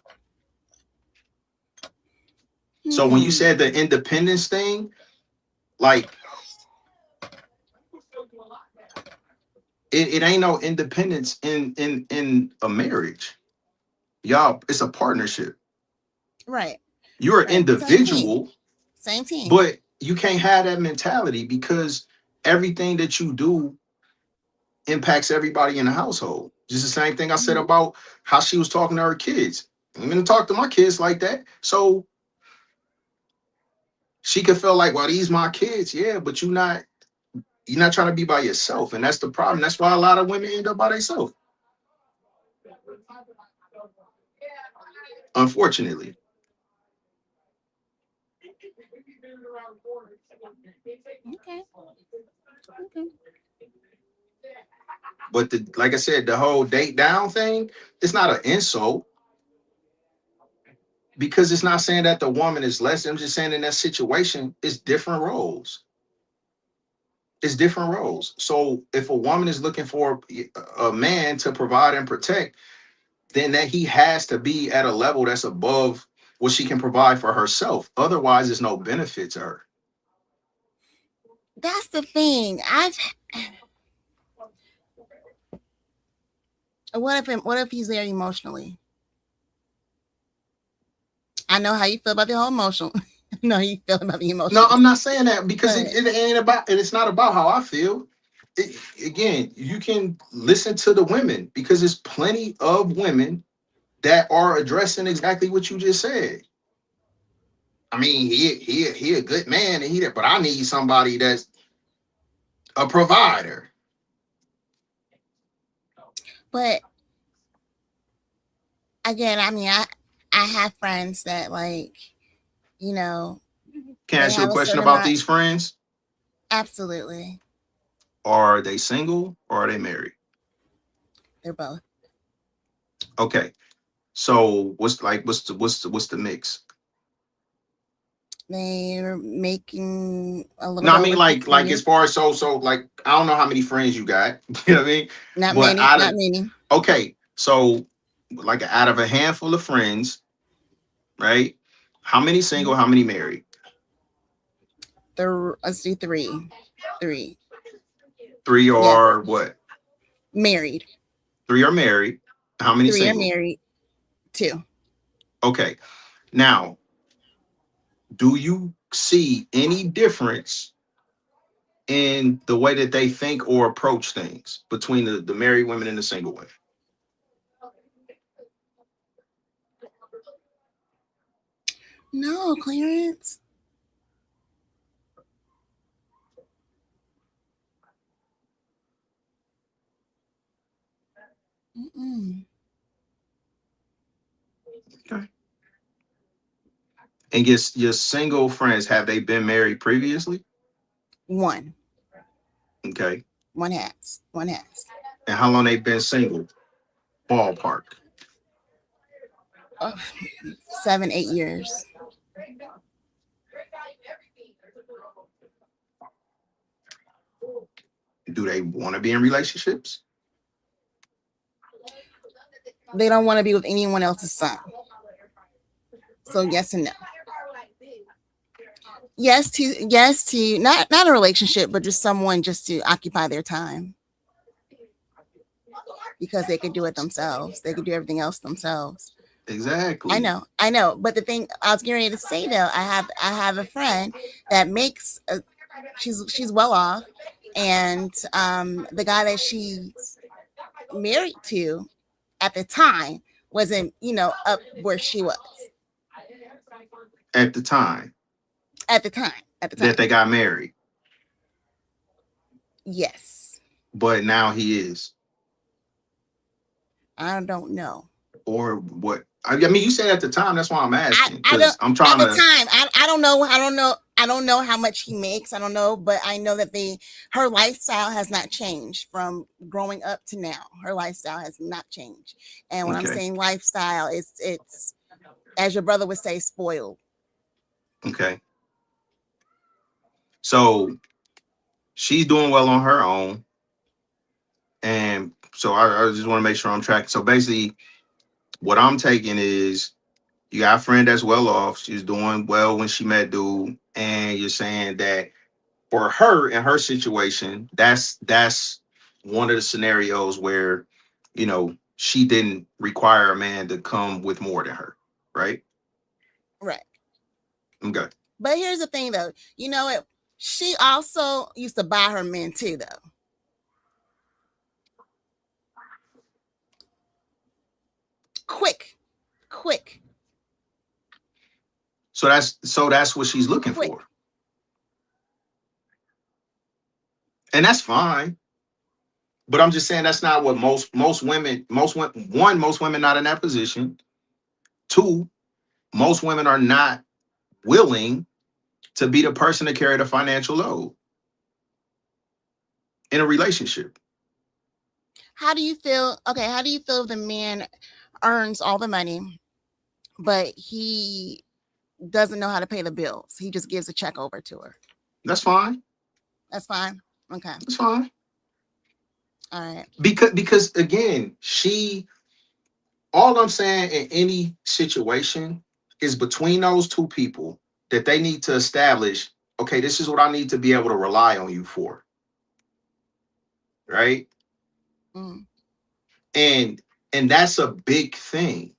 Speaker 7: So when you
Speaker 8: Hmm.
Speaker 7: said the independence thing, like it ain't no independence in a marriage. Y'all, it's a partnership.
Speaker 8: Right,
Speaker 7: You're an
Speaker 8: right. Same team.
Speaker 7: individual,
Speaker 8: Same team.
Speaker 7: but you can't have that mentality, because everything that you do impacts everybody in the household. Just the same thing I said
Speaker 8: Mhm.
Speaker 7: about how she was talking to her kids. I'm gonna talk to my kids like that. So she could feel like, well, these my kids, yeah, but you're not trying to be by yourself. And that's the problem. That's why a lot of women end up by themselves, unfortunately.
Speaker 8: Okay. Okay.
Speaker 7: But like I said, the whole date down thing, it's not an insult, because it's not saying that the woman is less. I'm just saying in that situation, it's different roles. It's different roles. So if a woman is looking for a man to provide and protect, then that he has to be at a level that's above what she can provide for herself. Otherwise, there's no benefit to her.
Speaker 8: That's the thing. What if he's there emotionally? I know how you feel about the whole emotional. I know how you feel about the
Speaker 7: No,
Speaker 8: emotions.
Speaker 7: I'm not saying that, because
Speaker 8: But
Speaker 7: it ain't about, and it's not about how I feel. Again, you can listen to the women, because there's plenty of women that are addressing exactly what you just said. I mean, he a good man, and but I need somebody that's a provider.
Speaker 8: but again, I mean, I have friends that like, you know,
Speaker 7: Can I
Speaker 8: they
Speaker 7: ask you a
Speaker 8: have a
Speaker 7: question
Speaker 8: certain
Speaker 7: about
Speaker 8: amount.
Speaker 7: these friends?
Speaker 8: Absolutely,
Speaker 7: Are they single or are they married?
Speaker 8: they're both.
Speaker 7: Okay. So what's the mix?
Speaker 8: They're making a little
Speaker 7: No,
Speaker 8: bit
Speaker 7: I mean
Speaker 8: over
Speaker 7: like
Speaker 8: 6 million.
Speaker 7: as far as so like I don't know how many friends you got, you know what I mean?
Speaker 8: Not
Speaker 7: But
Speaker 8: many,
Speaker 7: out
Speaker 8: not
Speaker 7: of,
Speaker 8: many.
Speaker 7: okay, so like out of a handful of friends, right? How many single,
Speaker 8: Mhm.
Speaker 7: how many married?
Speaker 8: Let's do three. Three.
Speaker 7: Three
Speaker 8: Yeah,
Speaker 7: are what?
Speaker 8: married.
Speaker 7: Three are married. How many
Speaker 8: Three are
Speaker 7: single?
Speaker 8: married. Two.
Speaker 7: Okay. Now, do you see any difference in the way that they think or approach things between the married women and the single women?
Speaker 8: No, Clarence. Mm-mm.
Speaker 7: Okay. And your single friends, have they been married previously?
Speaker 8: One.
Speaker 7: Okay.
Speaker 8: One has. One has.
Speaker 7: And how long they been single? Ballpark.
Speaker 8: Oh, 7, 8 years.
Speaker 7: Do they want to be in relationships?
Speaker 8: They don't want to be with anyone else's son. So yes and no. Yes to not a relationship, but just someone just to occupy their time. Because they could do it themselves. They could do everything else themselves.
Speaker 7: Exactly.
Speaker 8: I know. But the thing I was getting ready to say though, I have a friend that makes she's well off, and the guy that she's married to at the time wasn't, up where she was
Speaker 7: At the time
Speaker 8: that
Speaker 7: they got married.
Speaker 8: Yes.
Speaker 7: But now he is.
Speaker 8: I don't know.
Speaker 7: Or what? I mean, you said at the time. That's why I'm asking.
Speaker 8: I don't.
Speaker 7: I'm trying
Speaker 8: at the
Speaker 7: to.
Speaker 8: time, I don't know. I don't know how much he makes. I don't know, but I know that her lifestyle has not changed from growing up to now. Her lifestyle has not changed. And when I'm
Speaker 7: Okay.
Speaker 8: saying lifestyle, it's as your brother would say, spoiled.
Speaker 7: Okay. So she's doing well on her own, and so I just want to make sure I'm tracking. So basically, what I'm taking is you got a friend that's well off. She's doing well when she met dude, and you're saying that for her in her situation, that's one of the scenarios where she didn't require a man to come with more than her, right?
Speaker 8: Right.
Speaker 7: Okay.
Speaker 8: But here's the thing, though. You know what? She also used to buy her men too, though. Quick.
Speaker 7: So that's what she's looking
Speaker 8: Quick.
Speaker 7: for, and that's fine. But I'm just saying that's not what most women, most women not in that position. Two, most women are not willing to be the person to carry the financial load in a relationship.
Speaker 8: How do you feel? Okay, how do you feel if the man earns all the money, but he doesn't know how to pay the bills? He just gives a check over to her.
Speaker 7: That's fine.
Speaker 8: That's fine. Okay.
Speaker 7: That's fine.
Speaker 8: All right.
Speaker 7: Because again, all I'm saying in any situation is between those two people that they need to establish, okay, this is what I need to be able to rely on you for. Right?
Speaker 8: Mm.
Speaker 7: And that's a big thing,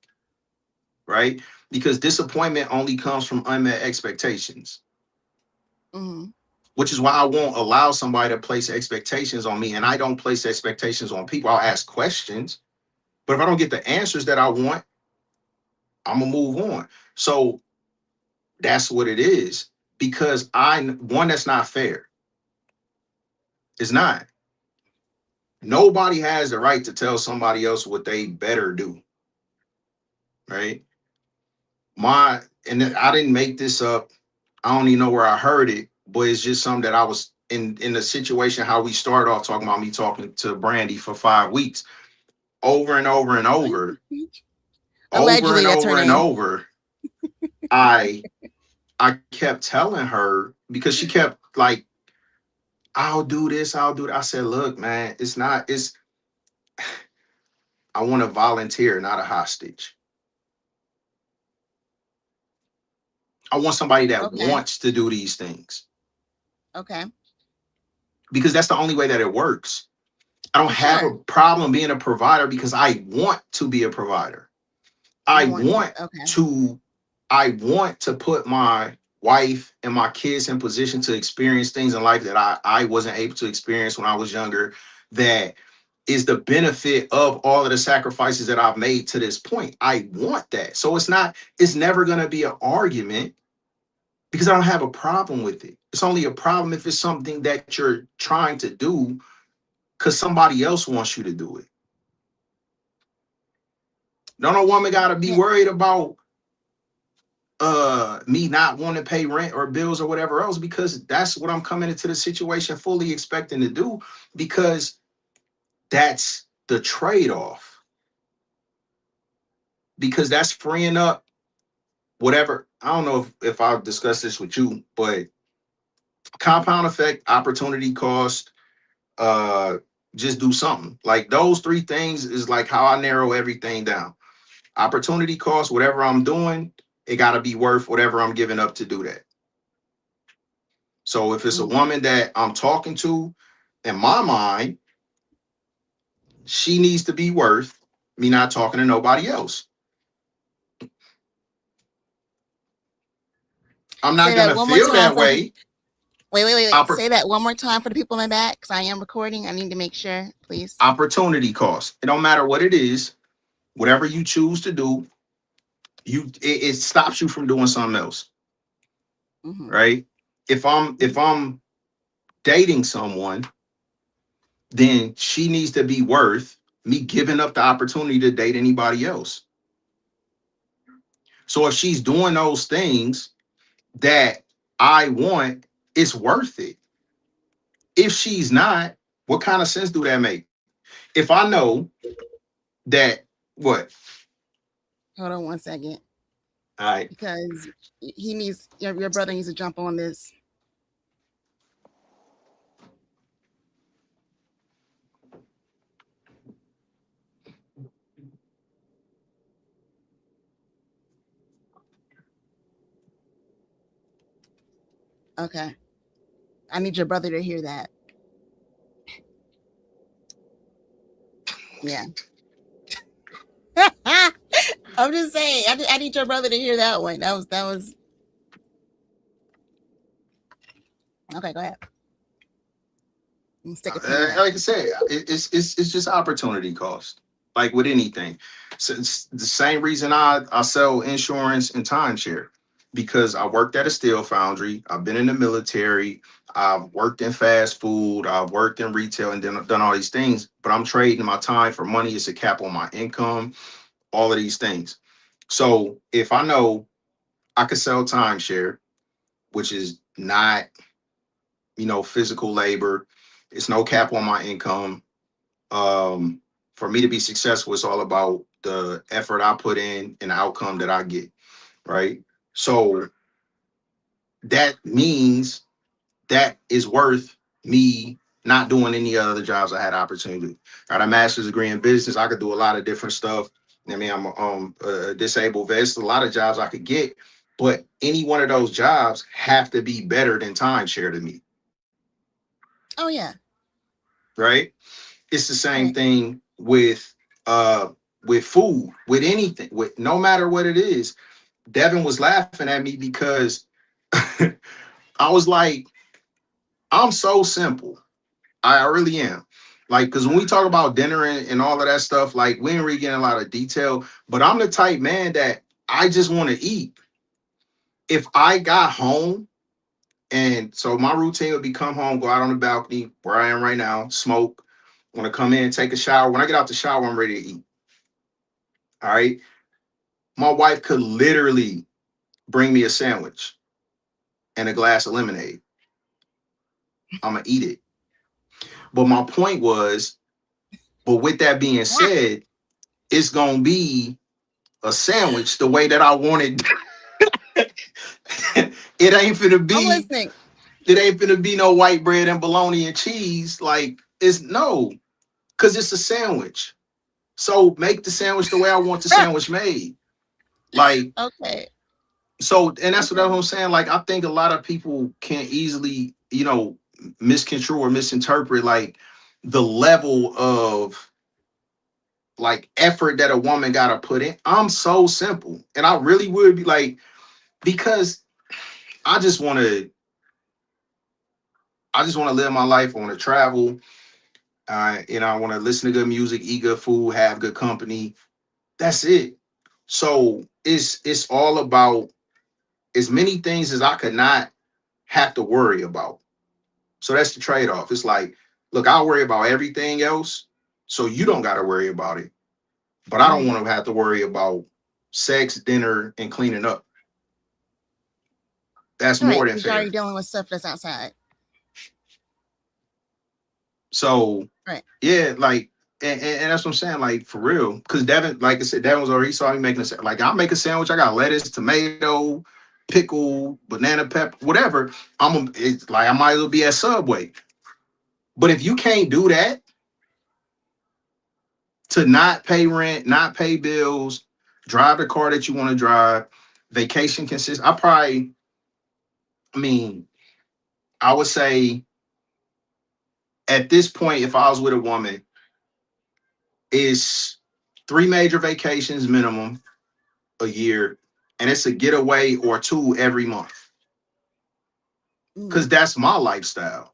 Speaker 7: right? Because disappointment only comes from unmet expectations.
Speaker 8: Mm-hmm.
Speaker 7: Which is why I won't allow somebody to place expectations on me, and I don't place expectations on people. I'll ask questions, but if I don't get the answers that I want, I'm gonna move on. So that's what it is. Because that's not fair. It's not. Nobody has the right to tell somebody else what they better do. Right? And I didn't make this up. I don't even know where I heard it, but it's just something that I was in the situation, how we started off talking about me talking to Brandy for 5 weeks over and over and over.
Speaker 8: Allegedly, that's her name.
Speaker 7: Over. I kept telling her, because she kept like, I'll do this, I'll do that. I said, look, man, I want to volunteer, not a hostage. I want somebody that wants to do these things.
Speaker 8: Okay.
Speaker 7: Because that's the only way that it works. I don't have a problem being a provider because I want to be a provider. I
Speaker 8: You want to?
Speaker 7: want
Speaker 8: Okay.
Speaker 7: to I want to put my wife and my kids in position to experience things in life that I wasn't able to experience when I was younger. That is the benefit of all of the sacrifices that I've made to this point. I want that. So it's never going to be an argument because I don't have a problem with it. It's only a problem if it's something that you're trying to do because somebody else wants you to do it. No woman got to be
Speaker 8: Yeah.
Speaker 7: worried about me not wanting to pay rent or bills or whatever else, because that's what I'm coming into the situation fully expecting to do, because that's the trade-off, because that's freeing up whatever. I don't know if I'll discuss this with you, but compound effect, opportunity cost, just do something. Like those three things is like how I narrow everything down. Opportunity cost, whatever I'm doing, it got to be worth whatever I'm giving up to do that. So if it's a
Speaker 8: Mhm.
Speaker 7: woman that I'm talking to, in my mind, she needs to be worth me not talking to nobody else. I'm
Speaker 8: Say
Speaker 7: not
Speaker 8: that
Speaker 7: gonna
Speaker 8: one more
Speaker 7: feel
Speaker 8: time
Speaker 7: that
Speaker 8: for the
Speaker 7: way.
Speaker 8: wait.
Speaker 7: Oppor-
Speaker 8: Say that one more time for the people in the back, because I am recording. I need to make sure, please.
Speaker 7: Opportunity cost. It don't matter what it is, whatever you choose to do, it stops you from doing something else,
Speaker 8: Hmm.
Speaker 7: right? If I'm dating someone, then she needs to be worth me giving up the opportunity to date anybody else. So if she's doing those things that I want, it's worth it. If she's not, what kind of sense do that make? If I know that, what?
Speaker 8: Hold on 1 second,
Speaker 7: All right.
Speaker 8: because he needs your brother needs to jump on this. Okay, I need your brother to hear that. Yeah. I'm just saying. I need your brother to hear that one. That was. Okay, go ahead. Stick a pin in that.
Speaker 7: Like I said, it's just opportunity cost. Like with anything, so it's the same reason I sell insurance and timeshare, because I worked at a steel foundry. I've been in the military. I've worked in fast food. I've worked in retail and then done all these things. But I'm trading my time for money. It's a cap on my income. All of these things. So if I know I could sell timeshare, which is not, physical labor, it's no cap on my income. For me to be successful, it's all about the effort I put in and the outcome that I get, right? So that means that is worth me not doing any other jobs I had opportunity to do. I got a master's degree in business. I could do a lot of different stuff. I mean, I'm a disabled vet. There's a lot of jobs I could get, but any one of those jobs have to be better than timeshare to me,
Speaker 8: Oh yeah.
Speaker 7: right? It's the same
Speaker 8: Right.
Speaker 7: thing with food, with anything, with no matter what it is. Devin was laughing at me because I was like, I'm so simple. I really am. Like, because when we talk about dinner and all of that stuff, like we ain't really getting a lot of detail, but I'm the type man that I just want to eat. If I got home, and so my routine would be come home, go out on the balcony where I am right now, smoke, want to come in, take a shower. When I get out the shower, I'm ready to eat. All right. My wife could literally bring me a sandwich and a glass of lemonade. I'm going to eat it. But my point was, but with that being said, it's going to be a sandwich the way that I wanted. It ain't finna
Speaker 8: I'm
Speaker 7: be,
Speaker 8: listening.
Speaker 7: it ain't finna be no white bread and bologna and cheese. Like, it's no, because it's a sandwich. So make the sandwich the way I want the sandwich made. Like,
Speaker 8: Okay.
Speaker 7: so, and that's what
Speaker 8: Okay.
Speaker 7: I'm saying. Like, I think a lot of people can easily, misconstrue or misinterpret like the level of like effort that a woman gotta put in. I'm so simple. And I really would be like, because I just wanna live my life. I want to travel. I want to listen to good music, eat good food, have good company. That's it. So it's all about as many things as I could not have to worry about. So that's the trade-off. It's like, look, I'll worry about everything else, so you don't got to worry about it. But I don't
Speaker 8: Right.
Speaker 7: want to have to worry about sex, dinner, and cleaning up. That's
Speaker 8: Right.
Speaker 7: more than
Speaker 8: Because you're already
Speaker 7: fair.
Speaker 8: dealing with stuff that's outside.
Speaker 7: So
Speaker 8: Right.
Speaker 7: yeah, like, and that's what I'm saying, like for real. Because Devin, like I said, Devin was already saw me making like I'll make a sandwich. I got lettuce, tomato, pickle, banana pepper, whatever. It's like I might as well be at Subway. But if you can't do that to not pay rent, not pay bills, drive the car that you want to drive, vacation consists. I mean, I would say at this point, if I was with a woman, is 3 major vacations minimum a year, and it's a getaway or two every month. Because
Speaker 8: Mm.
Speaker 7: that's my lifestyle.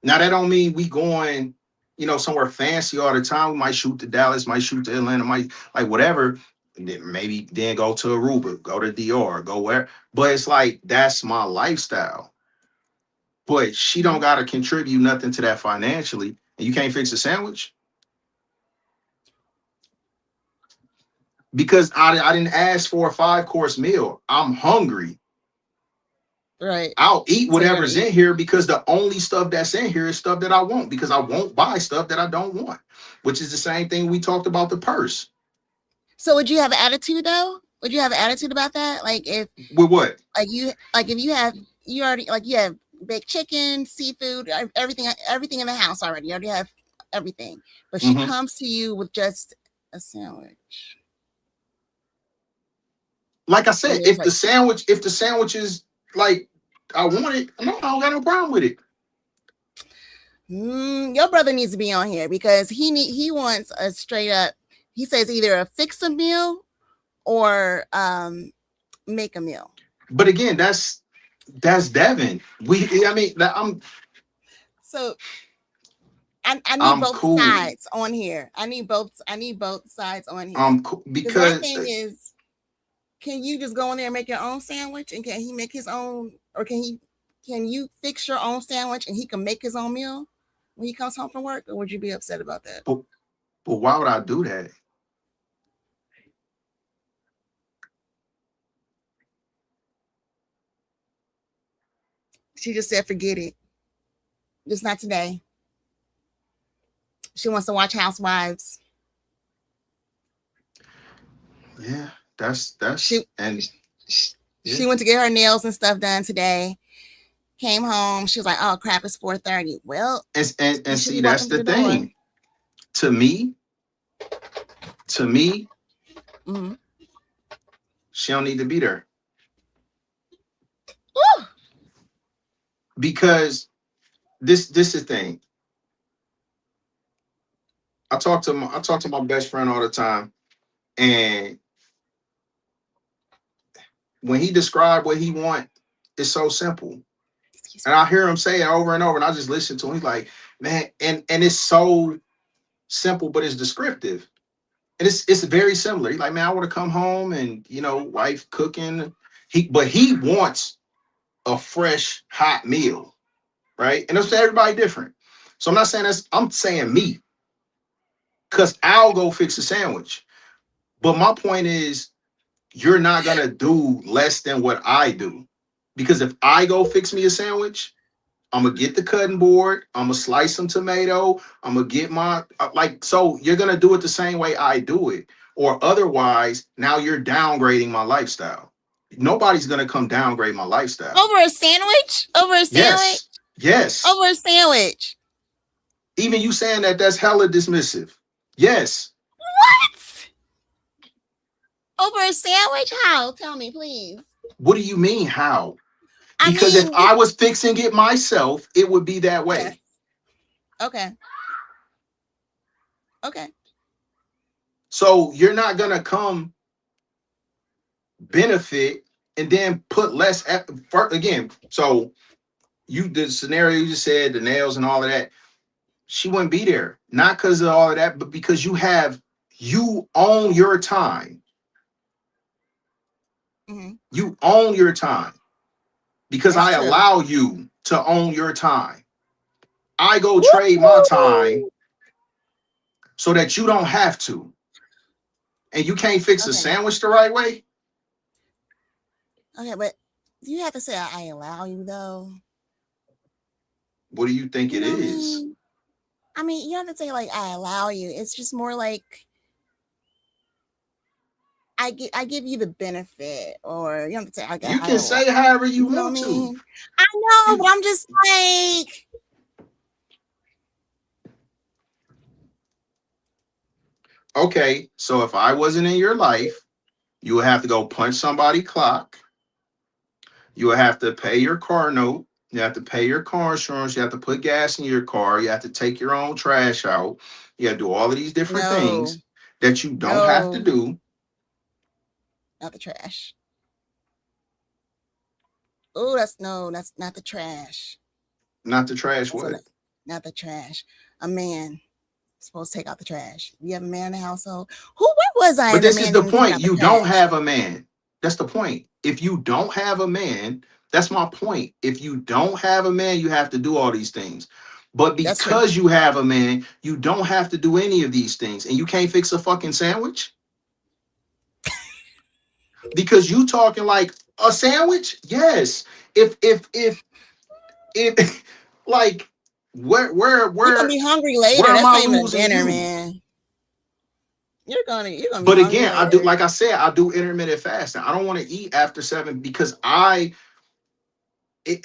Speaker 7: Now that don't mean we going, somewhere fancy all the time. We might shoot to Dallas, might shoot to Atlanta, might like whatever. And then maybe then go to Aruba, go to Dior, go where. But it's like that's my lifestyle. But she don't gotta contribute nothing to that financially, and you can't fix a sandwich because I didn't ask for a 5-course meal. I'm hungry.
Speaker 8: Right.
Speaker 7: I'll eat
Speaker 8: So you're gonna
Speaker 7: whatever's
Speaker 8: eat.
Speaker 7: in here because the only stuff that's in here is stuff that I want because I won't buy stuff that I don't want, which is the same thing we talked about the purse.
Speaker 8: So would you have an attitude though? Would you have an attitude about that? Like if
Speaker 7: With what?
Speaker 8: if you already like you have baked chicken, seafood, everything in the house already. You already have everything. But she
Speaker 7: Mhm.
Speaker 8: comes to you with just a sandwich.
Speaker 7: Like I
Speaker 8: And
Speaker 7: said,
Speaker 8: it's like,
Speaker 7: if the sandwich is like I want it, no, I don't got no problem with it.
Speaker 8: your brother needs to be on here because he wants a straight up. He says either a fix a meal or make a meal.
Speaker 7: But again, that's Devin. I'm
Speaker 8: So I need
Speaker 7: I'm
Speaker 8: both
Speaker 7: cool.
Speaker 8: sides on here. I need both sides on here.
Speaker 7: I'm cool
Speaker 8: Because my
Speaker 7: because
Speaker 8: thing is, can you just go in there and make your own sandwich? And can he make his own, or can you fix your own sandwich and he can make his own meal when he comes home from work? Or would you be upset about that?
Speaker 7: but why would I do that?
Speaker 8: She just said, forget it. Just not today. She wants to watch Housewives.
Speaker 7: Yeah, that's
Speaker 8: She
Speaker 7: and
Speaker 8: she
Speaker 7: yeah.
Speaker 8: went to get her nails and stuff done today. Came home. She was like, "Oh crap, it's 4:30." Well,
Speaker 7: And
Speaker 8: you should
Speaker 7: see,
Speaker 8: be
Speaker 7: that's
Speaker 8: walking
Speaker 7: the
Speaker 8: through the door.
Speaker 7: thing. To me,
Speaker 8: Mhm.
Speaker 7: she don't need to be there
Speaker 8: Woo!
Speaker 7: because this is the thing. I talk to my best friend all the time, and when he described what he want, it's so simple.
Speaker 8: Excuse
Speaker 7: And I hear him say it over and over, and I just listen to him. He's like, man, and it's so simple, but it's descriptive. And it's very similar. He's like, man, I want to come home and wife cooking. But he wants a fresh, hot meal, right? And it's for everybody different. So I'm not saying I'm saying me, because I'll go fix a sandwich. But my point is, you're not gonna do less than what I do. Because if I go fix me a sandwich, I'm gonna get the cutting board, I'm gonna slice some tomato, I'm gonna get my so you're gonna do it the same way I do it. Or otherwise, now you're downgrading my lifestyle. Nobody's gonna come downgrade my lifestyle.
Speaker 8: Over a sandwich? Over a sandwich?
Speaker 7: Yes.
Speaker 8: Over a sandwich.
Speaker 7: Even you saying that's hella dismissive. Yes.
Speaker 8: What? Over a sandwich? How? Tell me, please.
Speaker 7: What do you mean how?
Speaker 8: I
Speaker 7: Because if
Speaker 8: mean,
Speaker 7: I was fixing it myself, it would be that way.
Speaker 8: okay. Okay. Okay.
Speaker 7: So you're not gonna come benefit and then put less again. So the scenario you just said, the nails and all of that, she wouldn't be there. Not because of all of that, but because you own your time. You own your time because
Speaker 8: That's
Speaker 7: I
Speaker 8: true.
Speaker 7: allow you to own your time. I go trade my time so that you don't have to. And you can't fix a
Speaker 8: Okay.
Speaker 7: sandwich the right way.
Speaker 8: Okay, but you have to say I allow you though.
Speaker 7: What do you think
Speaker 8: You
Speaker 7: it
Speaker 8: know what I
Speaker 7: is?
Speaker 8: mean? I mean, you have to say like I allow you. It's just more like I give you the benefit, or you have to say I
Speaker 7: You
Speaker 8: I
Speaker 7: can
Speaker 8: allow.
Speaker 7: say however you
Speaker 8: You know what I
Speaker 7: want to.
Speaker 8: mean? I know, but I'm just like,
Speaker 7: Okay, so if I wasn't in your life, you would have to go punch somebody's clock. You would have to pay your car note. You have to pay your car insurance. You have to put gas in your car. You have to take your own trash out. You have to do all of these different
Speaker 8: no,
Speaker 7: things that you don't have to
Speaker 8: no,
Speaker 7: do.
Speaker 8: not the trash. Oh, that's not the trash.
Speaker 7: Not the trash
Speaker 8: That's what
Speaker 7: what?
Speaker 8: not the trash. A man is supposed to take out the trash. You have a man in the household. Where was I?
Speaker 7: But
Speaker 8: And the
Speaker 7: this is
Speaker 8: man
Speaker 7: the
Speaker 8: didn't take
Speaker 7: point.
Speaker 8: out the
Speaker 7: You don't
Speaker 8: trash.
Speaker 7: have a man. That's the point. If you don't have a man, that's my point. If you don't have a man, you have to do all these things. But
Speaker 8: That's true.
Speaker 7: because you have a man, you don't have to do any of these things. And you can't fix a fucking sandwich? Because you talking like a sandwich? Yes. If like
Speaker 8: You're gonna be hungry later.
Speaker 7: where am
Speaker 8: That's
Speaker 7: I
Speaker 8: not even a
Speaker 7: losing
Speaker 8: dinner,
Speaker 7: you?
Speaker 8: man. You're gonna be
Speaker 7: But
Speaker 8: hungry
Speaker 7: again, I do,
Speaker 8: later.
Speaker 7: like I said, I do intermittent fasting. I don't want to eat after 7 because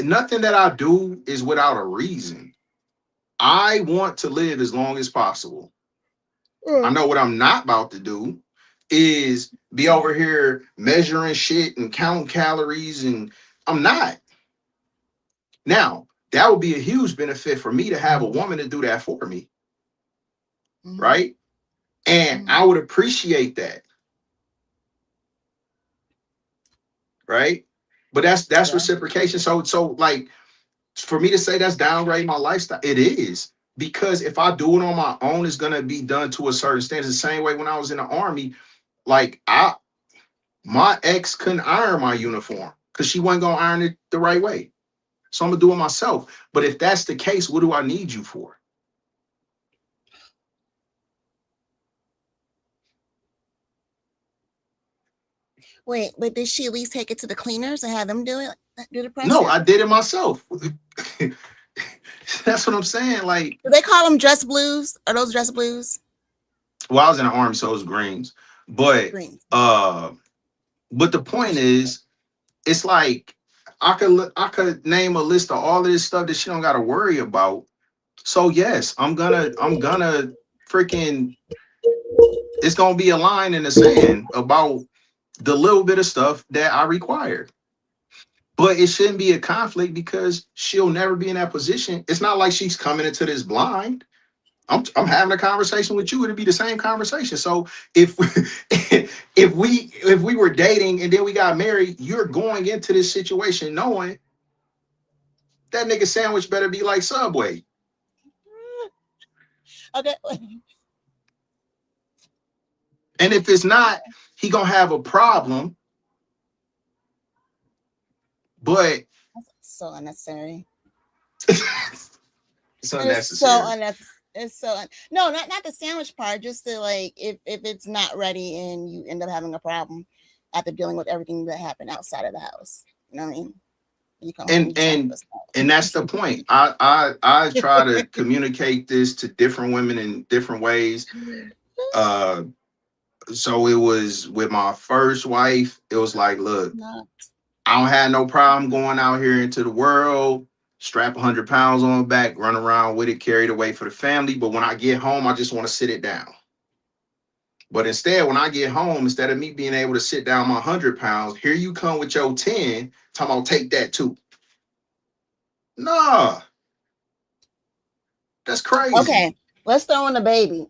Speaker 7: nothing that I do is without a reason. I want to live as long as possible. I know what I'm not about to do is be over here measuring shit and counting calories, and I'm not. Now, that would be a huge benefit for me to have a woman to do that for me, right? And I would appreciate that, right? But that's
Speaker 8: Yeah.
Speaker 7: reciprocation. So like for me to say that's downgrade my lifestyle, it is. Because if I do it on my own, it's gonna be done to a certain standard. The same way when I was in the army, like my ex couldn't iron my uniform because she wasn't gonna iron it the right way. So I'm gonna do it myself. But if that's the case, what do I need you for?
Speaker 8: Wait, but did she at least take it to the cleaners and have them do it? Do the pressure?
Speaker 7: No, I did it myself. That's what I'm saying. Like,
Speaker 8: Do they call them dress blues? Are those dress blues?
Speaker 7: well, I was in the army, so it was greens. But
Speaker 8: Green.
Speaker 7: but the point is, it's like I could name a list of all of this stuff that she don't got to worry about. So yes, I'm gonna freaking. It's gonna be a line in the sand about the little bit of stuff that I require. But it shouldn't be a conflict because she'll never be in that position. It's not like she's coming into this blind. I'm having a conversation with you, it'd be the same conversation. So if if we were dating and then we got married, you're going into this situation knowing that nigga sandwich better be like Subway.
Speaker 8: Okay.
Speaker 7: And if it's not, he gonna have a problem. But
Speaker 8: so unnecessary.
Speaker 7: It's unnecessary.
Speaker 8: It's so no, not the sandwich part. Just to like if it's not ready and you end up having a problem after dealing with everything that happened outside of the house. You know what I mean? You come home,
Speaker 7: and that's the point. I try to communicate this to different women in different ways. So it was with my first wife. It was like, look, I don't have no problem going out here into the world, strap 100 pounds on my back, run around with it, carry it away for the family. But when I get home, I just want to sit it down. But instead, when I get home, instead of me being able to sit down my 100 pounds, here you come with your 10, talking about take that too. Nah. That's crazy.
Speaker 8: Okay, let's throw in the baby.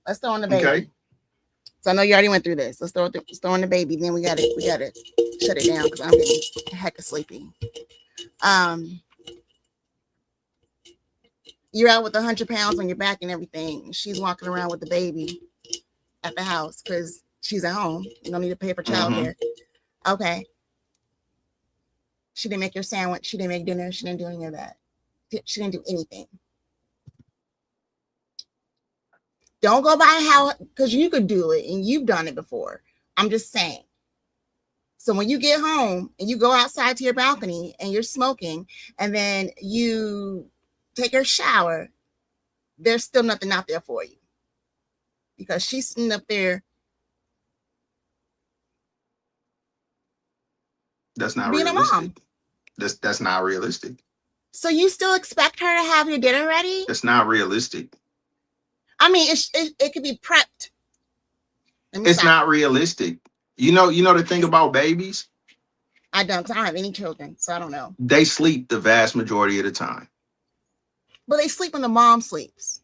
Speaker 8: Let's throw in the baby.
Speaker 7: Okay.
Speaker 8: So I know you already went through this. Let's throw in the baby. Then we gotta shut it down because I'm getting hecka sleepy. You're out with 100 pounds on your back and everything. She's walking around with the baby at the house because she's at home. You don't need to pay for childcare. Okay. She didn't make your sandwich. She didn't make dinner. She didn't do any of that. She didn't do anything. Don't go by how, because you could do it and you've done it before. I'm just saying. So when you get home and you go outside to your balcony and you're smoking and then you take her shower, there's still nothing out there for you because she's sitting up there.
Speaker 7: That's not
Speaker 8: being
Speaker 7: realistic.
Speaker 8: A mom.
Speaker 7: That's not realistic.
Speaker 8: So you still expect her to have your dinner ready?
Speaker 7: That's not realistic.
Speaker 8: I mean, it could be prepped.
Speaker 7: It's not realistic. You know the thing about babies?
Speaker 8: I don't, because I don't have any children, so I don't know.
Speaker 7: They sleep the vast majority of the time.
Speaker 8: But they sleep when the mom sleeps.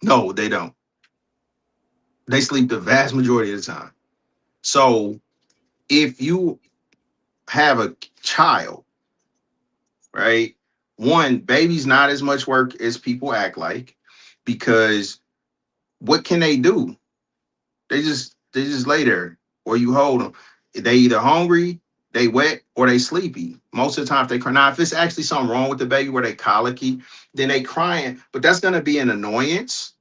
Speaker 7: No, they don't. They sleep the vast majority of the time. So if you have a child, right? One, baby's not as much work as people act like, because what can they do? They just lay there, or you hold them. They either hungry, they wet, or they sleepy. Most of the time, if they cry. Now, if it's actually something wrong with the baby where they colicky, then they crying, but that's gonna be an annoyance.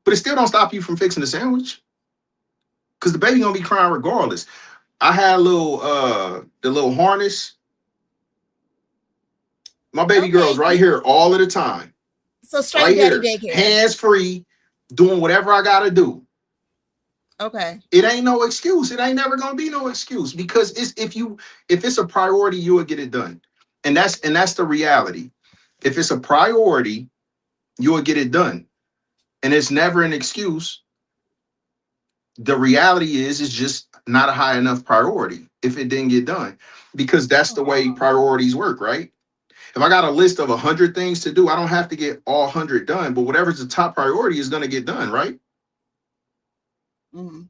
Speaker 7: But it still don't stop you from fixing the sandwich, because the baby gonna be crying regardless. I had the little harness. My baby girl's right here all of the time.
Speaker 8: So straight
Speaker 7: right
Speaker 8: daddy
Speaker 7: here,
Speaker 8: daycare.
Speaker 7: hands free, doing whatever I gotta do.
Speaker 8: Okay.
Speaker 7: It ain't no excuse. It ain't never gonna be no excuse, because if it's a priority, you will get it done. And that's the reality. If it's a priority, you will get it done. And it's never an excuse. The reality is it's just not a high enough priority if it didn't get done, because that's the way priorities work, right? If I got a list of 100 things to do, I don't have to get all 100 done, but whatever's the top priority is going to get done, right?
Speaker 8: Mm-hmm.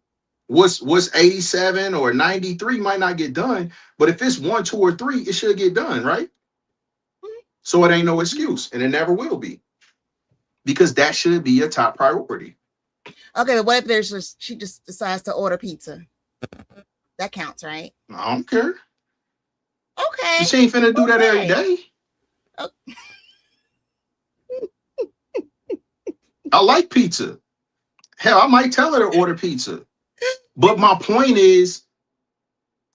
Speaker 7: What's 87 or 93 might not get done, but if it's 1, 2, or 3, it should get done, right? So it ain't no excuse, and it never will be, because that should be a top priority.
Speaker 8: Okay, but what if she just decides to order pizza? That counts, right?
Speaker 7: I don't care.
Speaker 8: Okay.
Speaker 7: She ain't finna do that every day.
Speaker 8: Oh.
Speaker 7: I like pizza. Hell, I might tell her to order pizza. But my point is,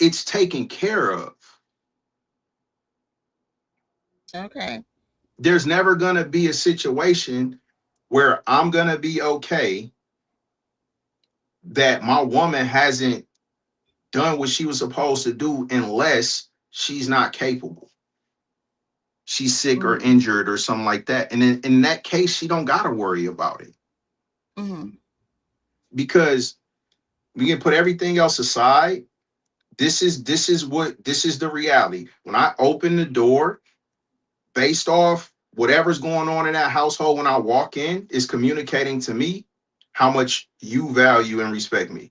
Speaker 7: it's taken care of.
Speaker 8: Okay.
Speaker 7: There's never going to be a situation where I'm going to be okay that my woman hasn't done what she was supposed to do unless she's not capable. She's sick or injured or something like that. And in that case, she don't got to worry about it.
Speaker 8: Mm-hmm.
Speaker 7: Because we can put everything else aside. This is the reality. When I open the door, based off whatever's going on in that household, when I walk in, is communicating to me how much you value and respect me.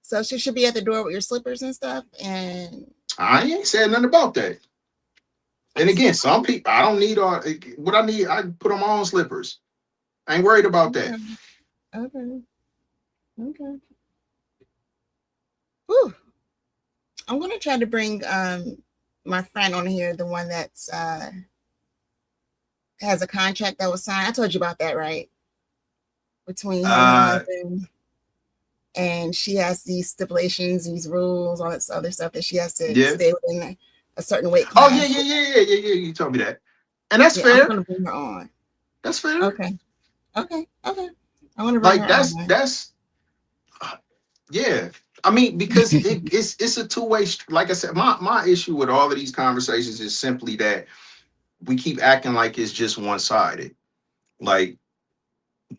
Speaker 8: So she should be at the door with your slippers and stuff. And
Speaker 7: I ain't saying nothing about that. And again, some people, I don't need what I need. I put on my own slippers. I ain't worried about that.
Speaker 8: Okay. Whew. I'm gonna try to bring my friend on here, the one that's has a contract that was signed. I told you about that, right? Between her and her husband. And she has these stipulations, these rules, all that other stuff that she has to stay within a certain weight class.
Speaker 7: Oh yeah. You told me that, and that's fair.
Speaker 8: I'm gonna bring her on.
Speaker 7: That's fair.
Speaker 8: Okay. I want to bring her on.
Speaker 7: That's yeah. I mean, because it's a two-way. Like I said, my issue with all of these conversations is simply that we keep acting like it's just one-sided. Like,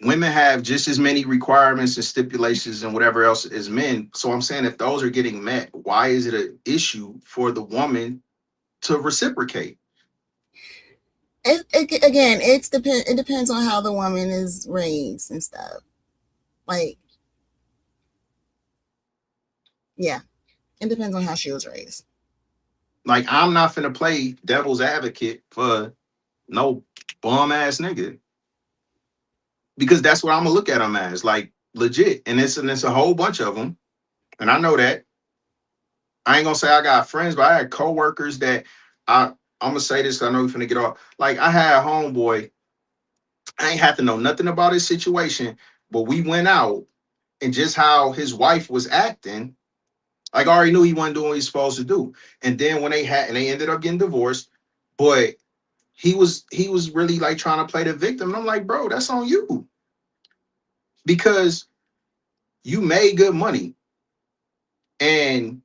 Speaker 7: women have just as many requirements and stipulations and whatever else as men. So I'm saying, if those are getting met, why is it an issue for the woman to reciprocate?
Speaker 8: Again, it depends on how the woman is raised and stuff. Like, yeah, it depends on how she was raised.
Speaker 7: Like, I'm not finna play devil's advocate for no bum ass nigga, because that's what I'm gonna look at him as, like, legit. And it's a whole bunch of them, and I know that. I ain't gonna say I got friends, but I had coworkers that I'm gonna say this. 'Cause I know we're finna get off. Like, I had a homeboy. I ain't have to know nothing about his situation, but we went out, and just how his wife was acting, like, I already knew he wasn't doing what he's supposed to do. And then when they ended up getting divorced, but he was really like trying to play the victim. And I'm like, bro, that's on you, because you made good money. And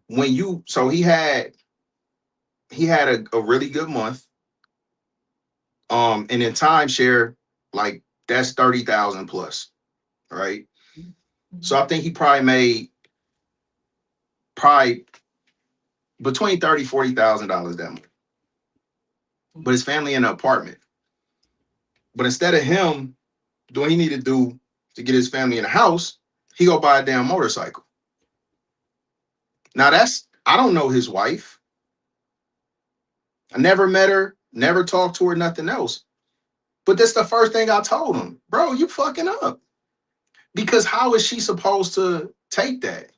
Speaker 7: when you so he had a really good month. And in timeshare, like, that's 30,000 plus, right? So I think he probably made probably between $30,000-$40,000 that month. But his family in an apartment. But instead of him doing what he needed to do to get his family in a house, he go buy a damn motorcycle. Now, I don't know his wife. I never met her, never talked to her, nothing else. But that's the first thing I told him. Bro, you fucking up. Because how is she supposed to take that?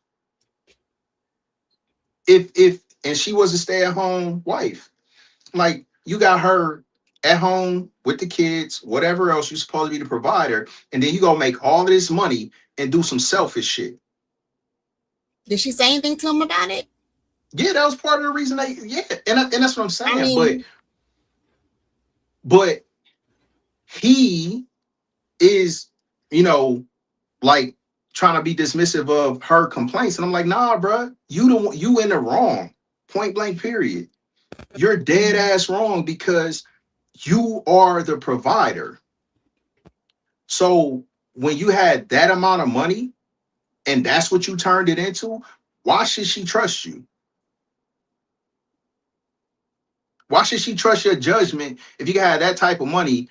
Speaker 7: If and she was a stay-at-home wife. Like, you got her at home with the kids, whatever else, you're supposed to be the provider, and then you go make all of this money and do some selfish shit.
Speaker 8: Did she say anything to him about it?
Speaker 7: Yeah, that was part of the reason and that's what I'm saying.
Speaker 8: I mean,
Speaker 7: but he is, like, trying to be dismissive of her complaints. And I'm like, nah, bro, you in the wrong. Point blank, period. You're dead ass wrong, because you are the provider. So when you had that amount of money and that's what you turned it into, why should she trust you? Why should she trust your judgment if you can have that type of money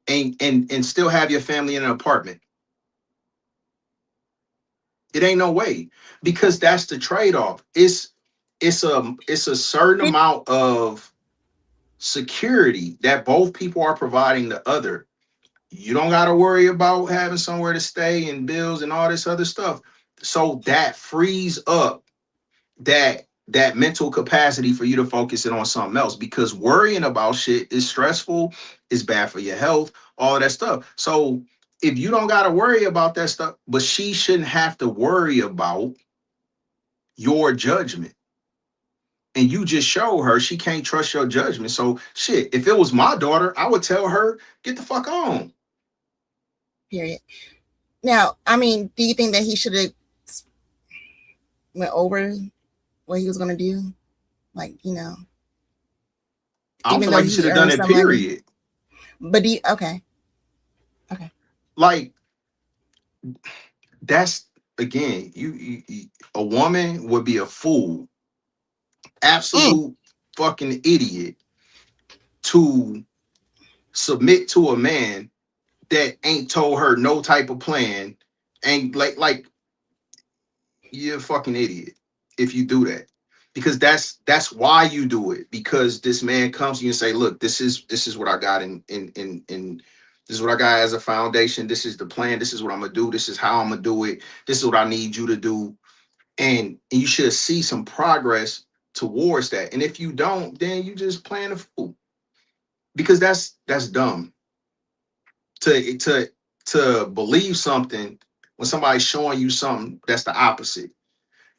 Speaker 7: and still have your family in an apartment? It ain't no way, because that's the trade-off. It's a certain amount of security that both people are providing the other. You don't got to worry about having somewhere to stay and bills and all this other stuff. So that frees up that mental capacity for you to focus it on something else, because worrying about shit is stressful, is bad for your health, all of that stuff. So if you don't got to worry about that stuff, but she shouldn't have to worry about your judgment. And you just show her she can't trust your judgment. So shit, if it was my daughter, I would tell her, get the fuck on.
Speaker 8: Period. Now, I mean, do you think that he should have went over what he was going to do? Like,
Speaker 7: I don't feel like he should have done it, period.
Speaker 8: But okay.
Speaker 7: Like, that's, again, you a woman would be a fool, absolute fucking idiot, to submit to a man that ain't told her no type of plan. Ain't like you're a fucking idiot if you do that, because that's why you do it. Because this man comes to you and say, look, this is what I got in this is what I got as a foundation. This is the plan. This is what I'm gonna do. This is how I'm gonna do it. This is what I need you to do. And you should see some progress towards that. And if you don't, then you just playing a fool. Because that's dumb. To believe something when somebody's showing you something that's the opposite.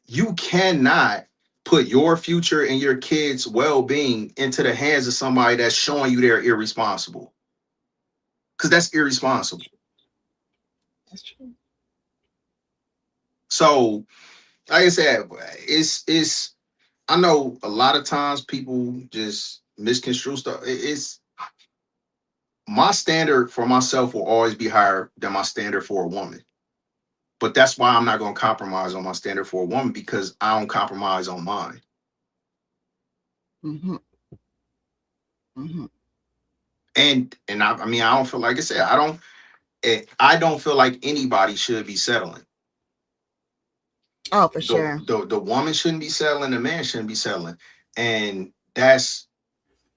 Speaker 7: You cannot put your future and your kids' well-being into the hands of somebody that's showing you they're irresponsible. Because that's irresponsible.
Speaker 8: That's true.
Speaker 7: So, like I said, it's I know a lot of times people just misconstrue stuff. It's my standard for myself will always be higher than my standard for a woman. But that's why I'm not going to compromise on my standard for a woman, because I don't compromise on mine.
Speaker 8: Mm-hmm.
Speaker 7: And I mean, I don't feel like I said, I don't feel like anybody should be settling.
Speaker 8: Oh, for sure.
Speaker 7: The woman shouldn't be settling, the man shouldn't be settling. And that's,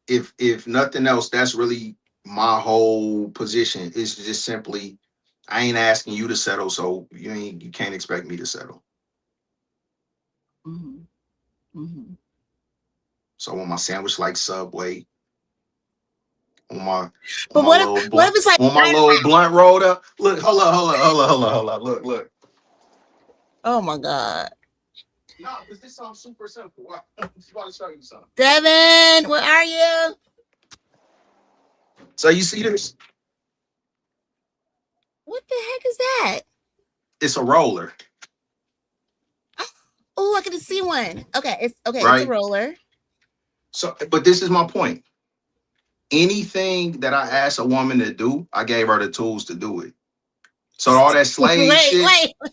Speaker 7: if nothing else, that's really my whole position. Is just simply, I ain't asking you to settle, so you can't expect me to settle.
Speaker 8: Mhm. Mhm.
Speaker 7: So I want my sandwich like Subway. On my
Speaker 8: But
Speaker 7: on my
Speaker 8: what
Speaker 7: little
Speaker 8: if
Speaker 7: blunt,
Speaker 8: it's like
Speaker 7: on my little blunt rolled up. Look, hold up. Look.
Speaker 8: oh my God.
Speaker 7: No, because this sounds super simple. I'm just about to show you something.
Speaker 8: Devin, where are you?
Speaker 7: So you see this?
Speaker 8: What the heck is that?
Speaker 7: It's a roller,
Speaker 8: Oh, I can see one. Okay, it's a
Speaker 7: right?
Speaker 8: roller.
Speaker 7: So, but this is my point. Anything that I asked a woman to do, I gave her the tools to do it. So all that slave shit,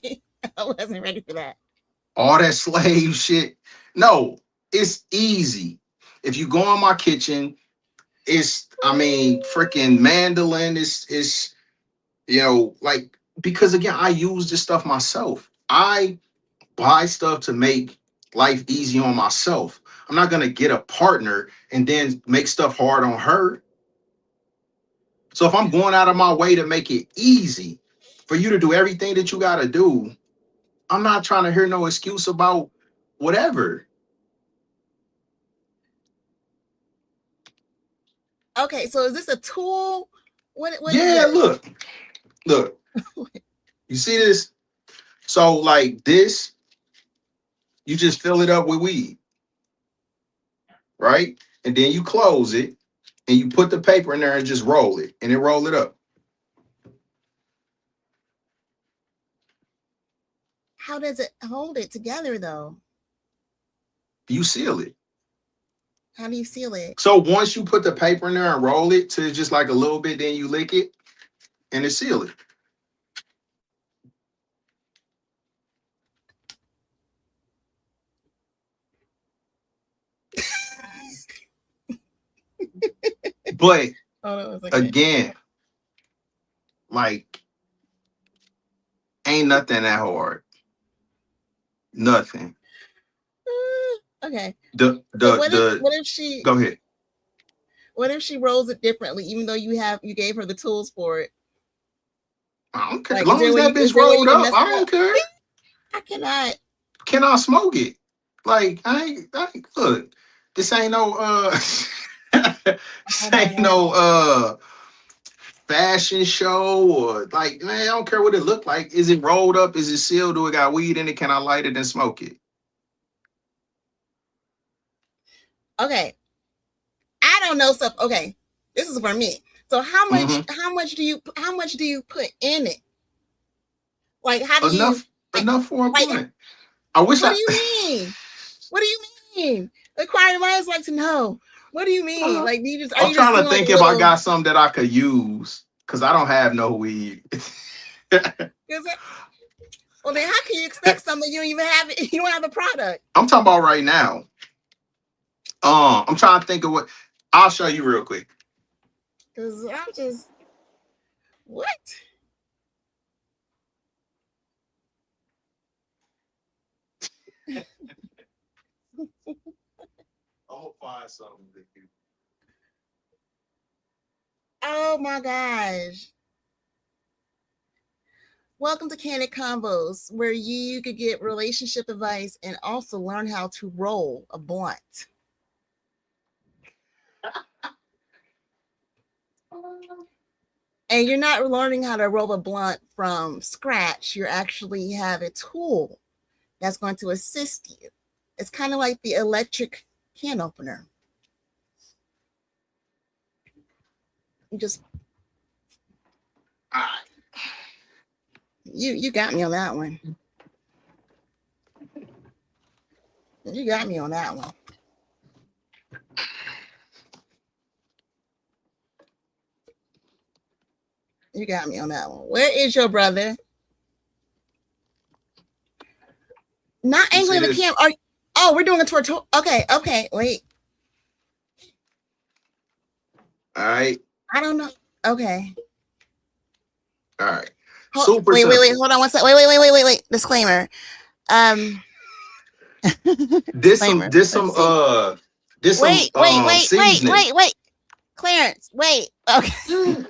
Speaker 8: Wait. I wasn't ready for that.
Speaker 7: all that slave shit. No, it's easy. If you go in my kitchen, I mean, freaking mandolin is like, because again, I use this stuff myself. I buy stuff to make life easy on myself. I'm not gonna get a partner and then make stuff hard on her. So if I'm going out of my way to make it easy for you to do everything that you gotta do, I'm not trying to hear no excuse about whatever.
Speaker 8: Okay, so is this a tool? What is
Speaker 7: Yeah,
Speaker 8: it?
Speaker 7: look. You see this? So like this, you just fill it up with weed, right? And then you close it and you put the paper in there and just roll it, and then roll it up.
Speaker 8: How does it hold it together though?
Speaker 7: You seal it.
Speaker 8: How do you seal it?
Speaker 7: So once you put the paper in there and roll it to just like a little bit, then you lick it and then seal it. But again, like, ain't nothing that hard. Nothing.
Speaker 8: Okay.
Speaker 7: What
Speaker 8: if she
Speaker 7: go ahead.
Speaker 8: What if she rolls it differently, even though you gave her the tools for it?
Speaker 7: I don't care. As long as that bitch rolled up, I don't care.
Speaker 8: I cannot.
Speaker 7: Can I smoke it? Like, I look, this ain't no this ain't no fashion show, or like, man, I don't care what it looked like. Is it rolled up? Is it sealed? Do it got weed in it? Can I light it and smoke it?
Speaker 8: Okay. I don't know stuff. Okay. This is for me. So how much do you put in it? Like, how do
Speaker 7: enough for a blunt? I wish.
Speaker 8: What do you mean? What do you mean? The choir minds like to know. What do you mean? Like, do you just?
Speaker 7: I'm trying to think if I got something that I could use, because I don't have no weed.
Speaker 8: Well, then how can you expect something you don't even have? You don't have a product.
Speaker 7: I'm talking about right now. I'm trying to think of what. I'll show you real quick.
Speaker 8: Because I'm just what?
Speaker 7: I'll find something.
Speaker 8: Oh my gosh. Welcome to Candid Combos, where you could get relationship advice and also learn how to roll a blunt. And you're not learning how to roll a blunt from scratch. You actually have a tool that's going to assist you. It's kind of like the electric can opener. You just you got me on that one. You got me on that one. You got me on that one. Where is your brother? Not angling the camera. Oh, we're doing a tour. Okay, wait.
Speaker 7: All right.
Speaker 8: I don't know. Okay.
Speaker 7: All right. Super
Speaker 8: wait,
Speaker 7: simple.
Speaker 8: hold on one second. Wait. Disclaimer. Disclaimer.
Speaker 7: This some seasoning.
Speaker 8: Wait. Clarence, wait. Okay.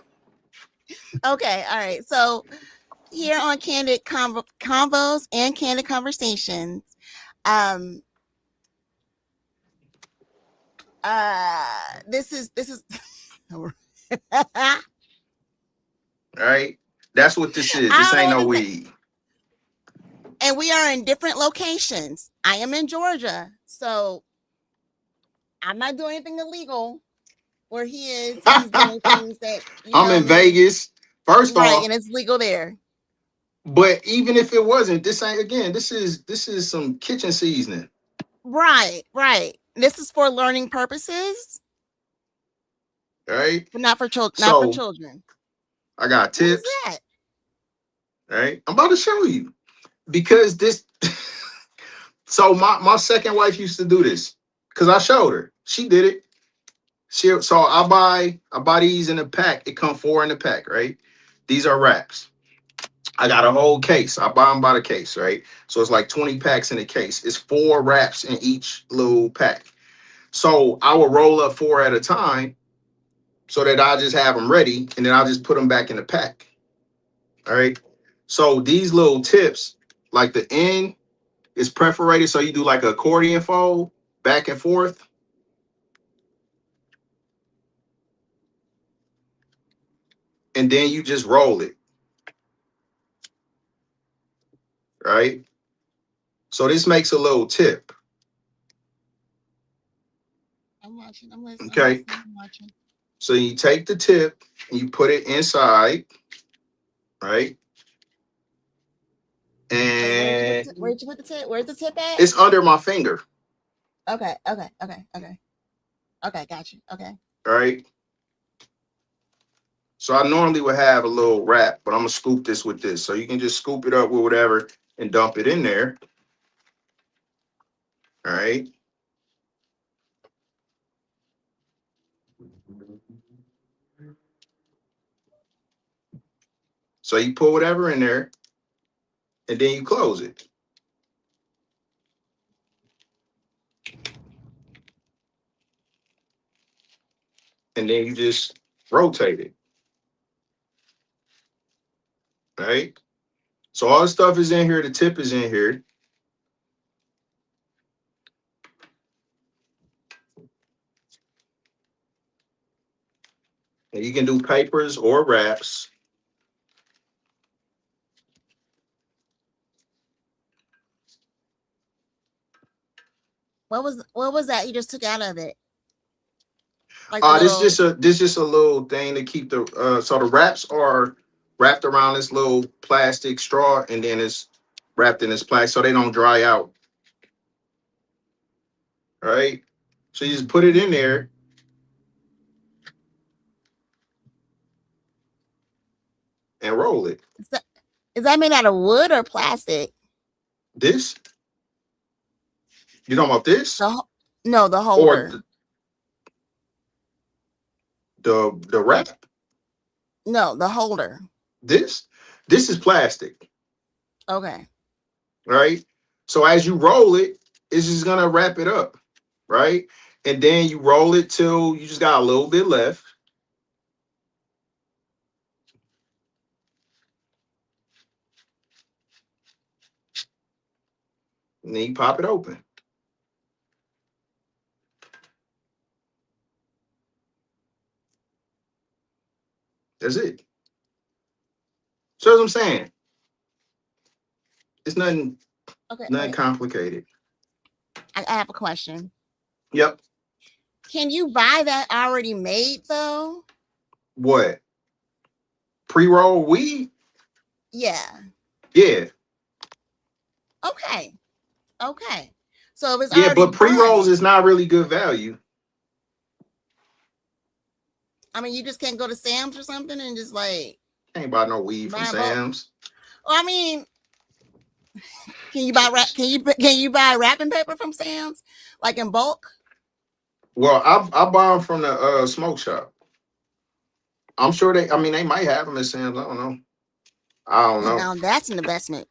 Speaker 8: Okay, all right. So here on Candid Convos and Candid Conversations, this is
Speaker 7: All right. That's what this is. This ain't no weed.
Speaker 8: And we are in different locations. I am in Georgia, so I'm not doing anything illegal. Where he is, he's doing things that
Speaker 7: I'm in Vegas. First off,
Speaker 8: and it's legal there.
Speaker 7: But even if it wasn't, this ain't again. This is some kitchen seasoning.
Speaker 8: Right. This is for learning purposes.
Speaker 7: Right.
Speaker 8: But not for children. Not for children.
Speaker 7: I got tips.
Speaker 8: What is
Speaker 7: that? Right. I'm about to show you because this. So my second wife used to do this because I showed her. She did it. So I buy these in a pack. It come 4 in the pack, right? These are wraps. I got a whole case. I buy them by the case, right? So it's like 20 packs in a case. It's 4 wraps in each little pack. So I will roll up 4 at a time so that I just have them ready and then I'll just put them back in the pack. All right. So these little tips, like the end is perforated. So you do like an accordion fold back and forth. And then you just roll it. Right? So this makes a little tip.
Speaker 8: I'm watching. I'm listening.
Speaker 7: Okay.
Speaker 8: I'm watching.
Speaker 7: So you take the tip and you put it inside, right? And
Speaker 8: where'd you put the tip? Where's the tip at?
Speaker 7: It's under my finger.
Speaker 8: Okay. Got you. Okay.
Speaker 7: All right. So I normally would have a little wrap, but I'm gonna scoop this with this. So you can just scoop it up with whatever and dump it in there. All right. So you put whatever in there and then you close it. And then you just rotate it. Right? So all the stuff is in here. The tip is in here. And you can do papers or wraps.
Speaker 8: What was that you just took out of it?
Speaker 7: Like this is just a little thing to keep the so the wraps are wrapped around this little plastic straw and then it's wrapped in this plastic so they don't dry out. All right. So you just put it in there. And roll it.
Speaker 8: Is that made out of wood or plastic?
Speaker 7: This? You talking about this?
Speaker 8: No, the holder.
Speaker 7: Or the wrap?
Speaker 8: No, the holder.
Speaker 7: This is plastic.
Speaker 8: Okay.
Speaker 7: Right? So as you roll it, it's just gonna wrap it up, right? And then you roll it till you just got a little bit left. And then you pop it open. That's it. So as I'm saying, it's nothing complicated.
Speaker 8: I have a question.
Speaker 7: Yep.
Speaker 8: Can you buy that already made though?
Speaker 7: What? Pre-roll weed?
Speaker 8: Yeah.
Speaker 7: Yeah.
Speaker 8: Okay. So it was
Speaker 7: but pre-rolls is not really good value.
Speaker 8: I mean, you just can't go to Sam's or something and just like
Speaker 7: ain't buy no weed from Sam's.
Speaker 8: Well, I mean, can you buy wrapping paper from Sam's like in bulk?
Speaker 7: Well, I buy them from the smoke shop. I'm sure they. I mean, they might have them at Sam's. I don't know. I don't
Speaker 8: And
Speaker 7: know.
Speaker 8: now that's an investment.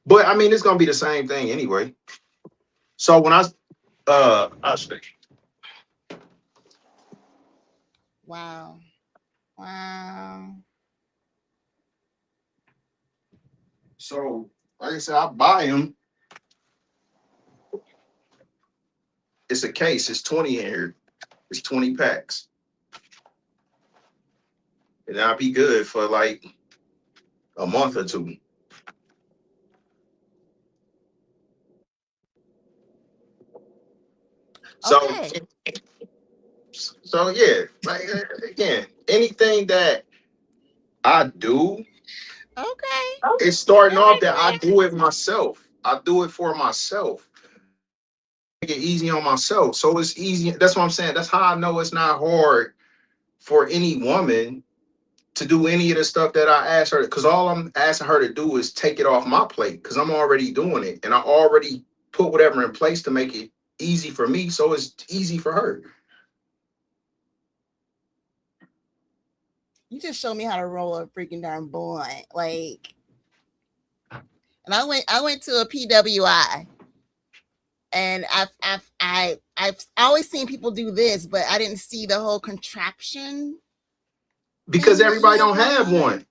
Speaker 7: But I mean, it's gonna be the same thing anyway. So when I say,
Speaker 8: Wow. Wow.
Speaker 7: so like I said, I buy them. It's a case. It's 20 in here. It's 20 packs, and I'll be good for like a month or two. So,
Speaker 8: Okay.
Speaker 7: so yeah, like again, anything that I do,
Speaker 8: Okay.
Speaker 7: it's starting
Speaker 8: All
Speaker 7: off
Speaker 8: right,
Speaker 7: that I
Speaker 8: man.
Speaker 7: do it myself. I do it for myself. Make it easy on myself. So it's easy. That's what I'm saying. That's how I know it's not hard for any woman to do any of the stuff that I ask her. Because all I'm asking her to do is take it off my plate. Because I'm already doing it, and I already put whatever in place to make it easy for me. So it's easy for her.
Speaker 8: You just showed me how to roll a freaking darn blunt. Like, and I went to a PWI, and I've always seen people do this, but I didn't see the whole contraption
Speaker 7: Because
Speaker 8: thing that you
Speaker 7: everybody
Speaker 8: had
Speaker 7: don't
Speaker 8: going
Speaker 7: have
Speaker 8: on.
Speaker 7: one.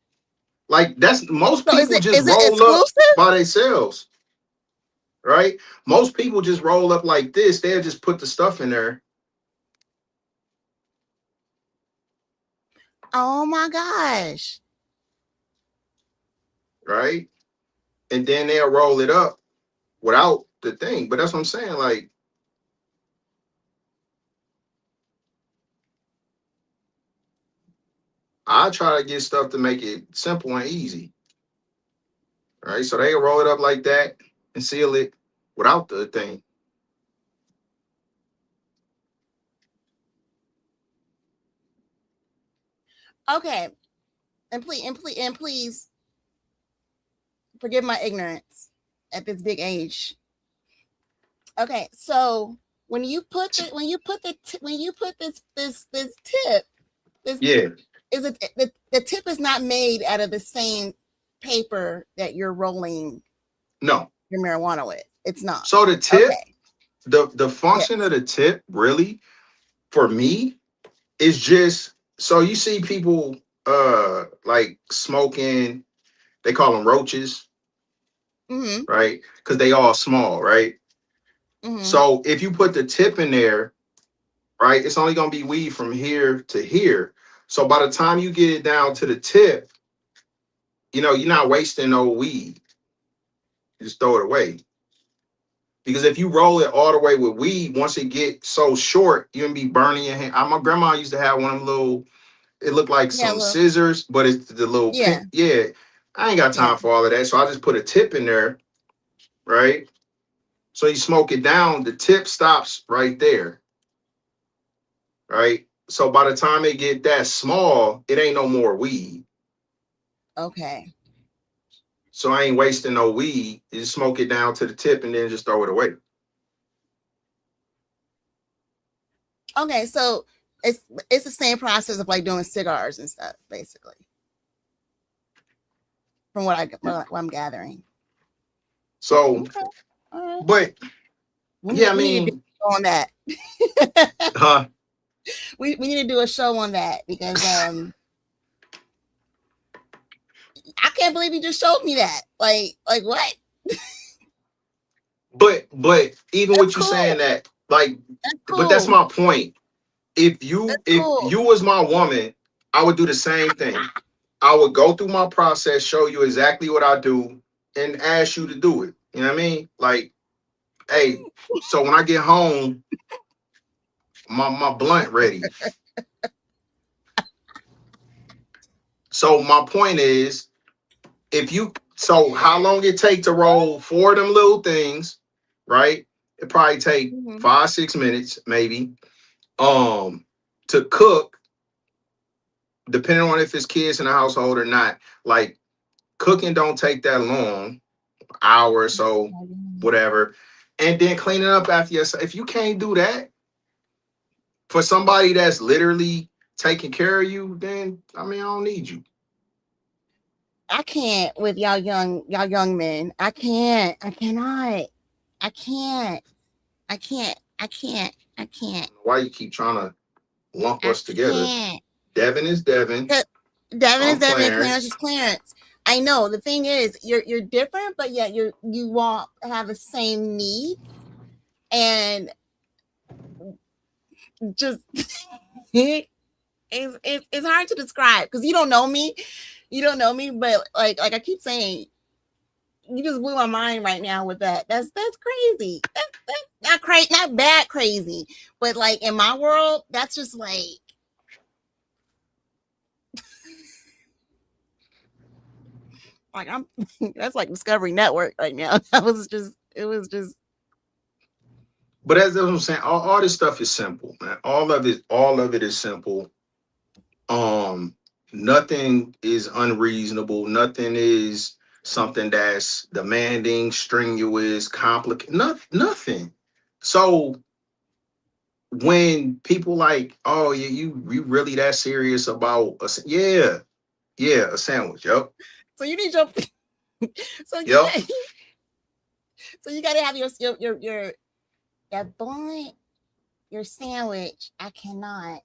Speaker 7: Like that's most
Speaker 8: So
Speaker 7: people just
Speaker 8: is it
Speaker 7: roll up
Speaker 8: exclusive?
Speaker 7: by themselves, right? Most people just roll up like this. They'll just put the stuff in there,
Speaker 8: Oh my gosh.
Speaker 7: right? And then they'll roll it up without the thing. But that's what I'm saying. Like I try to get stuff to make it simple and easy, right? So they roll it up like that and seal it without the thing.
Speaker 8: Okay. And please forgive my ignorance at this big age. Okay, so when you put the when you put the when you put this tip, this
Speaker 7: Yeah,
Speaker 8: is it the tip is not made out of the same paper that you're rolling
Speaker 7: no.
Speaker 8: your marijuana with. It's not.
Speaker 7: So the tip,
Speaker 8: Okay.
Speaker 7: the function
Speaker 8: Yes.
Speaker 7: of the tip really for me is just so you see people like smoking, they call them roaches,
Speaker 8: Mm-hmm.
Speaker 7: right? Because they all small, right?
Speaker 8: Mm-hmm.
Speaker 7: So if you put the tip in there, right, it's only gonna be weed from here to here. So by the time you get it down to the tip, you're not wasting no weed. You just throw it away. Because if you roll it all the way with weed, once it gets so short, you're gonna be burning your hand. My grandma used to have one of them little, it looked like
Speaker 8: Yeah,
Speaker 7: some
Speaker 8: well,
Speaker 7: scissors, but it's the little
Speaker 8: yeah,
Speaker 7: pin. Yeah, I ain't got
Speaker 8: yeah.
Speaker 7: time for all of that. So I just put a tip in there, right? So you smoke it down, the tip stops right there, right? So by the time it get that small, it ain't no more weed.
Speaker 8: Okay.
Speaker 7: So I ain't wasting no weed. You just smoke it down to the tip and then just throw it away.
Speaker 8: Okay, so it's the same process of like doing cigars and stuff, basically, from what I'm gathering.
Speaker 7: So,
Speaker 8: Okay. All right.
Speaker 7: but yeah, I
Speaker 8: We need to do
Speaker 7: mean,
Speaker 8: a show on that.
Speaker 7: huh?
Speaker 8: We need to do a show on that because I can't believe you just showed me that. Like what?
Speaker 7: But even
Speaker 8: That's
Speaker 7: with you
Speaker 8: cool.
Speaker 7: saying that, like,
Speaker 8: That's
Speaker 7: but that's
Speaker 8: cool.
Speaker 7: my point. If you
Speaker 8: That's
Speaker 7: if
Speaker 8: cool.
Speaker 7: you was my woman, I would do the same thing. I would go through my process, show you exactly what I do, and ask you to do it. You know what I mean? Like, hey, so when I get home, my blunt ready. So my point is, so how long it take to roll four of them little things, right? It probably take
Speaker 8: Mhm.
Speaker 7: 5-6 minutes, maybe. To cook, depending on if it's kids in the household or not, like cooking don't take that long, hour or so, whatever. And then cleaning up after yourself. If you can't do that for somebody that's literally taking care of you, then I mean I don't need you.
Speaker 8: I can't with y'all young men. I can't. I cannot. I can't. I can't. I can't. I can't.
Speaker 7: Why you keep trying to lump
Speaker 8: I
Speaker 7: us together?
Speaker 8: can't.
Speaker 7: Devin is Devin.
Speaker 8: Devin is
Speaker 7: I'm
Speaker 8: Devin and
Speaker 7: Clarence.
Speaker 8: Clarence is Clarence. I know. The thing is, you're different, but yet you all have the same need, and just it's hard to describe because you don't know me. You don't know me, but like I keep saying, you just blew my mind right now with that. That's crazy. That's not crazy, not bad crazy, but like in my world, that's just like I'm that's like Discovery Network right now. It was just
Speaker 7: But as I'm saying, all this stuff is simple, man. All of it is simple. Nothing is unreasonable. Nothing is something that's demanding, strenuous, complicated. Nothing. So when people like, oh, you really that serious about yeah, a sandwich, yep,
Speaker 8: so you need your so you
Speaker 7: yep.
Speaker 8: so you gotta have your blunt, your sandwich. I cannot.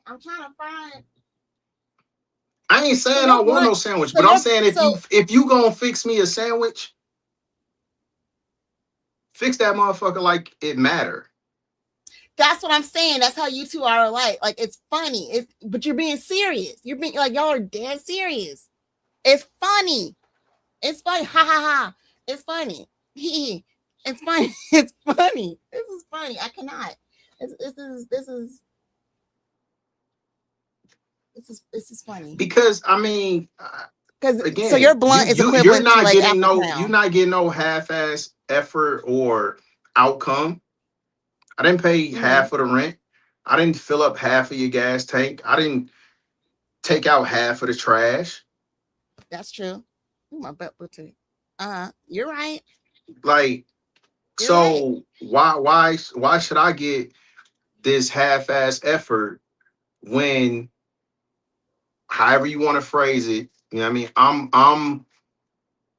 Speaker 8: I'm trying to find.
Speaker 7: I ain't saying
Speaker 8: So
Speaker 7: I want no sandwich,
Speaker 8: so
Speaker 7: but I'm
Speaker 8: you're-
Speaker 7: saying
Speaker 8: so-
Speaker 7: if you gonna fix me a sandwich, fix that motherfucker like it matter.
Speaker 8: That's what I'm saying. That's how you two are alike. Like it's funny. But you're being serious. You're being like y'all are dead serious. It's funny. It's funny. Ha ha ha. It's funny. It's funny. It's funny. This is funny. I cannot. This is funny.
Speaker 7: Because I mean,
Speaker 8: Because
Speaker 7: again,
Speaker 8: so your blunt is equivalent
Speaker 7: you're not
Speaker 8: to like
Speaker 7: getting
Speaker 8: Apple
Speaker 7: no,
Speaker 8: Crown.
Speaker 7: you're not getting no half-ass effort or outcome. I didn't pay half of the rent. I didn't fill up half of your gas tank. I didn't take out half of the trash.
Speaker 8: That's true. Ooh, my butt too. You're right.
Speaker 7: Like,
Speaker 8: You're
Speaker 7: so why should I get this half-ass effort when, however you want to phrase it, you know what I mean?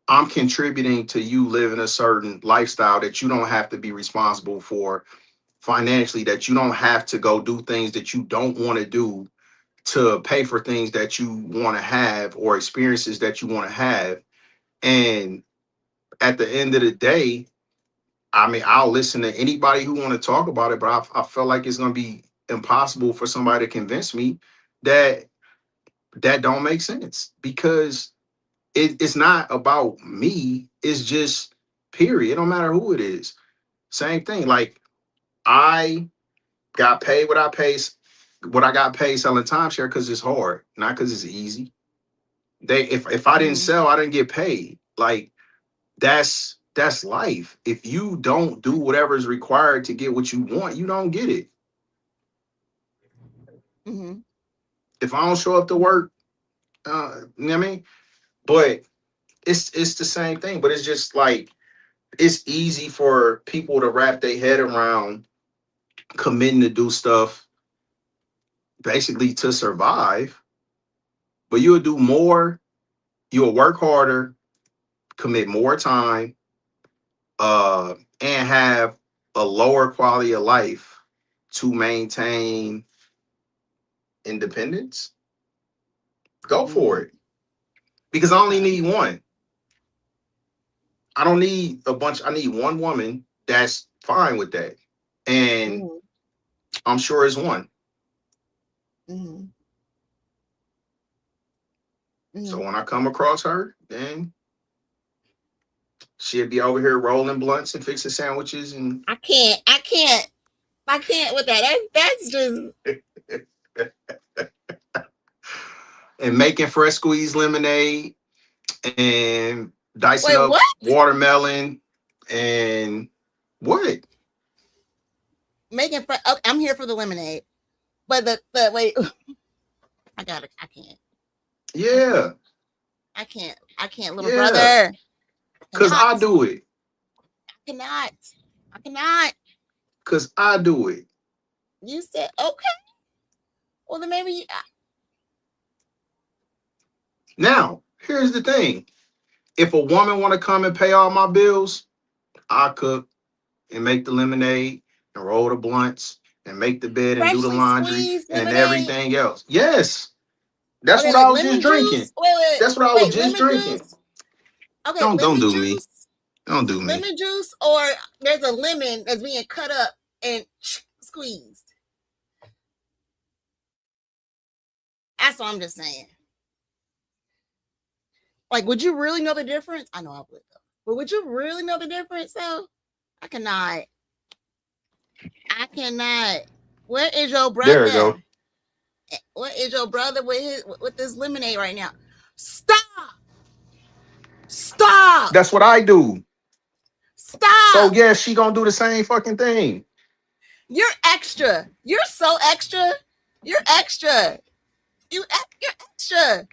Speaker 7: I'm contributing to you living a certain lifestyle that you don't have to be responsible for financially, that you don't have to go do things that you don't want to do to pay for things that you want to have or experiences that you want to have. And at the end of the day, I mean, I'll listen to anybody who want to talk about it, but I feel like it's going to be impossible for somebody to convince me that that don't make sense, because it's not about me. It's just period. It don't matter who it is. Same thing. Like, I got paid what I got paid selling timeshare because it's hard, not because it's easy. If I didn't sell, I didn't get paid. Like, that's life. If you don't do whatever is required to get what you want, you don't get it. If I don't show up to work, you know what I mean? But it's the same thing. But it's just like, it's easy for people to wrap their head around committing to do stuff basically to survive. But you'll do more, you'll work harder, commit more time, and have a lower quality of life to maintain independence. Go for it. Because I only need one. I don't need a bunch. I need one woman that's fine with that. And I'm sure it's one. So when I come across her, then she'll be over here rolling blunts and fixing sandwiches. And
Speaker 8: I can't with that. That's just
Speaker 7: and making fresh squeezed lemonade and dicing up watermelon and what?
Speaker 8: Making okay, I'm here for the lemonade. But the wait. I can't.
Speaker 7: Yeah.
Speaker 8: I can't, little brother.
Speaker 7: Because I do it.
Speaker 8: I cannot.
Speaker 7: Because I do it.
Speaker 8: You said okay. Well, then maybe
Speaker 7: Now, here's the thing. If a woman want to come and pay all my bills, I cook and make the lemonade and roll the blunts and make the bed and do the
Speaker 8: freshly
Speaker 7: laundry
Speaker 8: squeezed
Speaker 7: and
Speaker 8: lemonade.
Speaker 7: everything else. Yes, that's
Speaker 8: Okay,
Speaker 7: what
Speaker 8: like
Speaker 7: I was just
Speaker 8: lemon
Speaker 7: drinking.
Speaker 8: juice. Wait,
Speaker 7: That's what I was
Speaker 8: wait,
Speaker 7: just
Speaker 8: lemon
Speaker 7: drinking.
Speaker 8: juice. Okay,
Speaker 7: Don't
Speaker 8: lemon
Speaker 7: do me.
Speaker 8: juice,
Speaker 7: Don't do me.
Speaker 8: lemon juice, or there's a lemon that's being cut up and squeezed. That's what I'm just saying. Like, would you really know the difference? I know I would, though. But would you really know the difference, though? I cannot. I cannot. Where is your
Speaker 7: There we go.
Speaker 8: brother? What is your brother with this lemonade right now? Stop! Stop!
Speaker 7: That's what I do.
Speaker 8: Stop!
Speaker 7: So yeah, she gonna do the same fucking thing.
Speaker 8: You're extra. You're so extra. You're extra. You're extra.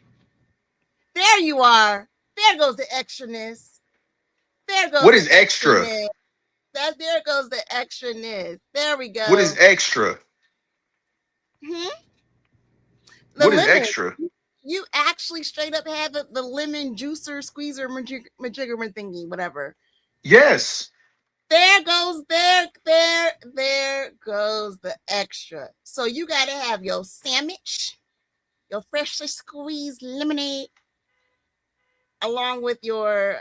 Speaker 8: There you are. There goes the extraness. There goes
Speaker 7: What
Speaker 8: the
Speaker 7: is extra?
Speaker 8: extraness. There goes the extraness. There we go.
Speaker 7: What is extra?
Speaker 8: The
Speaker 7: What is
Speaker 8: lemon.
Speaker 7: extra?
Speaker 8: You actually straight up had the lemon juicer, squeezer, majiggerman thingy, whatever.
Speaker 7: Yes.
Speaker 8: There goes there goes the extra. So you gotta have your sandwich, your freshly squeezed lemonade, along with your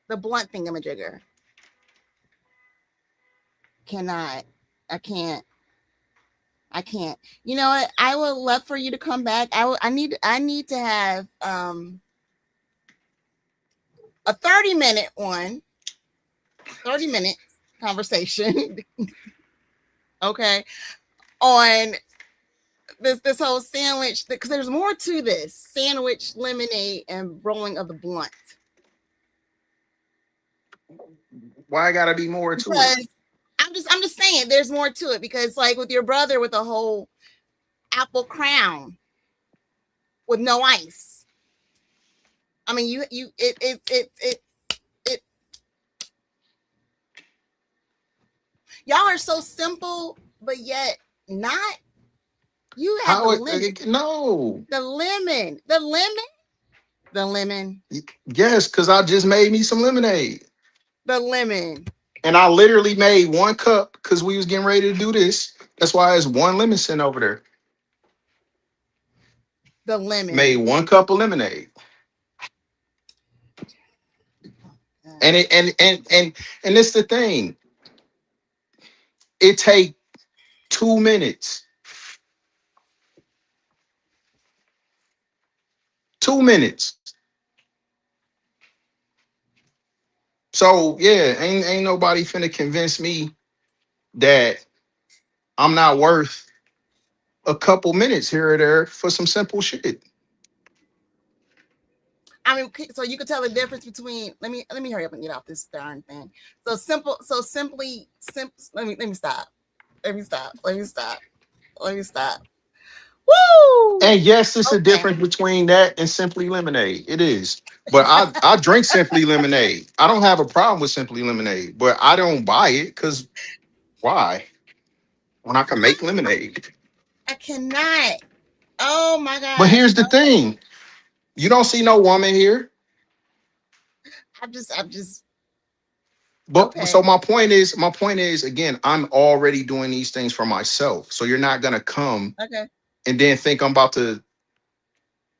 Speaker 8: the blunt thingamajigger. I can't. You know what? I would love for you to come back. I need to have a 30-minute one. 30-minute conversation. Okay. On this whole sandwich, because there's more to this sandwich, lemonade, and rolling of the blunt.
Speaker 7: Why I gotta be more to
Speaker 8: Because
Speaker 7: it?
Speaker 8: I'm just saying there's more to it, because like with your brother with the whole apple crown with no ice. I mean, it y'all are so simple, but yet not. You have
Speaker 7: How
Speaker 8: the lemon.
Speaker 7: no.
Speaker 8: The lemon.
Speaker 7: Yes, because I just made me some lemonade.
Speaker 8: The lemon.
Speaker 7: And I literally made 1 cup because we was getting ready to do this. That's why it's 1 lemon sitting over there.
Speaker 8: The lemon.
Speaker 7: Made 1 cup of lemonade. And it's the thing. It take 2 minutes. 2 minutes. So yeah, ain't nobody finna convince me that I'm not worth a couple minutes here or there for some simple shit.
Speaker 8: I mean, so you could tell the difference between. Let me hurry up and get off this darn thing. So simple. So simply. Let me stop. Let me stop. Woo!
Speaker 7: And yes, it's
Speaker 8: Okay.
Speaker 7: a difference between that and Simply Lemonade. It is. But I drink Simply Lemonade. I don't have a problem with Simply Lemonade, but I don't buy it because why? When I can make lemonade.
Speaker 8: I cannot. Oh my god.
Speaker 7: But here's the thing. You don't see no woman here.
Speaker 8: I'm just
Speaker 7: But
Speaker 8: okay.
Speaker 7: so my point is again, I'm already doing these things for myself. So you're not gonna come
Speaker 8: Okay.
Speaker 7: and then think I'm about to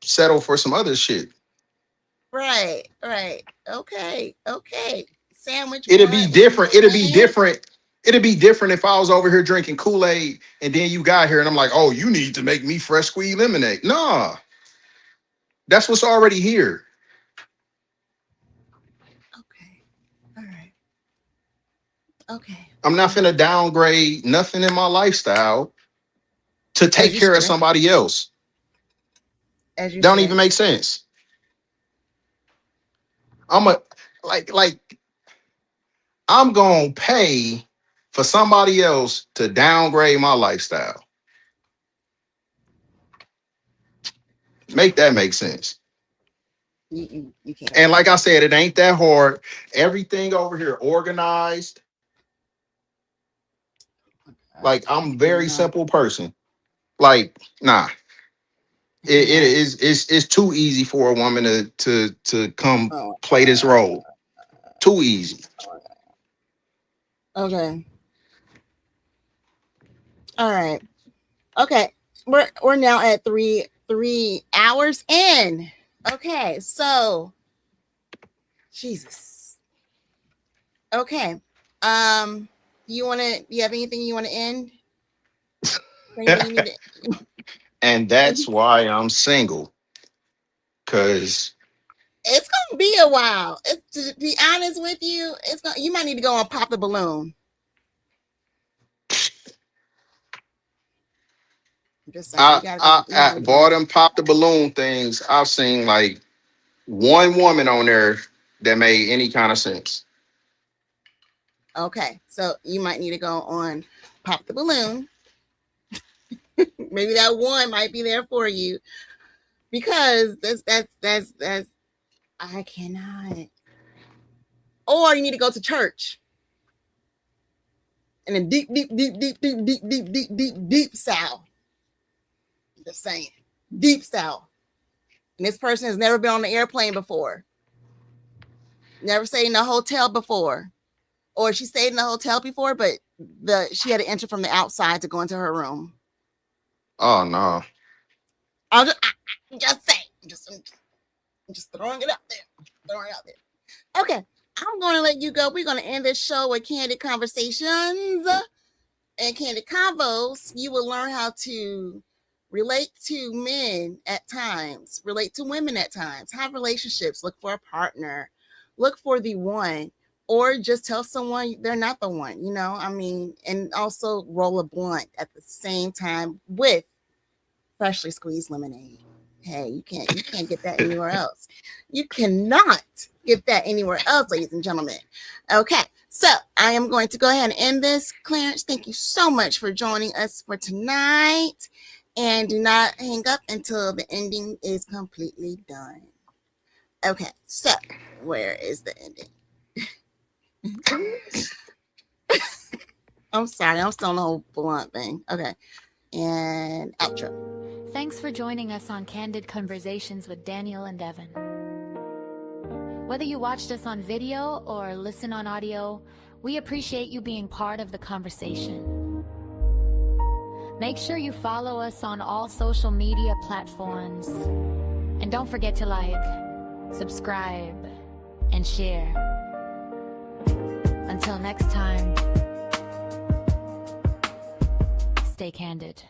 Speaker 7: settle for some other shit.
Speaker 8: Right. Okay. Sandwich.
Speaker 7: It'd be
Speaker 8: blunt,
Speaker 7: different. It'd be
Speaker 8: lemonade.
Speaker 7: different. It'd be different if I was over here drinking Kool-Aid and then you got here and I'm like, oh, you need to make me fresh squeezed lemonade. Nah, that's what's already here.
Speaker 8: Okay. All right. Okay.
Speaker 7: I'm not finna downgrade nothing in my lifestyle to take
Speaker 8: you
Speaker 7: care of
Speaker 8: shouldn't.
Speaker 7: somebody else.
Speaker 8: As you
Speaker 7: Don't
Speaker 8: said.
Speaker 7: even make sense. I'm gonna pay for somebody else to downgrade my lifestyle. Make that make sense.
Speaker 8: You can't.
Speaker 7: And like I said, it ain't that hard. Everything over here organized. Like I'm a very
Speaker 8: No.
Speaker 7: simple person. Like, nah. It is it's too easy for a woman to come
Speaker 8: Oh,
Speaker 7: play this role. Too easy.
Speaker 8: okay. All right. Okay. We're now at three hours in. Okay, so Jesus. Okay. You have anything you want to end? Anything you need to-
Speaker 7: And that's why I'm single. Cause
Speaker 8: It's gonna be a while. To be honest with you, you might need to go and pop the balloon. I'm just saying, you gotta go.
Speaker 7: bought them pop the balloon things. I've seen like one woman on there that made any kind of sense.
Speaker 8: Okay, so you might need to go on pop the balloon. Maybe that one might be there for you, because that's I cannot. Or you need to go to church. And then deep south. Just saying, deep south. And this person has never been on an airplane before. Never stayed in a hotel before. Or she stayed in a hotel before, but she had to enter from the outside to go into her room.
Speaker 7: Oh no.
Speaker 8: I'm just saying. I'm just throwing it out there. Okay. I'm going to let you go. We're going to end this show with Candid Conversations and Candid Convos. You will learn how to relate to men at times, relate to women at times, have relationships, look for a partner, look for the one, or just tell someone they're not the one, and also roll a blunt at the same time with freshly squeezed lemonade. Hey, you can't get that anywhere else. You cannot get that anywhere else, ladies and gentlemen. Okay, so I am going to go ahead and end this. Clarence, thank you so much for joining us for tonight. And do not hang up until the ending is completely done. Okay, so where is the ending? I'm sorry, I'm still on the whole blunt thing. Okay, and outro.
Speaker 4: Thanks for joining us on Candid Conversations with Daniel and Devin. Whether you watched us on video or listen on audio, we appreciate you being part of the conversation. Make sure you follow us on all social media platforms. And don't forget to like, subscribe, and share. Until next time, stay candid.